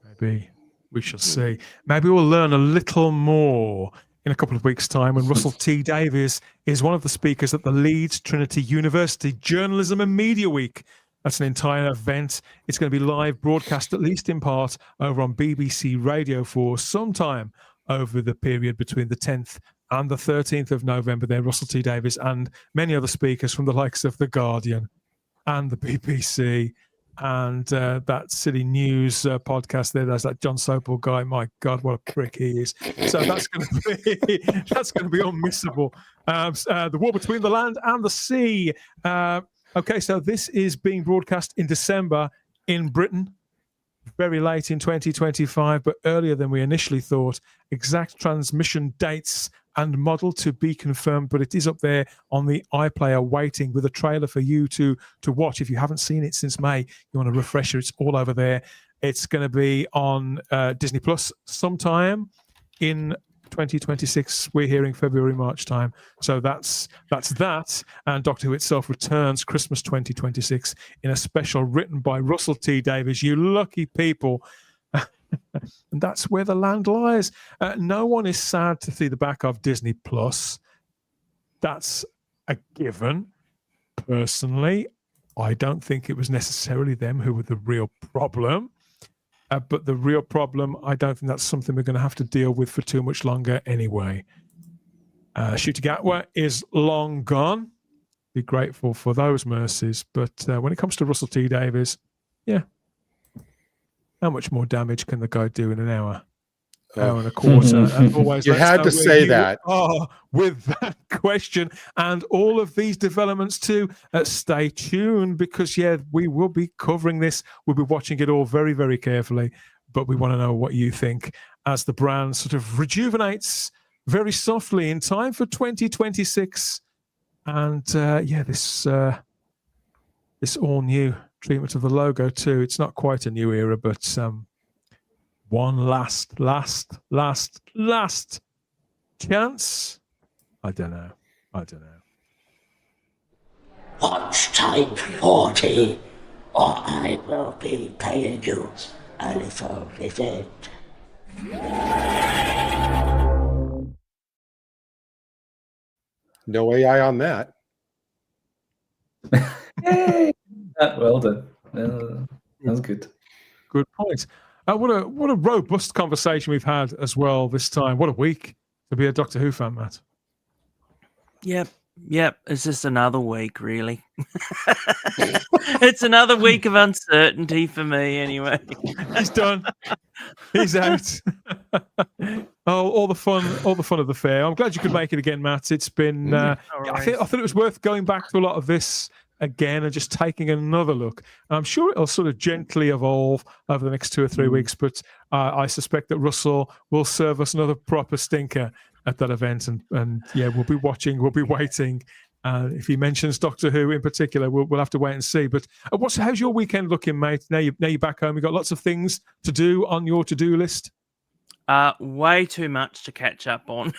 Maybe we shall see. Maybe we'll learn a little more in a couple of weeks' time when Russell T. Davies is one of the speakers at the Leeds Trinity University Journalism and Media Week. That's an entire event. It's going to be live broadcast, at least in part, over on BBC Radio 4 sometime over the period between the 10th and the 13th of November. There, Russell T. Davies and many other speakers from the likes of The Guardian and the BBC and that silly news podcast there. There's that John Sopel guy. My God, what a prick he is. So that's going to be unmissable. The War Between the Land and the Sea. Okay, so this is being broadcast in December in Britain, very late in 2025, but earlier than we initially thought. Exact transmission dates and model to be confirmed, but it is up there on the iPlayer waiting with a trailer for you to watch. If you haven't seen it since May, you want a refresher, it's all over there. It's going to be on Disney Plus sometime in 2026. We're hearing February, March time. So that's that. And Doctor Who itself returns Christmas 2026 in a special written by Russell T. Davies. You lucky people. And that's where the land lies. No one is sad to see the back of Disney Plus. That's a given. Personally, I don't think it was necessarily them who were the real problem. But the real problem, I don't think that's something we're going to have to deal with for too much longer anyway. Ncuti Gatwa is long gone. Be grateful for those mercies. But when it comes to Russell T. Davies, yeah. how much more damage can the guy do in an hour? Hour and a quarter. And always You let us had know to where say you that. are with that question and all of these developments too. Stay tuned because we will be covering this. We'll be watching it all very, very carefully. But we want to know what you think as the brand sort of rejuvenates very softly in time for 2026. And this all new treatment of the logo too. It's not quite a new era, but one last chance. I don't know. Watch Type 40, or I will be paying you a little visit. No AI on that. Well done. That's good. Good point. What a robust conversation we've had as well this time. What a week to be a Doctor Who fan, Matt. Yep. It's just another week, really. It's another week of uncertainty for me, anyway. He's done. He's out. All the fun of the fair. I'm glad you could make it again, Matt. It's been. I thought it was worth going back to a lot of this again and just taking another look. I'm sure it'll sort of gently evolve over the next 2 or 3 weeks, but I suspect that Russell will serve us another proper stinker at that event, and we'll be watching, we'll be waiting. If he mentions Doctor Who in particular, we'll have to wait and see. But how's your weekend looking, mate? Now you're back home. You've got lots of things to do on your to-do list. Way too much to catch up on.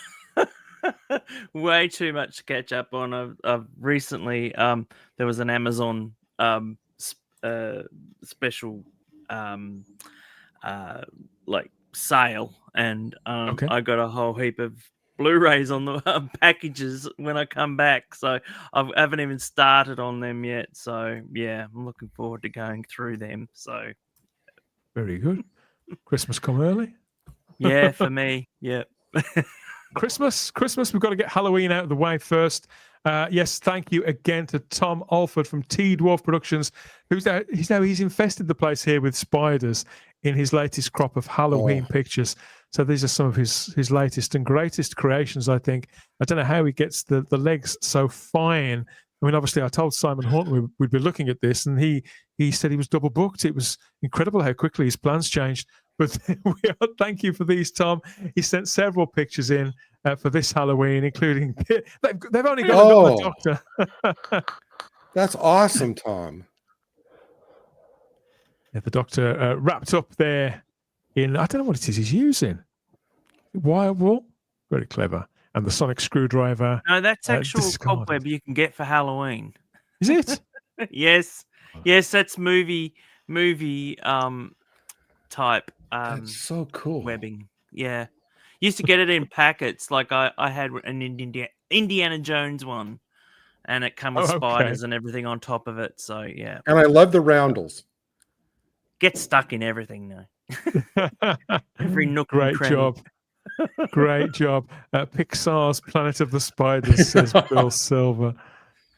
Way too much to catch up on. I've recently there was an Amazon special like sale, and I got a whole heap of Blu-rays on the packages when I come back, so I haven't even started on them yet. So yeah, I'm looking forward to going through them. So very good. Christmas come early. Yeah, for me. Yep. Christmas. We've got to get Halloween out of the way first. Yes, thank you again to Tom Alford from T Dwarf Productions, he's infested the place here with spiders in his latest crop of Halloween pictures. So these are some of his latest and greatest creations, I think. I don't know how he gets the legs so fine. I mean, obviously, I told Simon Horton we'd be looking at this, and he said he was double booked. It was incredible how quickly his plans changed. But thank you for these, Tom. He sent several pictures in for this Halloween, including they've only got the Doctor. That's awesome, Tom. Yeah, the Doctor wrapped up there in, I don't know what it is he's using. Wire wool, very clever, and the sonic screwdriver. No, that's actual cobweb you can get for Halloween. Is it? Yes, that's movie type. That's so cool. Webbing. Yeah, used to get it in packets. Like I had an Indiana Jones one, and it come with spiders and everything on top of it. So yeah. And I love the roundels. Get stuck in everything now. Every nook. Great job. Great job. Pixar's Planet of the Spiders, says Bill Silver.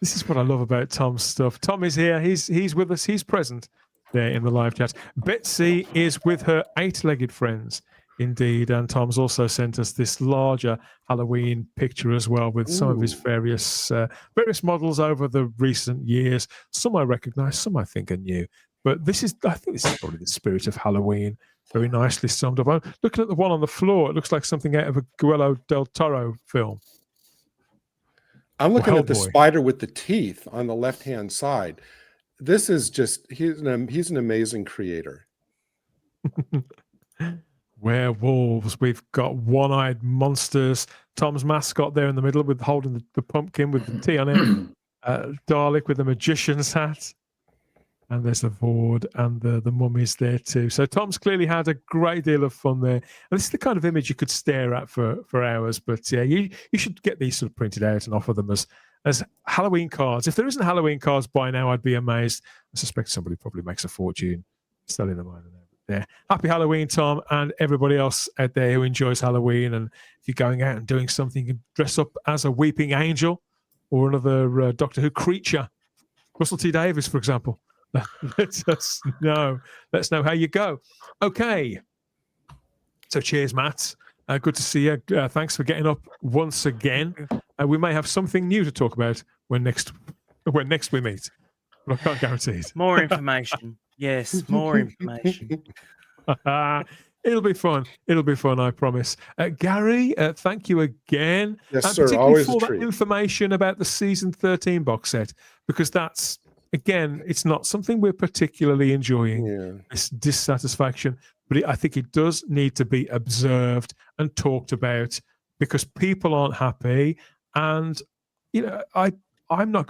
This is what I love about Tom's stuff. Tom is here. He's with us. He's present there in the live chat. Betsy is with her 8-legged friends, indeed. And Tom's also sent us this larger Halloween picture as well, with some of his various models over the recent years. Some I recognize, some I think are new. But I think this is probably the spirit of Halloween. Very nicely summed up. I'm looking at the one on the floor. It looks like something out of a Guillermo del Toro film. I'm looking at the spider with the teeth on the left-hand side. This is just, he's an amazing creator. Werewolves. We've got one-eyed monsters. Tom's mascot there in the middle with holding the pumpkin with the T on it. Dalek with the magician's hat. And there's the Vord and the mummies there too. So Tom's clearly had a great deal of fun there. And this is the kind of image you could stare at for hours. But yeah, you should get these sort of printed out and offer them as Halloween cards. If there isn't Halloween cards by now, I'd be amazed. I suspect somebody probably makes a fortune selling them. I don't know. But yeah, happy Halloween, Tom, and everybody else out there who enjoys Halloween. And if you're going out and doing something, you can dress up as a weeping angel or another Doctor Who creature. Russell T Davies, for example. Let us know. Let us know how you go. Okay. So cheers, Matt. Good to see you. Thanks for getting up once again. We may have something new to talk about when next we meet. But I can't guarantee it. More information. Yes, more information. It'll be fun. It'll be fun, I promise. Gary, thank you again. Yes, and sir. particularly Always for a that treat. information about the season 13 box set, because that's, again, it's not something we're particularly enjoying, this dissatisfaction, but I think it does need to be observed and talked about because people aren't happy. And, I'm not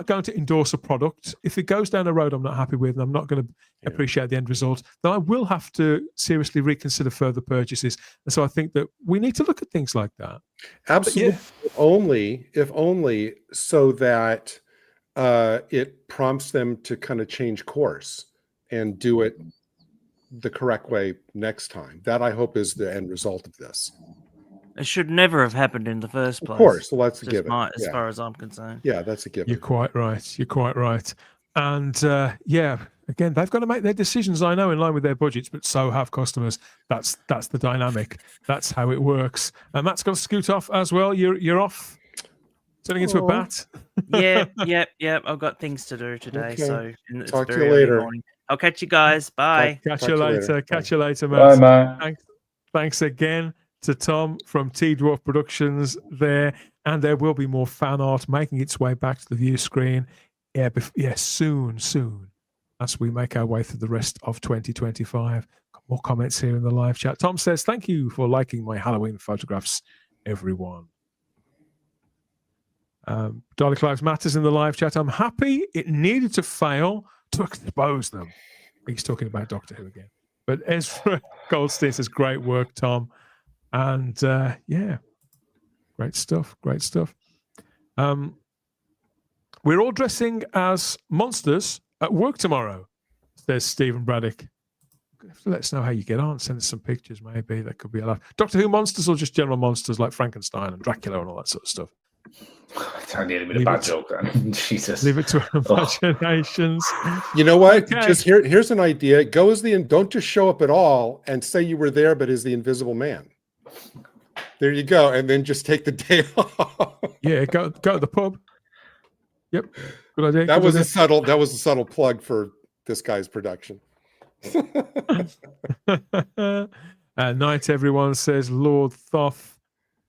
going to endorse a product. If it goes down a road I'm not happy with and I'm not going to appreciate the end result, then I will have to seriously reconsider further purchases. And so I think that we need to look at things like that. Absolutely. If only so that it prompts them to kind of change course and do it the correct way next time. That I hope is the end result of this. It should never have happened in the first place. Of course, well, that's a given. As far as I'm concerned. Yeah, that's a given. You're quite right. You're quite right. And again, they've got to make their decisions, I know, in line with their budgets, but so have customers. That's the dynamic. That's how it works. And Matt's got to scoot off as well. You're off, turning into a bat. Yeah. I've got things to do today. Okay. So it's Talk to very you early later. morning. I'll catch you guys. Bye. Catch you later. Catch you later, Bye, Matt. Matt. Thanks again to Tom from T Dwarf Productions there. And there will be more fan art making its way back to the view screen. Soon, as we make our way through the rest of 2025. Got more comments here in the live chat. Tom says, thank you for liking my Halloween photographs, everyone. Dolly Clives Matters in the live chat. I'm happy it needed to fail to expose them. He's talking about Doctor Who again. But Ezra Goldstein says, great work, Tom. And great stuff. We're all dressing as monsters at work tomorrow, says Stephen Braddock. Let us know how you get on. Send us some pictures, maybe. That could be a lot. Doctor Who monsters or just general monsters like Frankenstein and Dracula and all that sort of stuff? I nearly made a bad joke then. Jesus. Leave it to our imaginations. You know what? Okay. Just here's an idea. Go as don't just show up at all and say you were there, but as the Invisible Man. There you go, and then just take the day off. Yeah, go to the pub. Yep, good idea. That was a subtle plug for this guy's production. Night, everyone, says Lord Thoth.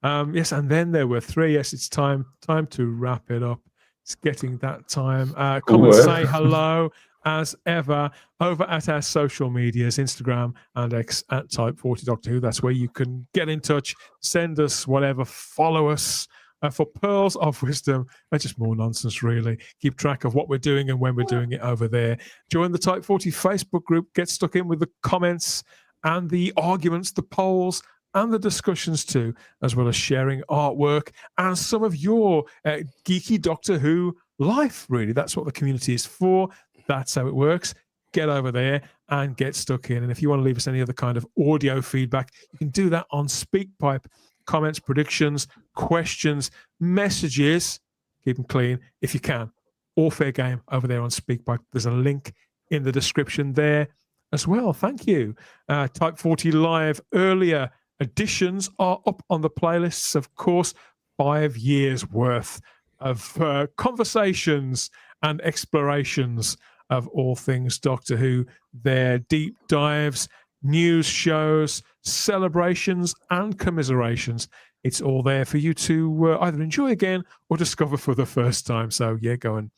Yes, and then there were three. Yes, it's time to wrap it up. It's getting that time. Come and say hello as ever over at our social medias, Instagram and X at Type 40 Doctor Who. That's where you can get in touch, send us whatever, follow us for pearls of wisdom and just more nonsense, really. Keep track of what we're doing and when we're doing it over there. Join the Type 40 Facebook group. Get stuck in with the comments and the arguments, the polls, and the discussions too, as well as sharing artwork and some of your geeky Doctor Who life, really. That's what the community is for. That's how it works. Get over there and get stuck in. And if you want to leave us any other kind of audio feedback, you can do that on SpeakPipe. Comments, predictions, questions, messages. Keep them clean if you can. All fair game over there on SpeakPipe. There's a link in the description there as well. Thank you. Type 40 Live earlier editions are up on the playlists, of course. 5 years worth of conversations and explorations of all things Doctor Who, their deep dives, news shows, celebrations, and commiserations. It's all there for you to either enjoy again or discover for the first time. So yeah, go and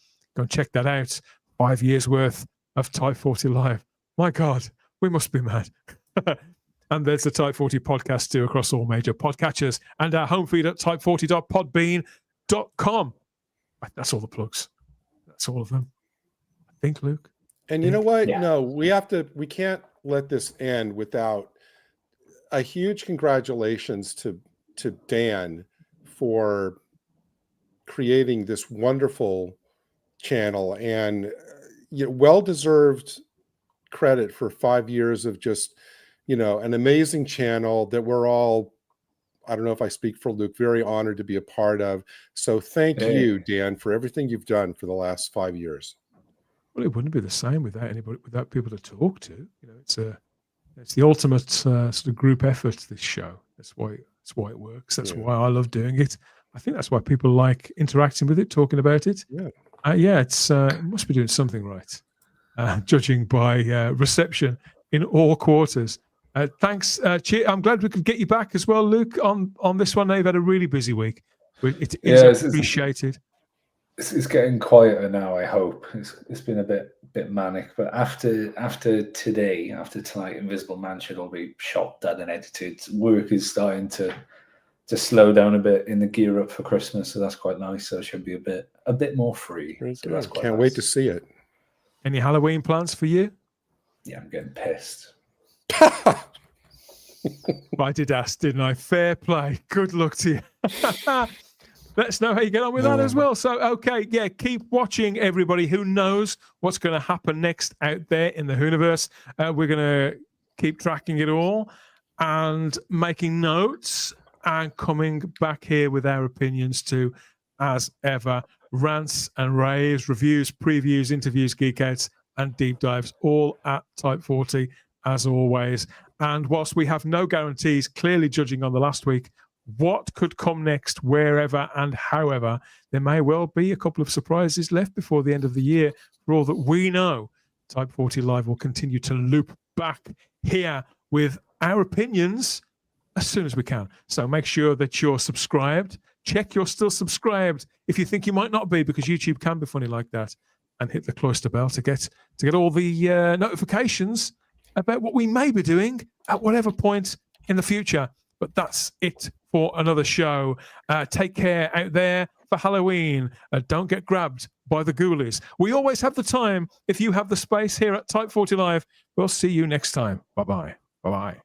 check that out. 5 years worth of Type 40 Live. My God, we must be mad. And there's the Type 40 podcast too across all major podcatchers and our home feed at type40.podbean.com. That's all the plugs. That's all of them. I think, Luke. And you know what? Yeah. No, we can't let this end without a huge congratulations to Dan for creating this wonderful channel and well-deserved credit for 5 years of just, an amazing channel that we're all, I don't know if I speak for Luke, very honored to be a part of. So thank you, Dan, for everything you've done for the last 5 years. Well, it wouldn't be the same without anybody, without people to talk to. You know, it's the ultimate sort of group effort. This show. That's why it works. That's why I love doing it. I think that's why people like interacting with it, talking about it. Yeah, it must be doing something right, judging by reception in all quarters. Thanks. I'm glad we could get you back as well, Luke, on this one. Now you've had a really busy week. It is appreciated. It's getting quieter now. I hope it's been a bit manic, but after tonight, Invisible Man should all be shot, done, and edited. Work is starting to slow down a bit in the gear up for Christmas, so that's quite nice. So it should be a bit more free. So that's quite Can't nice. wait to see it. Any Halloween plans for you? Yeah, I'm getting pissed. I did ask, didn't I? Fair play. Good luck to you. Let us know how you get on with that as well. So, okay, yeah, keep watching, everybody. Who knows what's going to happen next out there in the Hooniverse? We're going to keep tracking it all and making notes and coming back here with our opinions too, as ever. Rants and raves, reviews, previews, interviews, geek outs, and deep dives, all at Type 40, as always. And whilst we have no guarantees, clearly judging on the last week, what could come next, wherever and however, there may well be a couple of surprises left before the end of the year. For all that we know, Type 40 Live will continue to loop back here with our opinions as soon as we can. So make sure that you're subscribed. Check you're still subscribed if you think you might not be, because YouTube can be funny like that. And hit the cloister bell to get all the notifications about what we may be doing at whatever point in the future. But that's it for another show. Take care out there for Halloween. Don't get grabbed by the ghoulies. We always have the time if you have the space here at Type 40 Live. We'll see you next time. Bye-bye. Bye-bye.